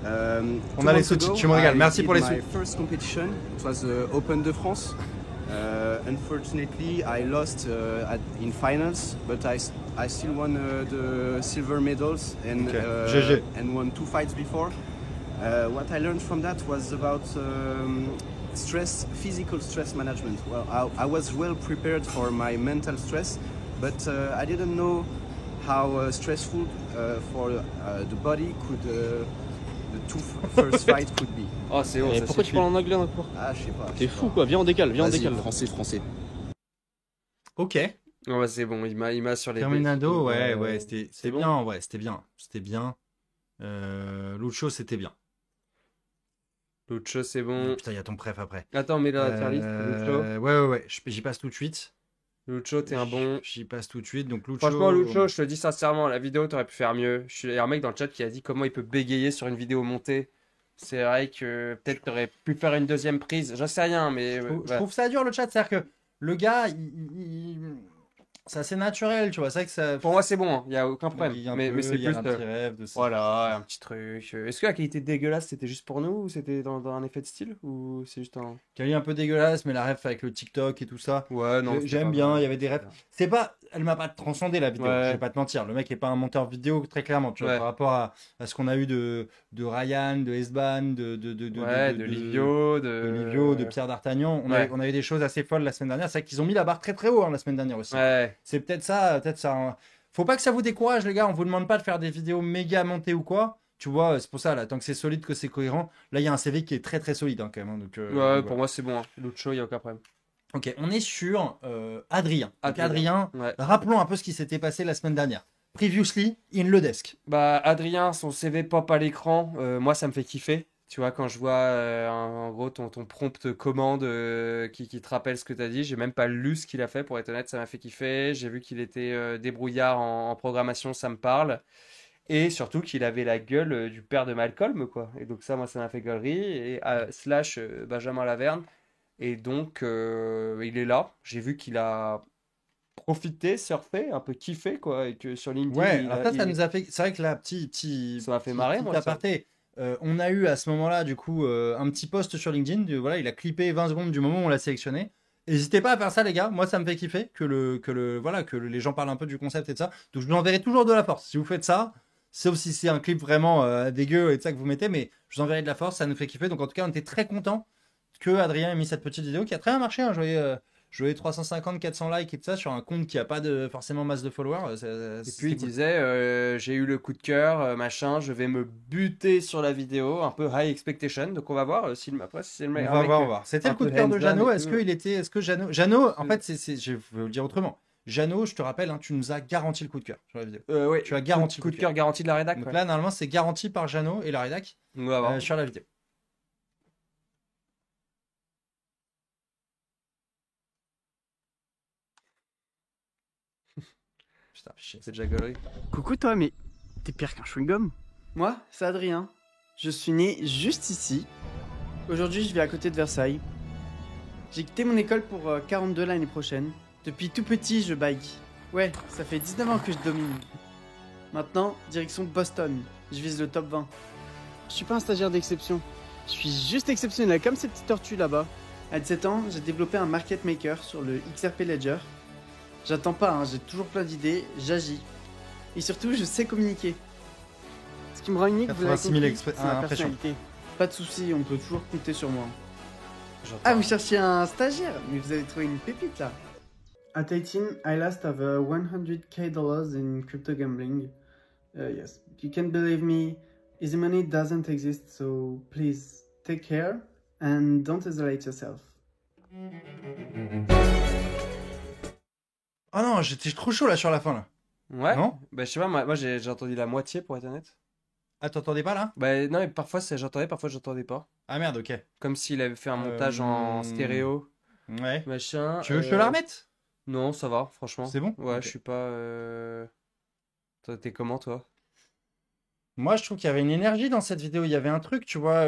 On a les sous-titres, tu me régales. Merci pour les My first competition, it was Open de France. Unfortunately, I lost in finals, but I still won the silver medals and Okay. GG. and won 2 fights before. What I learned from that was about physical stress management. Well, I was well prepared for my mental stress, but I didn't know how stressful for the body the 2 first fights could be. Oh, c'est bon, Et ça pourquoi tu suffit. parles en anglais encore? Ah, je sais pas. T'es fou quoi, viens on décale. Vas-y, français. Ok. Ouais, c'est bon, il m'a sur les Terminado, bêtises. ouais, c'était c'est bon. bien, ouais, c'était bien. Lucho, c'était bien. L'autre chose, c'est bon. Putain, il y a ton préf après. Attends, mais là, tier list, Lucho. Ouais, j'y passe tout de suite. Lucho, t'es un bon. J'y passe tout de suite. Donc Lucho. Franchement, Lucho, je te dis sincèrement, la vidéo, t'aurais pu faire mieux. Il y a un mec dans le chat qui a dit comment il peut bégayer sur une vidéo montée. C'est vrai que peut-être t'aurais pu faire une deuxième prise. J'en sais rien, mais. Je trouve ça dur le chat, c'est-à-dire que le gars, c'est assez naturel, tu vois. C'est vrai que ça. Pour moi, c'est bon, il n'y a aucun problème. Il y a un Mais peu, c'est il y a plus. un petit rêve de ça. Voilà, un petit truc. Est-ce que la qualité dégueulasse, c'était juste pour nous ou c'était dans un effet de style ou c'est juste un. Qui a eu un peu dégueulasse, mais la ref avec le TikTok et tout ça. Ouais, non. c'était J'aime pas bien, mal. il y avait des refs. C'est pas, elle m'a pas transcendé la vidéo, Ouais. je vais pas te mentir. Le mec est pas un monteur vidéo très clairement, tu vois, Ouais. par rapport à ce qu'on a eu de Ryan, de Esban, de Livio, de Pierre D'Artagnan. On Ouais. a eu des choses assez folles la semaine dernière. C'est vrai qu'ils ont mis la barre très très haut hein, la semaine dernière aussi. Ouais. C'est peut-être ça, hein. Faut pas que ça vous décourage les gars, on vous demande pas de faire des vidéos méga montées ou quoi. Tu vois, c'est pour ça là, tant que c'est solide, que c'est cohérent. Là, il y a un CV qui est très très solide hein, quand même. Hein, donc, Ouais, voilà. pour moi, c'est bon. Hein. Lucho, il n'y a aucun problème. Ok, on est sur Adrien. Donc, Adrien, Ouais. rappelons un peu ce qui s'était passé la semaine dernière. Previously in le desk. Bah, Adrien, son CV pop à l'écran, moi, ça me fait kiffer. Tu vois, quand je vois en gros ton prompt commande qui te rappelle ce que tu as dit, j'ai même pas lu ce qu'il a fait, pour être honnête, ça m'a fait kiffer. J'ai vu qu'il était débrouillard en programmation, ça me parle. Et surtout qu'il avait la gueule du père de Malcolm, quoi. Et donc ça, moi, ça m'a fait galerie. Et slash Benjamin Laverne. Et donc, il est là. J'ai vu qu'il a profité, surfé, un peu kiffé, quoi. Et que sur LinkedIn, Ouais, alors ça nous a fait. C'est vrai que là, ça m'a fait marrer, petit moi. Ça. aparté. On a eu à ce moment-là, du coup, un petit post sur LinkedIn. Voilà, il a clippé 20 secondes du moment où on l'a sélectionné. N'hésitez pas à faire ça, les gars. Moi, ça me fait kiffer que les gens parlent un peu du concept et de ça. Donc, je vous enverrai toujours de la force. Si vous faites ça, sauf si c'est un clip vraiment dégueu et de ça que vous mettez, mais je vous enverrai de la force. Ça nous fait kiffer. Donc, en tout cas, on était très contents que Adrien ait mis cette petite vidéo qui a très bien marché. Hein. Je voyais 350, 400 likes et tout ça sur un compte qui a pas forcément masse de followers. Et puis il disait j'ai eu le coup de cœur, machin, je vais me buter sur la vidéo, un peu high expectation. Donc on va voir si après si c'est le meilleur. On va voir. C'était le coup de cœur de Jeannot. Est-ce que Jeannot, en fait, je vais vous le dire autrement. Jeannot, je te rappelle, hein, tu nous as garanti le coup de cœur sur la vidéo. Oui, tu as garanti le coup de cœur garanti de la rédac. Donc là, normalement, c'est garanti par Jeannot et la rédac sur la vidéo. Putain, c'est déjà galerie. Coucou toi, mais t'es pire qu'un chewing-gum. Moi, c'est Adrien. Je suis né juste ici. Aujourd'hui, je vis à côté de Versailles. J'ai quitté mon école pour 42 l'année prochaine. Depuis tout petit, je bike. Ouais, ça fait 19 ans que je domine. Maintenant, direction Boston. Je vise le top 20. Je suis pas un stagiaire d'exception. Je suis juste exceptionnel, comme ces petites tortues là-bas. À 17 ans, j'ai développé un market maker sur le XRP Ledger. J'attends pas, hein, j'ai toujours plein d'idées, j'agis. Et surtout, je sais communiquer. Ce qui me rend unique, vous l'avez compris, c'est ma personnalité. Pas de soucis, on peut toujours compter sur moi. Ah, vous cherchiez un stagiaire? Mais vous avez trouvé une pépite là. At 18, I lost over $100K in crypto gambling. Yes, you can believe me, easy money doesn't exist, so please take care and don't isolate yourself. Oh non, j'étais trop chaud là sur la fin là. Ouais. Non? Bah je sais pas, moi j'ai entendu la moitié pour être honnête. Ah, t'entendais pas là? Bah non, mais parfois j'entendais, parfois j'entendais pas. Ah merde, ok. Comme s'il avait fait un montage en stéréo. Ouais. Machin. Tu veux que je te la remette? Non, ça va, franchement. C'est bon? Ouais, okay. Je suis pas. T'es comment toi? Moi, je trouve qu'il y avait une énergie dans cette vidéo. Il y avait un truc, tu vois.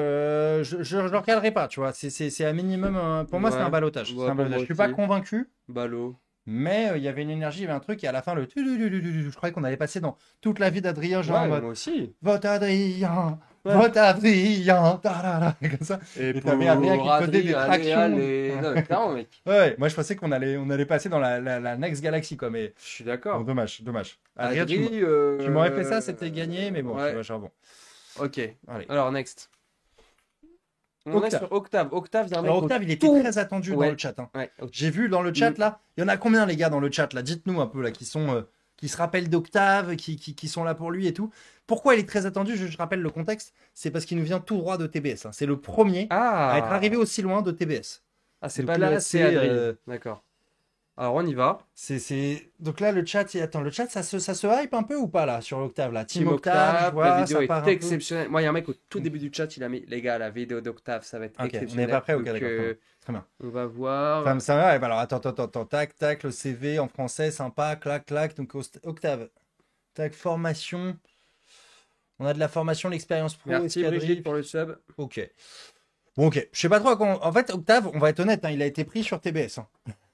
Je le recadrerai pas, tu vois. C'est un minimum. Pour moi, c'est un ballottage. Ouais, Je suis pas convaincu. Ballot. Mais il y avait une énergie, il y avait un truc. Et à la fin, je croyais qu'on allait passer dans toute la vie d'Adrien. Genre, moi aussi. Vote Adrien. Vote Adrien. Comme ça. Et t'avais Adrien qui codait des tractions. Non, clairement, mec. Ouais, moi, je pensais qu'on allait passer dans la Next Galaxy, quoi. Mais je suis d'accord. Bon, dommage. Adrien, tu m'aurais fait ça, c'était gagné. Mais bon, ouais. tu vois, genre bon. Ok. Allez. Alors, next. On est sur Octave. Octave, il était très attendu dans le chat. Hein. Ouais, j'ai vu dans le chat là. Il y en a combien les gars dans le chat là? Dites-nous un peu là qui se rappellent d'Octave, qui sont là pour lui et tout. Pourquoi il est très attendu? Je rappelle le contexte. C'est parce qu'il nous vient tout droit de TBS. Hein. C'est le premier à être arrivé aussi loin de TBS. Ah, c'est pas là, c'est Adrien. D'accord. Alors on y va. Donc là le chat, le chat ça se hype un peu ou pas là sur l'Octave là? Team Octave, la vidéo est exceptionnelle. Moi il y a un mec au tout début du chat, il a mis les gars la vidéo d'Octave, ça va être exceptionnel. On n'est pas prêt, ok d'accord. Très bien. On va voir. Enfin, ça va, alors attends, tac, le CV en français, sympa, clac, donc Octave. Tac, formation. On a de la formation, l'expérience pro. Merci Brigitte pour le sub. Ok. Bon, ok. Je sais pas trop à quoi. En fait, Octave, on va être honnête, hein, il a été pris sur TBS. Hein.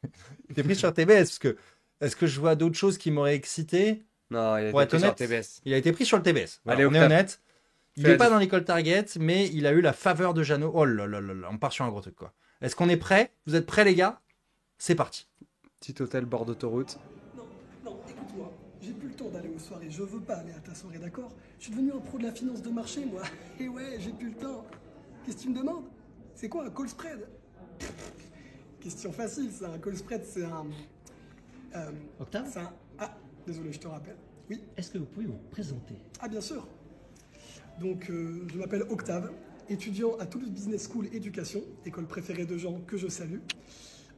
Il a été pris sur TBS parce que est-ce que je vois d'autres choses qui m'auraient excité? Non, il a été pris sur TBS. Il a été pris sur le TBS. Voilà, allez, on est honnête. Il n'est pas dans l'école Target, mais il a eu la faveur de Jeannot. Oh là là là là, on part sur un gros truc quoi. Est-ce qu'on est prêt? Vous êtes prêts les gars? C'est parti. Petit hôtel bord d'autoroute. Non, écoute-moi. J'ai plus le temps d'aller aux soirées. Je veux pas aller à ta soirée, d'accord? Je suis devenu un pro de la finance de marché, moi. Et ouais, j'ai plus le temps. Qu'est-ce que tu me demandes? C'est quoi un call spread? Question facile, ça. Un call spread, c'est un... Octave? Ah, désolé, je te rappelle. Oui? Est-ce que vous pouvez vous présenter? Ah, bien sûr. Donc, je m'appelle Octave, étudiant à Toulouse Business School Éducation, école préférée de gens que je salue.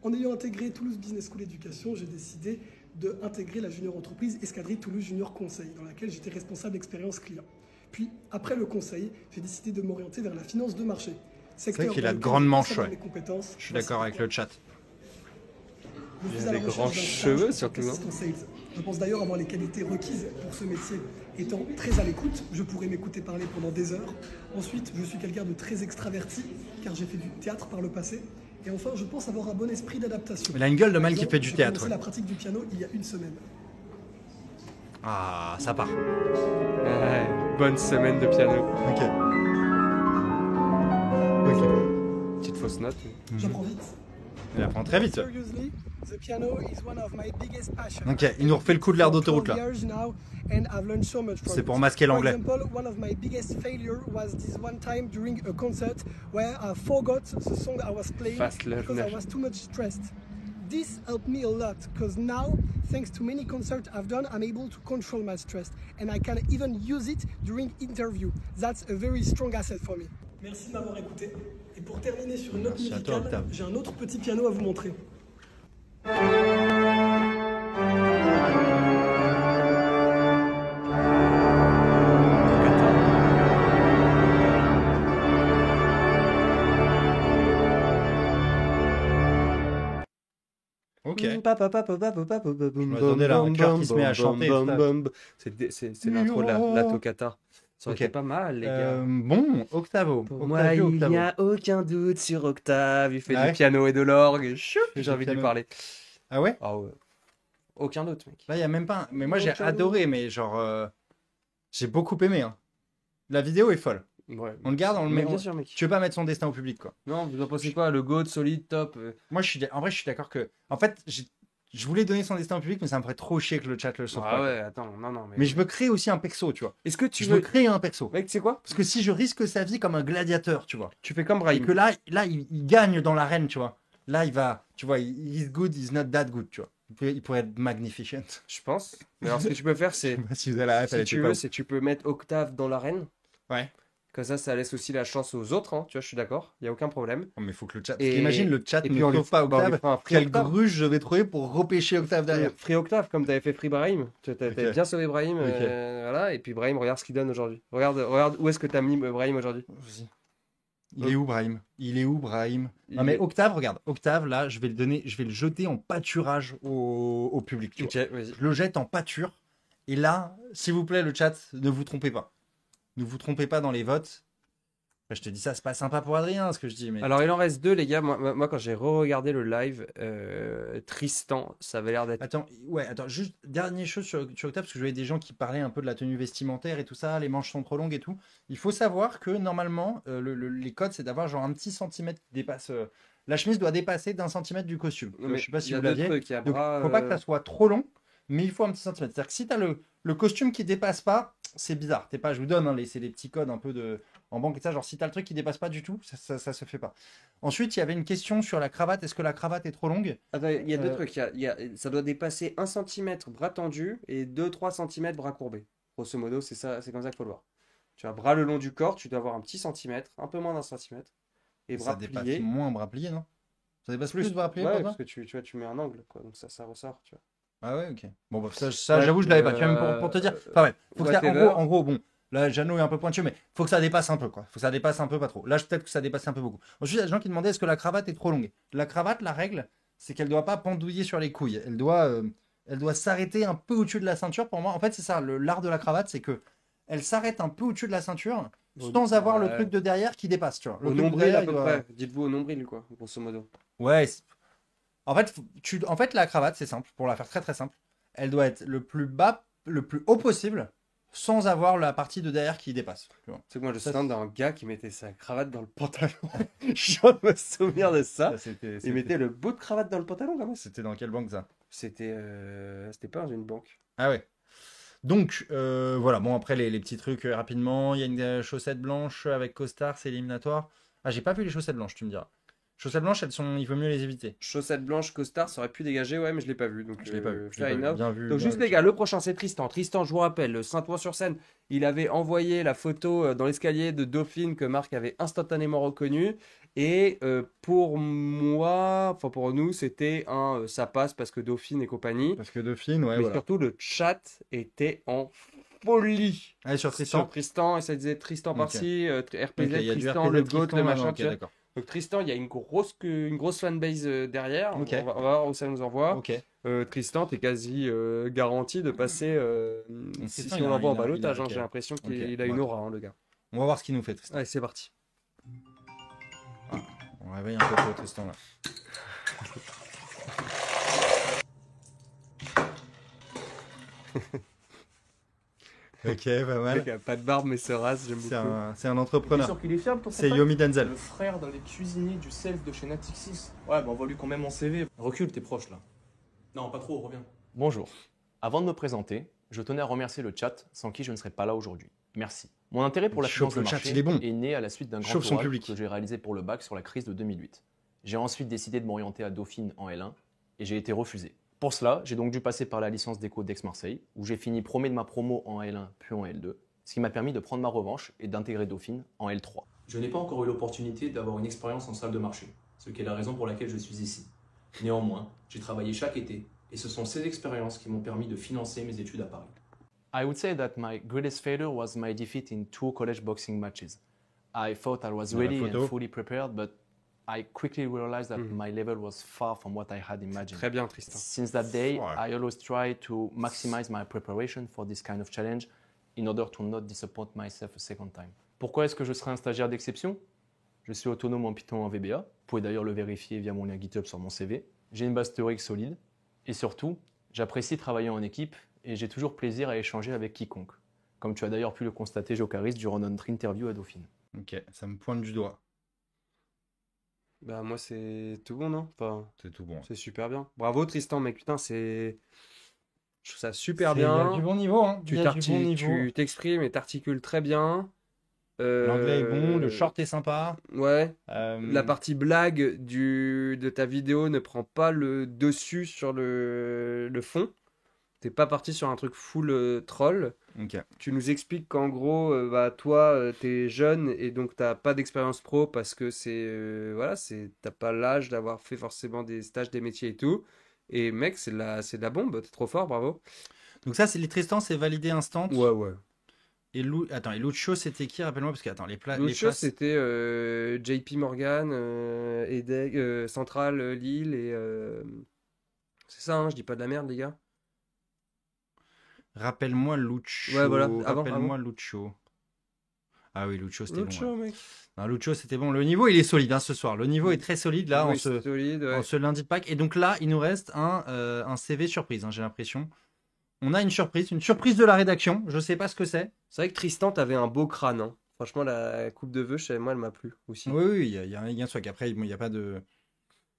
En ayant intégré Toulouse Business School Éducation, j'ai décidé d'intégrer la junior entreprise Escadrille Toulouse Junior Conseil, dans laquelle j'étais responsable expérience client. Puis, après le conseil, j'ai décidé de m'orienter vers la finance de marché. C'est vrai qu'il a de grandes manches, ouais. Je suis d'accord avec le chat. Il a des grands cheveux, surtout. Je pense d'ailleurs avoir les qualités requises pour ce métier. Étant très à l'écoute, je pourrais m'écouter parler pendant des heures. Ensuite, je suis quelqu'un de très extraverti, car j'ai fait du théâtre par le passé. Et enfin, je pense avoir un bon esprit d'adaptation. Il a une gueule de mal qui Par fait du exemple, théâtre. J'ai commencé Ouais. la pratique du piano il y a une semaine. Ah, ça part. Ouais, bonne semaine de piano. Ok. Ok. Petite fausse note. J'apprends vite. Il apprend très vite. Seriously, the piano is one of my biggest passions. Ok, il nous refait le coup de l'air d'autoroute là. C'est pour masquer l'anglais. For example, one of my biggest failure was this one time during a concert where I forgot the song I was playing Fast because I learner. was too much stressed. This helped me a lot because now, thanks to many concerts I've done, I'm able to control my stress and I can even use it during interview. That's a very strong asset for me. Merci de m'avoir écouté. Et pour terminer sur une note Merci à toi, musicale, Octave. j'ai un autre petit piano à vous montrer. Ok. Je m'attendais là, un chœur qui se met à chanter, C'est l'intro de la toccata. Ça aurait Ok. été pas mal, les gars. Bon, Octavo. Pour Octavio, moi, il Octavo. n'y a aucun doute sur Octave. Il fait Ah du ouais piano et de l'orgue. Chou, j'ai envie de lui piano. parler. Ah ouais? Ah ouais. Aucun doute, mec. Là, il n'y a même pas un... Mais moi, j'ai Aucun adoré, mais genre... J'ai beaucoup aimé. Hein. La vidéo est folle. Ouais. On le garde, on le Mais met... bien sûr, mec. Tu veux pas mettre son destin au public, quoi. Non, vous en pensez quoi? Le GOAT, solide, top. Moi, en vrai, je suis d'accord que... En fait, je voulais donner son destin au public, mais ça me ferait trop chier que le chat le sauve Ah pas. ouais, attends, non, Mais je me crée aussi un perso, tu vois. Est-ce que tu Je me veux... crée un perso. Mec, tu sais quoi? Parce que si je risque sa vie comme un gladiateur, tu vois. Tu fais comme Et Brahim. que là il gagne dans l'arène, tu vois. Là, il va... Tu vois, he's good, he's not that good, tu vois. Il pourrait être magnificent. Je pense. Mais alors, ce que tu peux faire, c'est... Si vous avez la ref, elle Si était tu pas veux, ouf. c'est tu peux mettre Octave dans l'arène. Ouais. Comme ça laisse aussi la chance aux autres. Hein. Tu vois, je suis d'accord. Il n'y a aucun problème. Oh, mais il faut que le chat... Et- Parce qu'imagine, le chat et ne puis on lui trouve pas on lui Octave. fera un free Quelle Octave. gruge je vais trouver pour repêcher Octave derrière. Free Octave, comme tu avais fait Free Brahim. Tu avais Ok. bien sauvé Brahim. Ok. Voilà. Et puis Brahim, regarde ce qu'il donne aujourd'hui. Regarde où est-ce que tu as mis Brahim aujourd'hui. Vas-y. Il est où, Brahim? Il est où, Brahim? Non, Il mais est- Octave, regarde. Octave, là, je vais le jeter en pâturage au public. Tu vois. Ok, vas-y. Je le jette en pâture. Et là, s'il vous plaît, le chat, ne vous trompez pas. Ne vous trompez pas dans les votes. Après, je te dis ça, c'est pas sympa pour Adrien, ce que je dis. Mais... Alors, il en reste deux, les gars. Moi quand j'ai re-regardé le live, Tristan, ça avait l'air d'être. Attends, juste dernière chose sur Octave, parce que je voyais des gens qui parlaient un peu de la tenue vestimentaire et tout ça, les manches sont trop longues et tout. Il faut savoir que normalement, les codes, c'est d'avoir genre un petit centimètre qui dépasse. La chemise doit dépasser d'1 centimètre du costume. Non, mais je sais pas si il y a vous deux l'aviez. trucs, il y a Donc, bras, faut pas que ça soit trop long, mais il faut un petit centimètre. C'est-à-dire que si tu as le costume qui dépasse pas, c'est bizarre. T'es pas, je vous donne, hein, c'est les petits codes un peu en banque et ça. Genre, si tu as le truc qui dépasse pas du tout, ça se fait pas. Ensuite, il y avait une question sur la cravate. Est-ce que la cravate est trop longue? Attends, il y a deux trucs. Ça doit dépasser 1 cm bras tendu et 2-3 cm bras courbés. Grosso modo, c'est ça, c'est comme ça qu'il faut le voir. Tu as bras le long du corps, tu dois avoir un petit centimètre, un peu moins d'1 centimètre. Et Ça bras dépasse pliés. moins bras pliés, non? Ça dépasse plus bras pliés Ouais, pour toi? parce que tu vois, tu mets un angle, quoi, donc ça ressort, tu vois. Ah ouais, ok. Bon, bah, ça Ouais, j'avoue, je l'avais pas. Tu vois, même pour te dire. Enfin, ouais. Faut que ça, whatever. en gros, bon. Là, Jeannot est un peu pointu, mais faut que ça dépasse un peu, quoi. Faut que ça dépasse un peu, pas trop. Là, peut-être que ça dépasse un peu beaucoup. Ensuite, il y a des gens qui demandaient est-ce que la cravate est trop longue. La cravate, la règle, c'est qu'elle doit pas pendouiller sur les couilles. Elle doit s'arrêter un peu au-dessus de la ceinture. Pour moi, en fait, c'est ça. L'art de la cravate, c'est que elle s'arrête un peu au-dessus de la ceinture sans avoir le Ouais. truc de derrière qui dépasse, tu vois. Le Au truc de nombril, derrière, à il peu doit- près. Dites-vous au nombril, quoi, grosso modo. Ouais. En fait, la cravate, c'est simple. Pour la faire très très simple, elle doit être le plus bas, le plus haut possible, sans avoir la partie de derrière qui dépasse. Tu vois. C'est que moi, je Ça, souviens d'un gars qui mettait sa cravate dans le pantalon. Je viens de me souvenir de ça. Il mettait le bout de cravate dans le pantalon, comment? C'était dans quelle banque ça? C'était pas dans une banque. Ah ouais. Donc, voilà. Bon, après, les petits trucs rapidement. Il y a une chaussette blanche avec costard, c'est éliminatoire. Ah, j'ai pas vu les chaussettes blanches, tu me diras. Chaussettes blanches, il vaut mieux les éviter. Chaussettes blanches, costard, ça aurait pu dégager, ouais, mais je l'ai pas vu. Donc, Je l'ai pas vu. fair enough. Bien vu. Donc bien juste vu. les gars, le prochain c'est Tristan. Tristan, je vous rappelle, le Saint-Ouen-sur-Seine, il avait envoyé la photo dans l'escalier de Dauphine que Marc avait instantanément reconnu. Et pour moi, enfin pour nous, c'était ça passe parce que Dauphine et compagnie. Parce que Dauphine, ouais, Mais voilà. surtout le chat était en folie. Allez, sur Tristan. Sur Tristan, et ça disait Tristan par-ci, RPZ, Ok, il y a du Tristan, RPZ le GOAT, Tristan, le là, machin, ok, tu vois. d'accord. Donc Tristan, il y a une grosse fanbase derrière. Ok. On va voir où ça nous envoie. Ok. Tristan, t'es quasi garanti de passer Tristan, si il on a- l'envoie en il a- balotage. il a- Hein, ok. j'ai l'impression qu'il Ok, a une bon, aura, hein, le gars. On va voir ce qu'il nous fait, Tristan. Allez, c'est parti. On réveille un peu tôt, Tristan, là. Ok, pas Le mal. mec a pas de barbe mais se rase, j'aime C'est beaucoup. un entrepreneur. sûr qu'il est fiable, ton C'est contact Yomi Denzel. Le frère d'un des cuisiniers du self de chez Natixis. Ouais, bah envoie-lui quand même mon CV. Recule, t'es proche là. Non, pas trop, reviens. Bonjour. Avant de me présenter, je tenais à remercier le chat sans qui je ne serais pas là aujourd'hui. Merci. Mon intérêt pour la Chauffe finance de le chat, marché il est bon. né à la suite d'un grand Chauffe son oral public. que j'ai réalisé pour le bac sur la crise de 2008. J'ai ensuite décidé de m'orienter à Dauphine en L1 et j'ai été refusé. Pour cela, j'ai donc dû passer par la licence d'éco d'Aix-Marseille où j'ai fini premier de ma promo en L1 puis en L2, ce qui m'a permis de prendre ma revanche et d'intégrer Dauphine en L3. Je n'ai pas encore eu l'opportunité d'avoir une expérience en salle de marché, ce qui est la raison pour laquelle je suis ici. Néanmoins, j'ai travaillé chaque été et ce sont ces expériences qui m'ont permis de financer mes études à Paris. I would say that my greatest failure was my defeat in 2 college boxing matches. I thought I was Dans la ready photo. and fully prepared, but I quickly realized that my level was far from what I had imagined. Très bien, Tristan. Since that day, Ouais. I always try to maximize my preparation for this kind of challenge in order to not disappoint myself a second time. Pourquoi est-ce que je serai un stagiaire d'exception? Je suis autonome en Python et en VBA. Vous pouvez d'ailleurs le vérifier via mon lien GitHub sur mon CV. J'ai une base théorique solide. Et surtout, j'apprécie travailler en équipe et j'ai toujours plaisir à échanger avec quiconque. Comme tu as d'ailleurs pu le constater, Jocaris, durant notre interview à Dauphine. Ok, ça me pointe du doigt. Bah moi c'est tout bon, non? Enfin, C'est tout bon. c'est super bien. Bravo Tristan, mec, putain, c'est... Je trouve ça super Il y a bien. du bon niveau, hein. Tu Il y a du bon niveau. tu t'exprimes et t'articules très bien. L'anglais est bon, le short est sympa. Ouais. Euh, La partie blague de ta vidéo ne prend pas le dessus sur le fond. T'es pas parti sur un truc full troll. Ok. Tu nous expliques qu'en gros, bah, toi, t'es jeune et donc t'as pas d'expérience pro parce que voilà, t'as pas l'âge d'avoir fait forcément des stages, des métiers et tout. Et mec, c'est de la bombe, t'es trop fort, bravo. Donc ça, c'est les Tristan, c'est validé instant. Ouais. Et Lucho, c'était qui? Rappelle-moi, parce que attends, les L'autre chose, places. c'était JP Morgan, EDEC, Central, Lille et... C'est ça, hein, je dis pas de la merde, les gars. Rappelle-moi Lucho. Ouais, voilà, Rappelle-moi Lucho. Ah oui, Lucho, c'était L'autre bon. chose, Ouais. mec. Non, Lucho, c'était bon. Le niveau, il est solide ce soir. Le niveau est très solide là, Oui, en ce, solide, ouais. en ce lundi de Pâques. Et donc là, il nous reste un CV surprise, hein, j'ai l'impression. On a une surprise de la rédaction. Je sais pas ce que c'est. C'est vrai que Tristan, t'avais un beau crâne. Hein. Franchement, la coupe de vœux, chez moi, elle m'a plu aussi. Oui, il y a un swag. Après, il n'y a pas de.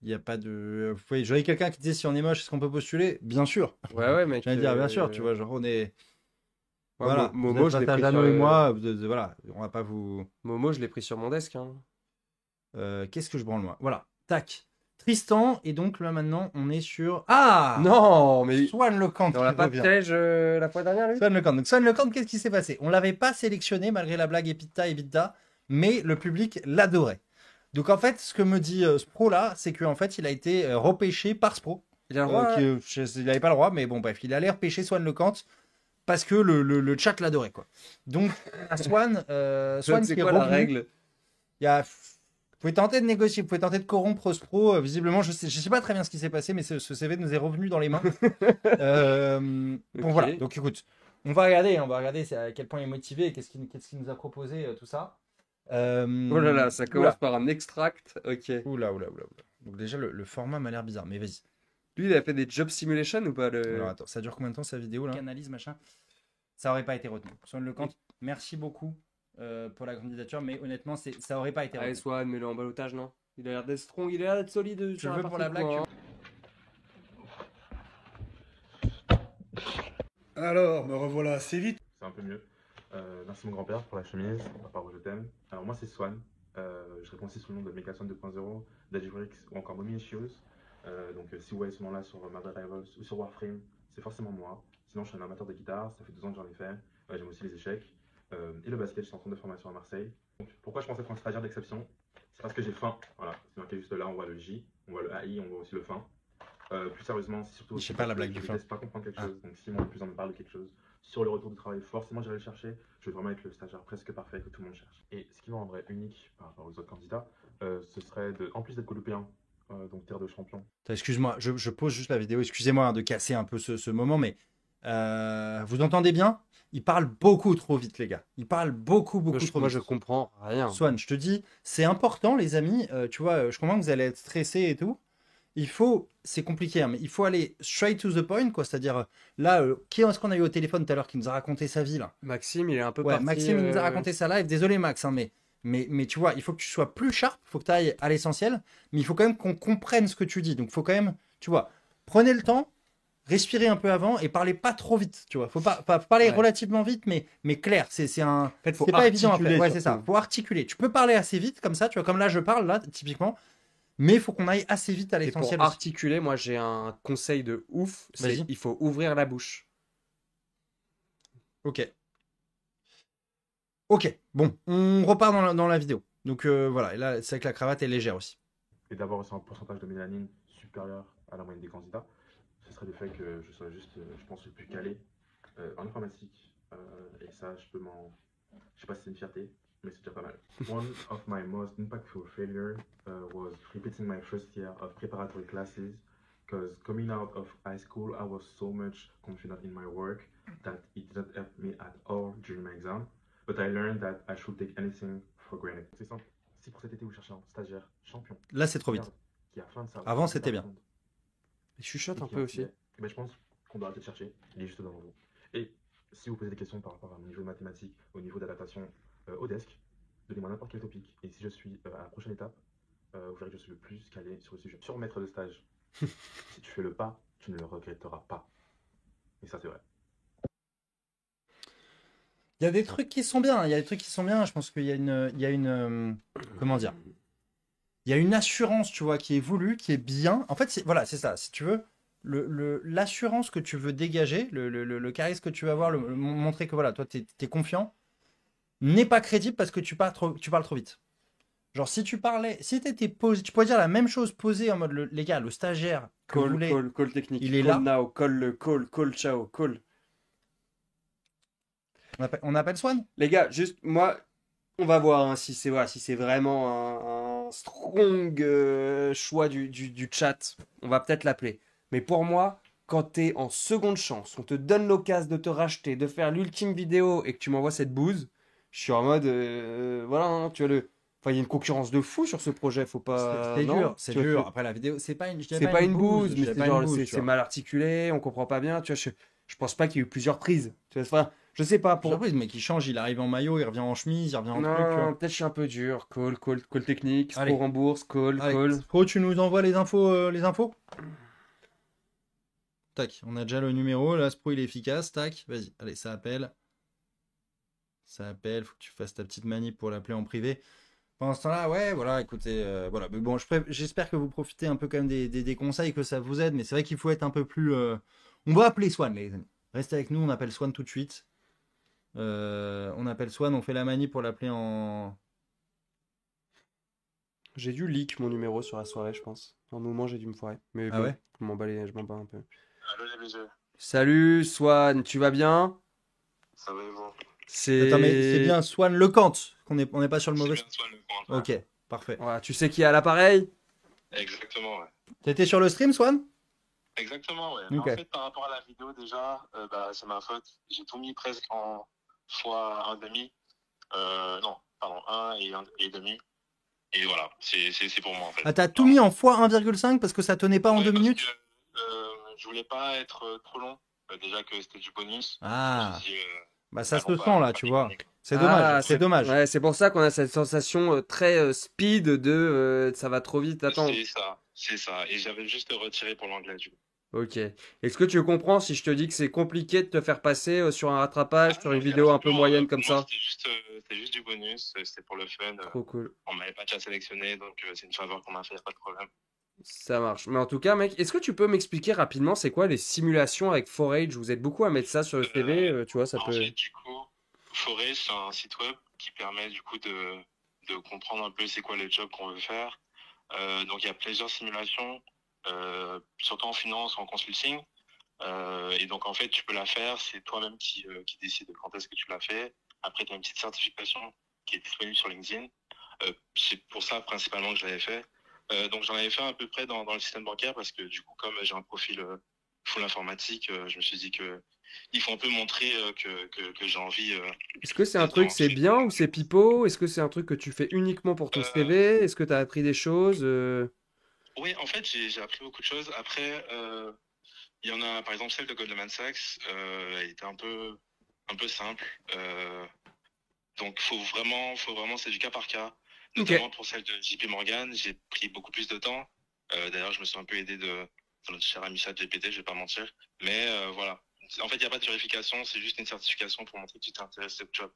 Il n'y a pas de. Oui, j'avais quelqu'un qui disait si on est moche, est-ce qu'on peut postuler? Bien sûr. Ouais, mec. J'allais dire bien sûr, tu vois, genre on est. Ouais, Voilà. Momo, Vous je êtes l'ai pris Jeannot sur, et moi, voilà, on va pas vous. Momo, je l'ai pris sur mon desk. Hein. Qu'est-ce que je branle moi? Voilà. Tac. Tristan, et donc là maintenant, on est sur. Ah! Non, mais Swan Lecant. on l'a qui pas revient. piège la fois dernière, lui? Swan Lecant. Donc Swan Lecant, qu'est-ce qui s'est passé? On l'avait pas sélectionné malgré la blague Epita et Vita, mais le public l'adorait. Donc en fait, ce que me dit ce pro là, c'est qu'en fait, il a été repêché par ce pro. Il a le droit. Il n'avait pas le droit, mais bon, bref, il allait repêcher Swan Lecant parce que le chat l'adorait, quoi. Donc, à Swan, Swan c'est qui est quoi la revenu, règle? il y a. Vous pouvez tenter de négocier, vous pouvez tenter de corrompre ce pro. Visiblement, je sais pas très bien ce qui s'est passé, mais ce CV nous est revenu dans les mains. Bon, Ok. voilà. Donc, écoute, on va regarder à quel point il est motivé et qu'est-ce qu'il nous a proposé, tout ça. Oh là là, ça commence par un extract. Ok. Oula. Donc, déjà, le format m'a l'air bizarre, mais vas-y. Lui, il a fait des job simulation ou pas Alors, attends, ça dure combien de temps sa vidéo là? Analyse, machin. Ça aurait pas été retenu. Swan Lecant, merci beaucoup pour la candidature, mais honnêtement, ça aurait pas été Allez, retenu. Swan, mets-le en balotage, non? Il a l'air d'être strong, il a l'air d'être solide. Je veux pour la blague. Alors, me revoilà assez vite. C'est un peu mieux. Merci mon grand-père pour la chemise, à part où je t'aime. Alors moi c'est Swan, je réponds aussi sous le nom de Megaswan 2.0, Dagirix ou encore Mommy Issues. Donc si vous voyez ce nom-là sur Marvel Rivals ou sur Warframe, c'est forcément moi. Sinon je suis un amateur de guitare, ça fait 2 ans que j'en ai fait. J'aime aussi les échecs. Et le basket, je suis en centre de formation à Marseille. Donc, pourquoi je pense être un stagiaire d'exception? C'est parce que j'ai faim. Voilà, c'est marqué juste là, on voit le J, on voit le AI, on voit aussi le faim. Plus sérieusement, c'est surtout Je sais pas la blague je du fin. déteste pas comprendre quelque chose. Donc si moi, le plus on me parle de quelque chose sur le retour du travail, forcément j'irai le chercher. Je vais vraiment être le stagiaire presque parfait que tout le monde cherche. Et ce qui me rendrait unique par rapport aux autres candidats, ce serait en plus d'être guadeloupéen, donc terre de champion. Excuse-moi, je pose juste la vidéo. Excusez-moi de casser un peu ce moment, mais vous entendez bien? Il parle beaucoup trop vite, les gars. Il parle beaucoup trop vite. Moi, je comprends rien. Swan, je te dis, c'est important, les amis. Tu vois, je comprends que vous allez être stressés et tout. C'est compliqué, hein, mais il faut aller straight to the point, quoi. C'est-à-dire, là, qui est-ce qu'on a eu au téléphone tout à l'heure qui nous a raconté sa vie, là? Maxime, il est un peu Ouais, parti. Maxime, il nous a raconté sa live. Désolé, Max, hein, mais tu vois, il faut que tu sois plus sharp. Il faut que tu ailles à l'essentiel. Mais il faut quand même qu'on comprenne ce que tu dis. Donc, il faut quand même, tu vois, prenez le temps, respirez un peu avant et parlez pas trop vite. Tu vois, faut pas parler relativement vite, mais clair. C'est faut pas évident après. articuler, Ouais, c'est ça. surtout. Faut articuler. Tu peux parler assez vite comme ça, tu vois, comme là, je parle, là, typiquement. Mais il faut qu'on aille assez vite à Et l'essentiel. pour aussi. articuler, moi, j'ai un conseil de ouf. Vas-y. Il faut ouvrir la bouche. Ok. Ok, bon, on repart dans la vidéo. Donc voilà, et là, c'est vrai que la cravate est légère aussi. Et d'avoir aussi un pourcentage de mélanine supérieur à la moyenne des candidats, ce serait le fait que je sois juste, je pense, le plus calé en informatique. Et ça, je sais pas si c'est une fierté, mais c'est déjà pas mal. One of my most impactful failure was repeating my first year of preparatory classes, because coming out of high school, I was so much confident in my work that it didn't help me at all during my exam. But I learned that I should take anything for granted. C'est simple. Si pour cet été vous cherchez un stagiaire champion, Là, c'est trop vite. qui a faim de savoir, Avant, c'était bien. Il chuchote un peu aussi. Mais je pense qu'on doit arrêter de chercher. Il est juste devant vous. Et si vous posez des questions par rapport à mon niveau de mathématiques, au niveau d'adaptation au desk, donnez-moi n'importe quel topic. Et si je suis à la prochaine étape, vous verrez que je suis le plus calé sur le sujet. Sur maître de stage, si tu fais le pas, tu ne le regretteras pas. Et ça, c'est vrai. Il y a des trucs qui sont bien. Il y a des trucs qui sont bien. Je pense qu'il y a une comment dire? Il y a une assurance, tu vois, qui est voulue, qui est bien. En fait, voilà, c'est ça. Si tu veux, l'assurance que tu veux dégager, le charisme que tu vas avoir, montrer que voilà, toi, t'es confiant, n'est pas crédible parce que tu parles trop vite. Genre, si tu t'étais posé, tu pourrais dire la même chose posée en mode, les gars, le stagiaire que vous voulez, Call technique. il est call là. now, call ciao, call. On appelle Swan? Les gars, juste, moi, on va voir hein, si c'est vraiment un strong choix du chat. On va peut-être l'appeler. Mais pour moi, quand t'es en seconde chance, on te donne l'occasion de te racheter, de faire l'ultime vidéo et que tu m'envoies cette bouse, je suis en mode, voilà, hein, tu vois Enfin, il y a une concurrence de fou sur ce projet, faut pas. C'est non, dur, c'est tu vois, dur. Après la vidéo, c'est pas une bouse, mais c'est c'est pas genre, une bouse, tu c'est vois. mal articulé, on comprend pas bien, tu vois. Je pense pas qu'il y ait eu plusieurs prises. Tu vois, enfin, je sais pas. Surprise, mais qui change, il arrive en maillot, il revient en chemise, il revient en truc. Tu vois. Non, peut-être je suis un peu dur. Call technique, Allez. Spro rembourse, Allez, call. Pro, tu nous envoies les infos, Tac, on a déjà le numéro, là, Spro, il est efficace, tac, vas-y, allez, ça appelle. Ça appelle, faut que tu fasses ta petite manip pour l'appeler en privé. Pendant ce temps-là, ouais, voilà, écoutez, voilà. Mais bon, j'espère que vous profitez un peu quand même des conseils, que ça vous aide, mais c'est vrai qu'il faut être un peu plus... On va appeler Swan, les amis. Restez avec nous, on appelle Swan tout de suite. On appelle Swan, on fait la manip pour l'appeler en... J'ai dû leak mon numéro sur la soirée, je pense. À un moment, j'ai dû me foirer. Mais Ah bon, ouais? je m'en bats un peu. Allô les bisous. Salut, Swan, tu vas bien? Ça va et vous? Attends, mais c'est bien Swan Lecante, on n'est pas sur le mauvais... C'est bien Swan Lecante, ouais. Ok, parfait. Voilà, tu sais qui est à l'appareil? Exactement, ouais. T'étais sur le stream, Swan? Exactement, ouais. Ok. En fait, par rapport à la vidéo, déjà, c'est ma faute. J'ai tout mis presque en fois 1,5. Non, pardon, 1 et demi. Et voilà, c'est pour moi, en fait. Ah, t'as tout mis en fois 1,5 parce que ça tenait pas en 2 minutes? Je voulais pas être trop long. Déjà que c'était du bonus. Ah. Je me suis dit, Bah ça allons se pas- sent là, tu vois. C'est dommage, c'est dommage. Ouais, c'est pour ça qu'on a cette sensation très speed de ça va trop vite. Attends. C'est ça. Et j'avais juste retiré pour l'anglais, du coup. Ok. Est-ce que tu comprends si je te dis que c'est compliqué de te faire passer sur un rattrapage, sur une vidéo un peu moyenne comme ça? C'était juste du bonus, c'était pour le fun. Trop cool. On m'avait pas déjà sélectionné, donc c'est une faveur qu'on m'a fait, y a pas de problème. Ça marche. Mais en tout cas, mec, est-ce que tu peux m'expliquer rapidement c'est quoi les simulations avec Forage? Vous êtes beaucoup à mettre ça sur le CV, tu vois, ça peut. Fait, du coup, Forage, c'est un site web qui permet du coup de comprendre un peu c'est quoi les jobs qu'on veut faire. Donc il y a plusieurs simulations. surtout en finance, en consulting. Et donc, en fait, tu peux la faire. C'est toi-même qui décide de quand est-ce que tu l'as fait. Après, tu as une petite certification qui est disponible sur LinkedIn. C'est pour ça, principalement, que je l'avais fait. Donc, j'en avais fait à peu près dans le système bancaire parce que, du coup, comme j'ai un profil full informatique, je me suis dit que il faut un peu montrer que j'ai envie. Est-ce que c'est un truc, c'est bien ou c'est pipeau? Est-ce que c'est un truc que tu fais uniquement pour ton CV? Est-ce que tu as appris des choses? Oui, en fait, j'ai appris beaucoup de choses. Après, il y en a, par exemple, celle de Goldman Sachs, elle était un peu simple. Donc, faut vraiment, c'est du cas par cas. Notamment pour celle de JP Morgan, j'ai pris beaucoup plus de temps. D'ailleurs, je me suis un peu aidé de notre cher ami ChatGPT, je vais pas mentir. Mais voilà. En fait, il n'y a pas de vérification, c'est juste une certification pour montrer que tu t'es intéressé au job.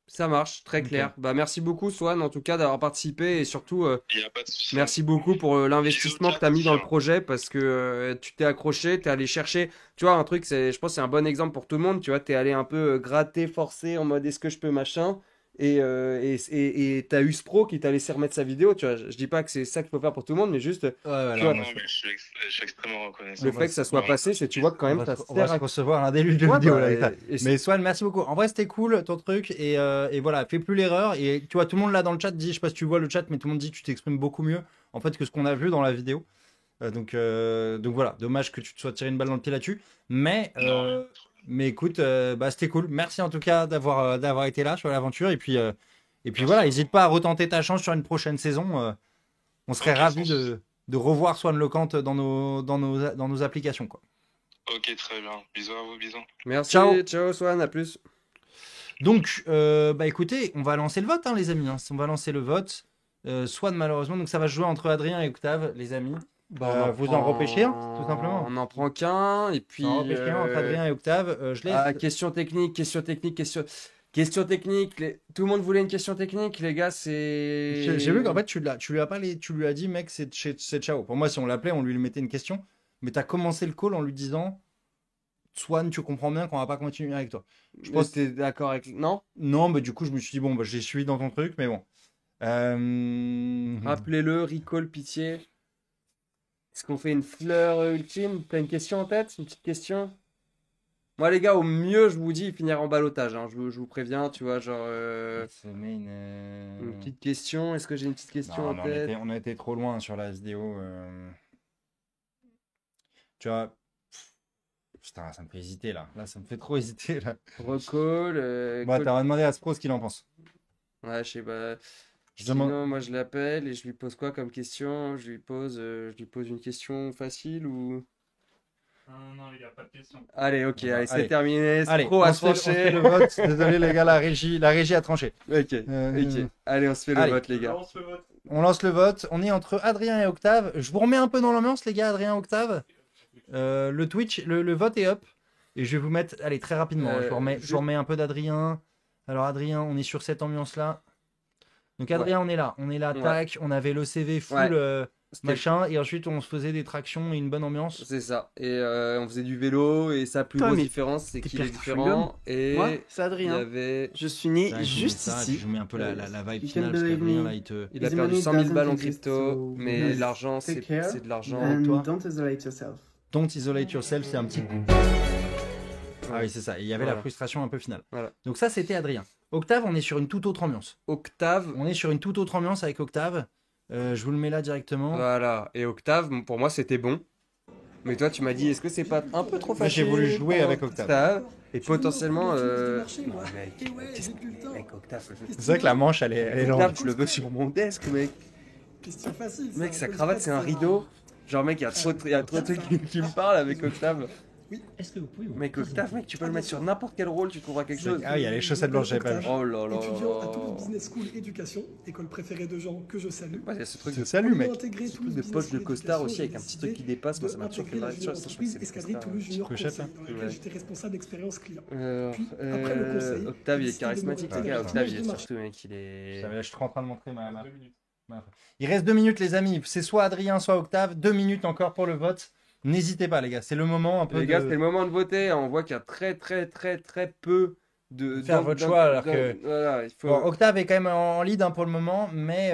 Ça marche, très clair. Bah, merci beaucoup, Swan, en tout cas, d'avoir participé et surtout, Il n'y a pas de souci. merci beaucoup pour l'investissement que tu as mis dans le projet parce que tu t'es accroché, tu es allé chercher. Tu vois, un truc, je pense que c'est un bon exemple pour tout le monde. Tu vois, tu es allé un peu gratter, forcer en mode est-ce que je peux machin. Et t'as eu ce pro qui t'a laissé remettre sa vidéo. Tu vois, je dis pas que c'est ça qu'il faut faire pour tout le monde, mais juste. Tu vois, Non, mais je suis extrêmement reconnaissant. le fait que ça soit passé, c'est tu vois que quand même, on va se recevoir un déluge de Ouais, vidéos bah, là. et Mais Swan, merci beaucoup. En vrai, c'était cool ton truc et voilà, fais plus l'erreur. Et tu vois, tout le monde là dans le chat dit, je sais pas si tu vois le chat, mais tout le monde dit que tu t'exprimes beaucoup mieux en fait que ce qu'on a vu dans la vidéo. Donc voilà, dommage que tu te sois tiré une balle dans le pied là-dessus. Mais écoute, bah, c'était cool. Merci en tout cas d'avoir été là sur l'aventure. Et puis voilà, n'hésite pas à retenter ta chance sur une prochaine saison. On serait ravis de revoir Swan LeCante dans nos applications, quoi. Ok, très bien. Bisous à vous, bisous. Merci, Ciao. ciao Swan, à plus. Donc, bah écoutez, on va lancer le vote, hein, les amis. Hein. On va lancer le vote. Swan, malheureusement, donc ça va se jouer entre Adrien et Octave, les amis. Vous en repêchez un, tout simplement. On en prend qu'un, et puis. On en repêche un entre Adrien et Octave. Je laisse. Question technique. Question technique. Tout le monde voulait une question technique, les gars, c'est. J'ai vu qu'en fait, tu lui as dit, mec, c'est ciao. Pour moi, si on l'appelait, on lui mettait une question. Mais tu as commencé le call en lui disant, Swan, tu comprends bien qu'on va pas continuer avec toi. Je pense que t'es d'accord avec. Non? Non, mais du coup, je me suis dit, bon, bah, j'ai suivi dans ton truc, mais bon. Rappelez-le, recall, pitié. Est-ce qu'on fait une fleur ultime? T'as une question en tête? Une petite question? Moi, les gars, au mieux, je vous dis, il finira en ballottage. Hein. Je vous préviens, tu vois, genre. Une petite question. Est-ce que j'ai une petite question en tête? On a été trop loin sur la vidéo. Tu vois. Putain, ça me fait hésiter là. Là, ça me fait trop hésiter là. Recall. Bah, t'as demandé à Spro ce qu'il en pense. Ouais, je sais pas. Sinon, moi, je l'appelle et je lui pose quoi comme question? Je lui pose une question facile ou. Non, il n'y a pas de question. Allez, ok, allez, c'est allez. terminé. Allez, Spro a tranché. le vote. Désolé, les gars, la régie a tranché. Ok. Allez, on se fait le vote, les gars. On lance le vote. On est entre Adrien et Octave. Je vous remets un peu dans l'ambiance, les gars, Adrien et Octave. Le Twitch, le vote est up. Et je vais vous mettre, allez, très rapidement. Je vous remets un peu d'Adrien. Alors, Adrien, on est sur cette ambiance-là. Donc, Adrien, on est là, tac. On avait le CV full machin. Et ensuite, on se faisait des tractions et une bonne ambiance. C'est ça. Et on faisait du vélo. Et sa plus grosse différence, c'est qu'il est différent. Et moi, c'est Adrien. Je suis né juste ici. Je mets un peu la vibe finale. Parce qu'Adrien, là, il a perdu 100 000 balles en crypto. Mais l'argent, c'est de l'argent. Toi. Don't isolate yourself. Don't isolate yourself, c'est un petit. Ah oui, c'est ça. Il y avait la frustration un peu finale. Voilà. Donc ça, c'était Adrien. Octave, on est sur une toute autre ambiance. On est sur une toute autre ambiance avec Octave. Je vous le mets là directement. Voilà. Et Octave, pour moi, c'était bon. Mais toi, tu m'as dit, est-ce que c'est pas un peu trop facile? J'ai voulu jouer avec Octave. Et potentiellement. Mec, Octave. C'est vrai que la manche, elle est longue. Octave, je le veux sur mon desk, mec. Question facile. Mec, sa cravate, c'est un rideau. Genre, mec, il y a trop de trucs qui me parlent avec Octave. Oui. Est-ce que vous pouvez Mec, Octave, mec, tu peux le mettre sur n'importe quel rôle, tu trouveras quelque chose. Ah, il y a les chaussettes blanches, j'avais pas vu. Oh là là. Étudiant à Toulouse Business School Éducation, école préférée de gens que je salue. Ouais, il y a ce truc de salut, mec. Ce truc de poche de costard aussi, avec un petit truc qui dépasse. Moi, ça m'a toujours fait marrer. Escadrille Toulouse Junior Conseil, dans lequel j'étais responsable d'expérience client. Puis, après le conseil. Octave, il est charismatique, les gars. Octave, il est surtout, mec, il est. Je suis en train de montrer ma. Il reste 2 minutes, les amis. C'est soit Adrien, soit Octave. 2 minutes encore pour le vote. N'hésitez pas, les gars. C'est le moment un peu. Les gars, c'est le moment de voter. On voit qu'il y a très peu de. Faire votre choix, alors que. Voilà, il faut... Bon, Octave est quand même en lead pour le moment, mais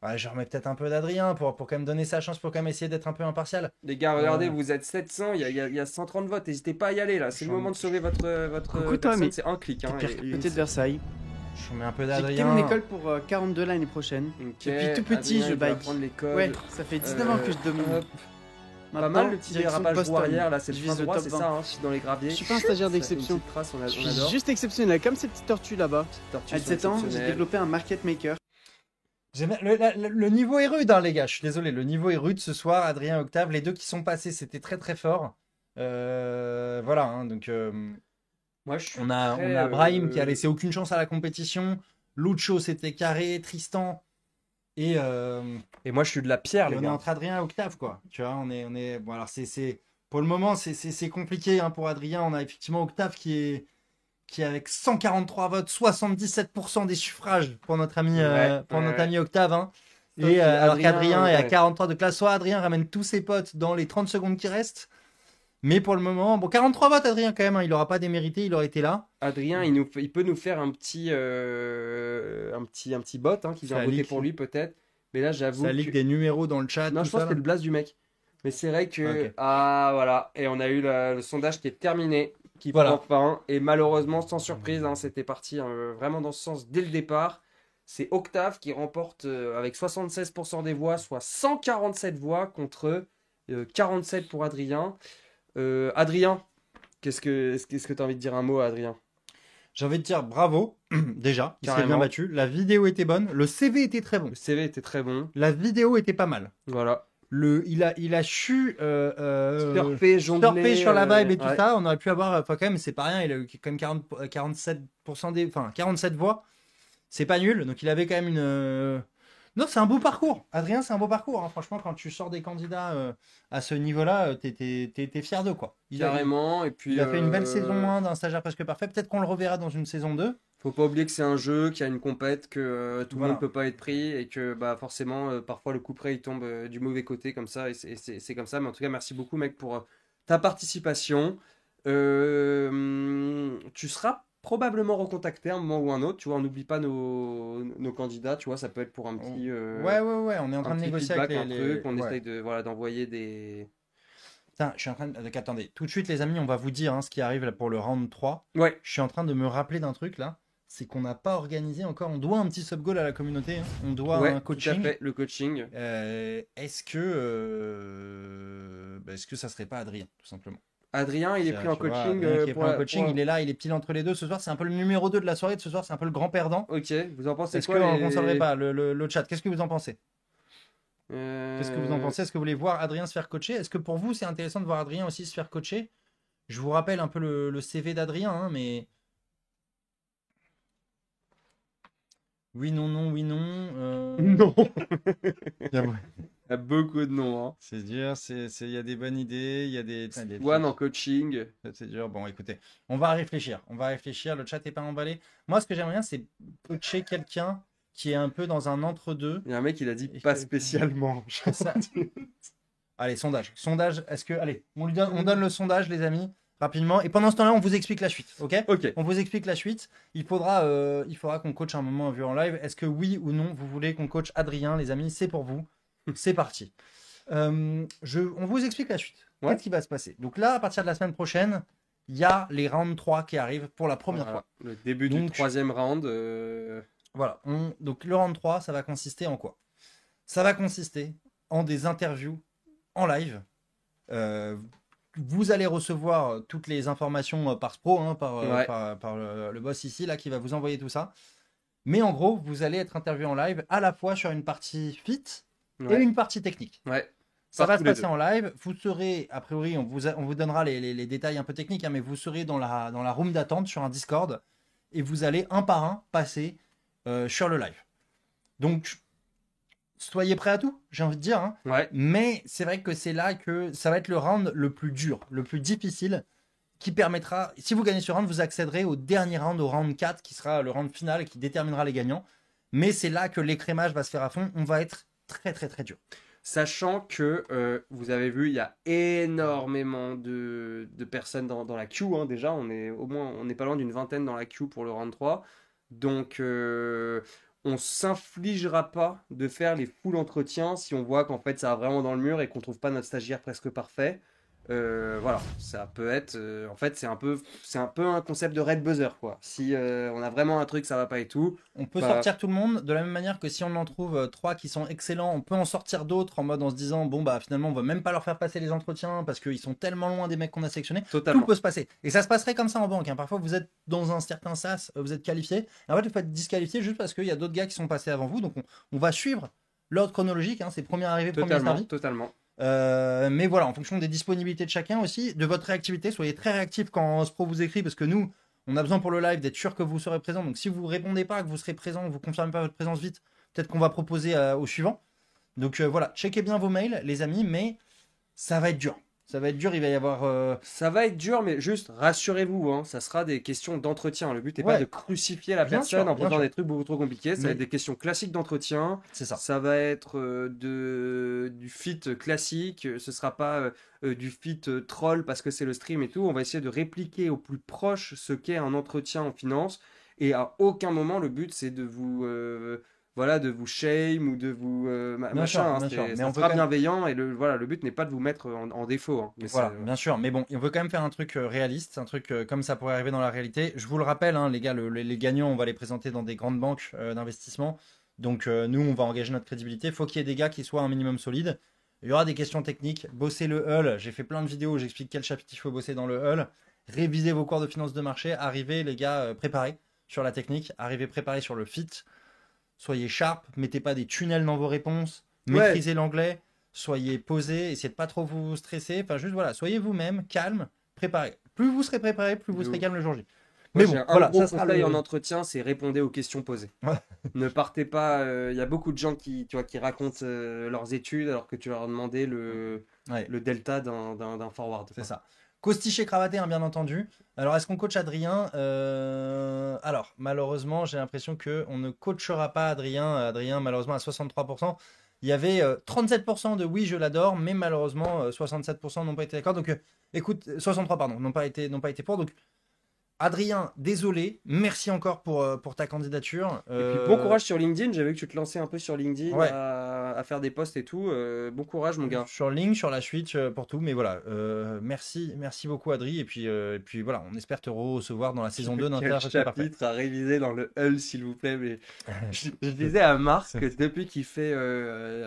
Ouais, je remets peut-être un peu d'Adrien pour quand même donner sa chance, pour quand même essayer d'être un peu impartial. Les gars, regardez, vous êtes 700, il y a 130 votes, n'hésitez pas à y aller là, c'est le moment de sauver votre Coucou toi, personne, mais c'est un clic. Hein, t'es pire qu'à côté de Versailles. Je remets un peu J'ai quitté d'Adrien. mon école pour 42 l'année prochaine. Depuis tout petit, je bike. Ouais, ça fait 19 ans que je domine. Pas mal le petit dérapage Boston. arrière là, c'est le Je frein vise le droit, top c'est 20. ça, hein, dans les graviers. Je suis pas un stagiaire Ça fait une d'exception. petite trace, on Je suis adore. juste exceptionnel, comme ces petites tortues là-bas. tortues À sont 17 ans, j'ai exceptionnelles. développé un market maker. Le niveau est rude, hein, les gars. Je suis désolé. Le niveau est rude ce soir. Adrien et Octave, les deux qui sont passés, c'était très très fort. Voilà. Hein, donc, Moi, je suis on a Brahim qui a laissé aucune chance à la compétition. Lucho, c'était carré. Tristan. Et moi, je suis de la pierre, et les on est gars. entre Adrien et Octave, quoi. Tu vois, on est. Bon, alors pour le moment, c'est compliqué hein, pour Adrien. On a effectivement Octave qui est avec 143 votes, 77% des suffrages pour notre ami, ami Octave. Hein. Et alors qu'Adrien est à 43 de classe. Soit Adrien ramène tous ses potes dans les 30 secondes qui restent. Mais pour le moment, bon, 43 votes Adrien quand même, hein, il n'aura pas démérité, il aurait été là. Adrien, il peut nous faire un petit bot hein, qui vient Ça voter leak. pour lui peut-être. Mais là, j'avoue. Ça ligue des numéros dans le chat. Non, tout je pense ça, que c'est là. le blast du mec. Mais c'est vrai que. Ok. Ah, voilà. Et on a eu le sondage qui est terminé, qui Voilà. prend fin. Et malheureusement, sans surprise, hein, c'était parti vraiment dans ce sens dès le départ. C'est Octave qui remporte avec 76% des voix, soit 147 voix contre 47 pour Adrien. Adrien, qu'est-ce que tu as envie de dire un mot à Adrien? J'ai envie de dire bravo, déjà, il s'est Carrément. bien battu. La vidéo était bonne, le CV était très bon. Le CV était très bon. La vidéo était pas mal. Voilà. Il a su Surfer, jongler, surfer sur la vibe et tout ouais. ça. On aurait pu avoir, enfin quand même, c'est pas rien. Il a eu quand même 47% des, enfin 47 voix. C'est pas nul. Donc il avait quand même une. Non, c'est un beau parcours. Adrien, c'est un beau parcours. Hein. Franchement, quand tu sors des candidats à ce niveau-là, t'es fier d'eux, quoi. Carrément. Et puis, il a fait une belle saison 1 d'un stagiaire presque parfait. Peut-être qu'on le reverra dans une saison 2. Faut pas oublier que c'est un jeu, qu'il y a une compète, que tout le Voilà. monde peut pas être pris et que bah, forcément, parfois le coup près il tombe du mauvais côté comme ça et c'est comme ça. Mais en tout cas, merci beaucoup, mec, pour ta participation. Tu seras probablement recontacté à un moment ou un autre. Tu vois, on n'oublie pas nos candidats. Tu vois, ça peut être pour un petit. Ouais. On est en train de négocier avec un les. truc. On ouais. essaye de voilà d'envoyer des. Putain, je suis en train de. Attendez, tout de suite, les amis, on va vous dire hein, ce qui arrive là, pour le round 3. Ouais. Je suis en train de me rappeler d'un truc là. C'est qu'on n'a pas organisé encore. On doit un petit sub goal à la communauté. Hein. On doit Ouais, un tout à coaching. fait, le coaching. Est-ce que ça serait pas Adrien, tout simplement? Adrien, il est pris en Tu vois, coaching. Adrien qui est pris en pour- coaching, il est là, il est pile entre les deux. Ce soir, c'est un peu le numéro 2 de la soirée de ce soir. C'est un peu le grand perdant. Ok, vous en pensez Est-ce quoi qu'on les- ne s'enlèverait pas le chat? Qu'est-ce que vous en pensez? Euh, Qu'est-ce que vous en pensez? Est-ce que vous voulez voir Adrien se faire coacher? Est-ce que pour vous, c'est intéressant de voir Adrien aussi se faire coacher? Je vous rappelle un peu le CV d'Adrien, hein, mais. Oui, non, non, oui, non. Non. Il y a- Il y a beaucoup de noms. Hein. C'est dur, il y a des bonnes idées, il y a des. One en coaching. C'est dur. Bon, écoutez, on va réfléchir. On va réfléchir. Le chat n'est pas emballé. Moi, ce que j'aimerais bien, c'est coacher quelqu'un qui est un peu dans un entre-deux. Il y a un mec, il a dit pas spécialement. Ça- Allez, sondage. Sondage, est-ce que. Allez, on donne le sondage, les amis, rapidement. Et pendant ce temps-là, on vous explique la suite. Ok? Ok. On vous explique la suite. Il faudra qu'on coache un moment vu en live. Est-ce que oui ou non, vous voulez qu'on coache Adrien, les amis? C'est pour vous. C'est parti. On vous explique la suite. Ouais. Qu'est-ce qui va se passer? Donc là, à partir de la semaine prochaine, il y a les rounds 3 qui arrivent pour la première Voilà. fois. Le début du Donc, troisième round. Voilà. Donc le round 3, ça va consister en quoi? Ça va consister en des interviews en live. Vous allez recevoir toutes les informations par Spro, hein, Ouais. par le boss ici, là, qui va vous envoyer tout ça. Mais en gros, vous allez être interviewé en live à la fois sur une partie fit et Ouais. une partie technique. Ouais. Ça Par va se tous les passer deux. en live. Vous serez, a priori, on vous donnera les détails un peu techniques, hein, mais vous serez dans la room d'attente sur un Discord et vous allez un par un passer sur le live. Donc, soyez prêts à tout, j'ai envie de dire. Hein. Ouais. Mais c'est vrai que c'est là que ça va être le round le plus dur, le plus difficile, qui permettra, si vous gagnez ce round, vous accéderez au dernier round, au round 4, qui sera le round final, qui déterminera les gagnants. Mais c'est là que l'écrémage va se faire à fond. On va être très, très, très dur. Sachant que vous avez vu, il y a énormément de personnes dans la queue. Hein, déjà, on n'est pas loin d'une vingtaine dans la queue pour le round 3. Donc, on s'infligera pas de faire les full entretiens si on voit qu'en fait ça va vraiment dans le mur et qu'on trouve pas notre stagiaire presque parfait. Voilà, ça peut être. En fait, c'est un peu un concept de red buzzer, quoi. Si on a vraiment un truc, ça va pas et tout. On peut bah, sortir tout le monde de la même manière que si on en trouve 3 qui sont excellents, on peut en sortir d'autres en mode en se disant bon bah finalement on va même pas leur faire passer les entretiens parce qu'ils sont tellement loin des mecs qu'on a sélectionnés. Totalement. Tout peut se passer. Et ça se passerait comme ça en banque, hein. Parfois vous êtes dans un certain sas, vous êtes qualifié. Et en fait vous faites disqualifier juste parce qu'il y a d'autres gars qui sont passés avant vous. Donc on va suivre l'ordre chronologique, hein. C'est premier arrivé, premier servi. Totalement. Mais voilà, en fonction des disponibilités de chacun aussi, de votre réactivité, soyez très réactifs quand Spro vous écrit parce que nous, on a besoin pour le live d'être sûr que vous serez présent. Donc si vous répondez pas, que vous serez présent, que vous confirmez pas votre présence vite, peut-être qu'on va proposer au suivant. Donc voilà, checkez bien vos mails, les amis, mais ça va être dur. Ça va être dur, il va y avoir... Ça va être dur, mais juste rassurez-vous, hein, ça sera des questions d'entretien. Le but n'est Ouais. pas de crucifier la Bien personne sûr, en bien posant sûr. des trucs beaucoup trop compliqués. Ça va Mais- être des questions classiques d'entretien. C'est ça. Ça va être du fit classique. Ce sera pas du fit troll parce que c'est le stream et tout. On va essayer de répliquer au plus proche ce qu'est un entretien en finance. Et à aucun moment, le but, c'est de vous... voilà, de vous shame ou de vous Bien sûr, machin, hein, bien sûr. c'est- Mais ça on peut sera quand même- bienveillant et le but n'est pas de vous mettre en défaut, hein, mais Voilà, c'est- bien sûr, mais bon, on veut quand même faire un truc réaliste, un truc comme ça pourrait arriver dans la réalité. Je vous le rappelle, hein, les gars, les gagnants, on va les présenter dans des grandes banques d'investissement. Donc nous, on va engager notre crédibilité. Il faut qu'il y ait des gars qui soient un minimum solides. Il y aura des questions techniques. Bosser le hull. J'ai fait plein de vidéos où j'explique quel chapitre il faut bosser dans le hull. Révisez vos cours de finance de marché. Arrivez, les gars, préparés sur la technique. Arrivez préparés sur le fit. Soyez sharp. Mettez pas des tunnels dans vos réponses. Ouais. Maîtrisez l'anglais. Soyez posés. Essayez de pas trop vous stresser. Enfin, juste voilà, soyez vous-même, calme, préparé. Plus vous serez préparé, plus vous serez calme le jour J. Moi, Mais bon, j'ai un voilà, gros ça sera conseil le... en entretien, c'est répondez aux questions posées. Ouais. Ne partez pas. Il y a beaucoup de gens qui racontent leurs études alors que tu leur as demandé le delta d'un forward. C'est ça. Costiché cravaté, hein, bien entendu. Alors, est-ce qu'on coach Adrien Alors, malheureusement, j'ai l'impression qu'on ne coachera pas Adrien. Adrien, malheureusement, à 63%. Il y avait 37% de oui, je l'adore, mais malheureusement, 67% n'ont pas été d'accord. Donc, écoute, 63, pardon, n'ont pas été pour. Donc, Adrien, désolé. Merci encore pour ta candidature. Et puis bon courage sur LinkedIn. J'ai vu que tu te lançais un peu sur LinkedIn Ouais. à faire des posts et tout. Bon courage, mon gars. Sur Link, sur la Switch, pour tout. Mais voilà, merci beaucoup, Adri. Et puis voilà, on espère te recevoir dans la saison 2 d'Inter. Quel C'est parfait. chapitre à réviser dans le hull, s'il vous plaît. Mais je disais à Marc que depuis qu'il fait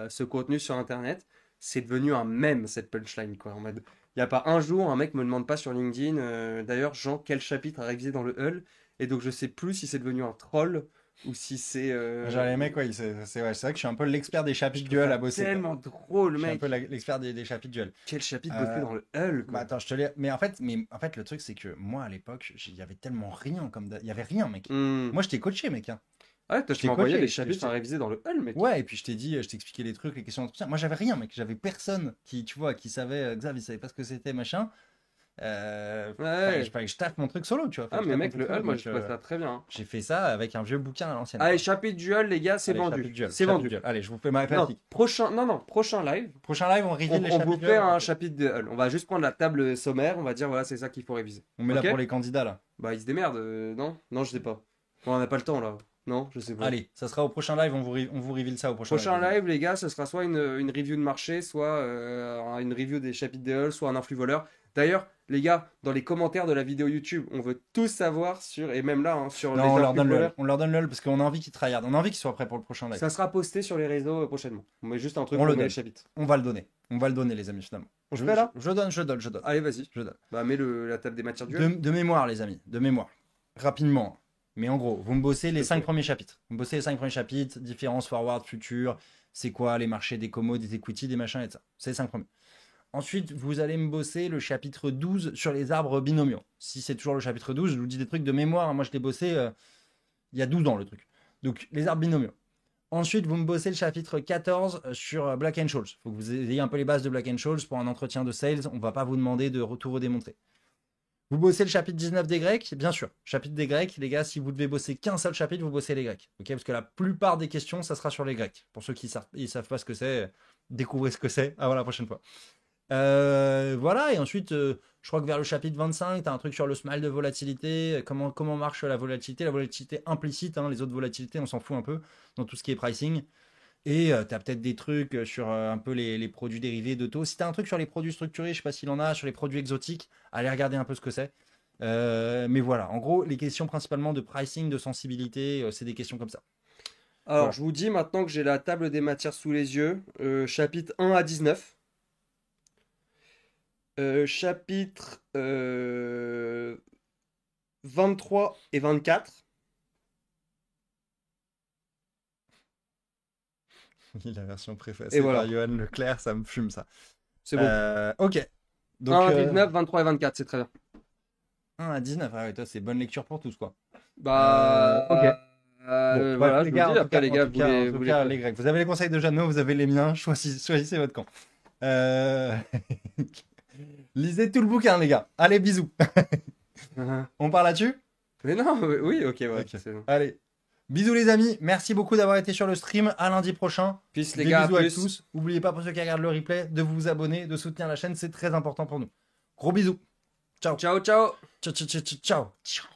ce contenu sur Internet, c'est devenu un mème, cette punchline, quoi. En mode, il n'y a pas un jour, un mec me demande pas sur LinkedIn, d'ailleurs, Jean, quel chapitre à réviser dans le hull. Et donc, je sais plus si c'est devenu un troll ou si c'est. Genre les mecs, ouais, c'est vrai que je suis un peu l'expert des chapitres duel à bosser. Tellement drôle, Je suis un mec. peu l'expert des chapitres duel. Quel chapitre bosser dans le hull, quoi. Bah attends, je te l'ai. Mais en fait, le truc, c'est que moi, à l'époque, il y avait tellement rien il y avait rien, mec. Moi, je t'ai coaché, mec. Hein. Ah ouais, toi, Je tu t'ai m'envoyais coaché, les je chapitres t'ai- à réviser dans le hull, mec. Ouais, et puis je t'ai dit, je t'ai expliqué les trucs, les questions d'entretien. Moi, j'avais rien, mec. J'avais personne qui, tu vois, qui savait, Xav, il savait pas ce que c'était, machin. Fallait que je taffe mon truc solo, tu vois. Ah, Fallait que mais je mec, taffe le mon truc hull, solo, moi, donc, je trouvais ça très bien. hein. J'ai fait ça avec un vieux bouquin à l'ancienne. Allez, quoi. chapitre du hull, les gars, c'est Allez, vendu. chapitre duel, C'est chapitre vendu. duel. Allez, je vous fais ma Non, pratique. prochain live. Prochain live, on reveal les On chapitres vous duel. fait un chapitre de hull. On va juste prendre la table sommaire, on va dire voilà, c'est ça qu'il faut réviser. On met Ok là pour les candidats, là. Bah, ils se démerdent, non? Non, je sais pas. Bon, on n'a pas le temps là. Non, je sais pas. Allez, ça sera au prochain live, on vous reveal ça au prochain Prochain live, les gars, ce sera soit une review de marché, soit une review des chapitres de hull, soit un influx voleur. D'ailleurs, les gars, dans les commentaires de la vidéo YouTube, on veut tout savoir sur, et même là, hein, sur les Non, influx voleurs. on leur donne le LOL parce qu'on a envie qu'ils tryhardent. On a envie qu'ils soient prêts pour le prochain live. Ça sera posté sur les réseaux prochainement. On met juste un truc On pour le les donne. chapitres. On va le donner. On va le donner, les amis, finalement. Je fais là Je donne. Allez, vas-y. Je donne. Bah, mets la table des matières duel. De mémoire, les amis. De mémoire. Rapidement. Mais en gros, vous me bossez les 5 premiers chapitres. Vous me bossez les 5 premiers chapitres. Différence, forward, futur. C'est quoi les marchés des comos, des equity, des machins et tout ça. C'est les 5 premiers. Ensuite, vous allez me bosser le chapitre 12 sur les arbres binomiaux. Si c'est toujours le chapitre 12, je vous dis des trucs de mémoire. Moi, je l'ai bossé il y a 12 ans, le truc. Donc, les arbres binomiaux. Ensuite, vous me bossez le chapitre 14 sur Black & Scholes. Il faut que vous ayez un peu les bases de Black & Scholes pour un entretien de sales. On ne va pas vous demander de tout redémontrer. Vous bossez le chapitre 19 des Grecs, bien sûr. Chapitre des Grecs, les gars, si vous devez bosser qu'un seul chapitre, vous bossez les Grecs. Ok, parce que la plupart des questions, ça sera sur les Grecs. Pour ceux qui savent pas ce que c'est, découvrez ce que c'est avant la prochaine fois. Voilà, et ensuite, je crois que vers le chapitre 25, tu as un truc sur le smile de volatilité, comment marche la volatilité implicite, hein, les autres volatilités, on s'en fout un peu, dans tout ce qui est pricing. Et tu as peut-être des trucs sur un peu les produits dérivés de taux. Si tu as un truc sur les produits structurés, je sais pas s'il en a, sur les produits exotiques, allez regarder un peu ce que c'est. Mais voilà, en gros, les questions principalement de pricing, de sensibilité, c'est des questions comme ça. Alors, Voilà. je vous dis maintenant que j'ai la table des matières sous les yeux, chapitre 1 à 19. Chapitre 23 et 24. La version préfacée Et voilà. par Johan Leclerc, ça me fume ça. C'est bon. Ok. Donc, 1 à 19, 23 et 24, c'est très bien. 1 à 19, ah ouais, toi, c'est bonne lecture pour tous, quoi. Bah, ok. Bon, Voilà, voilà, les je gars, vous dis, après, les gars, vous voulez... les Grecs. Vous avez les conseils de Jeannot, vous avez les miens, choisissez votre camp. Lisez tout le bouquin, les gars. Allez, bisous. On part là-dessus? Mais non, oui, ok, ouais. Ok. Allez. Bisous les amis, merci beaucoup d'avoir été sur le stream. À lundi prochain. Peace les Des gars, bisous à plus. tous. N'oubliez pas pour ceux qui regardent le replay de vous abonner, de soutenir la chaîne, c'est très important pour nous. Gros bisous. Ciao. Ciao, ciao. Ciao, ciao, ciao, ciao. Ciao.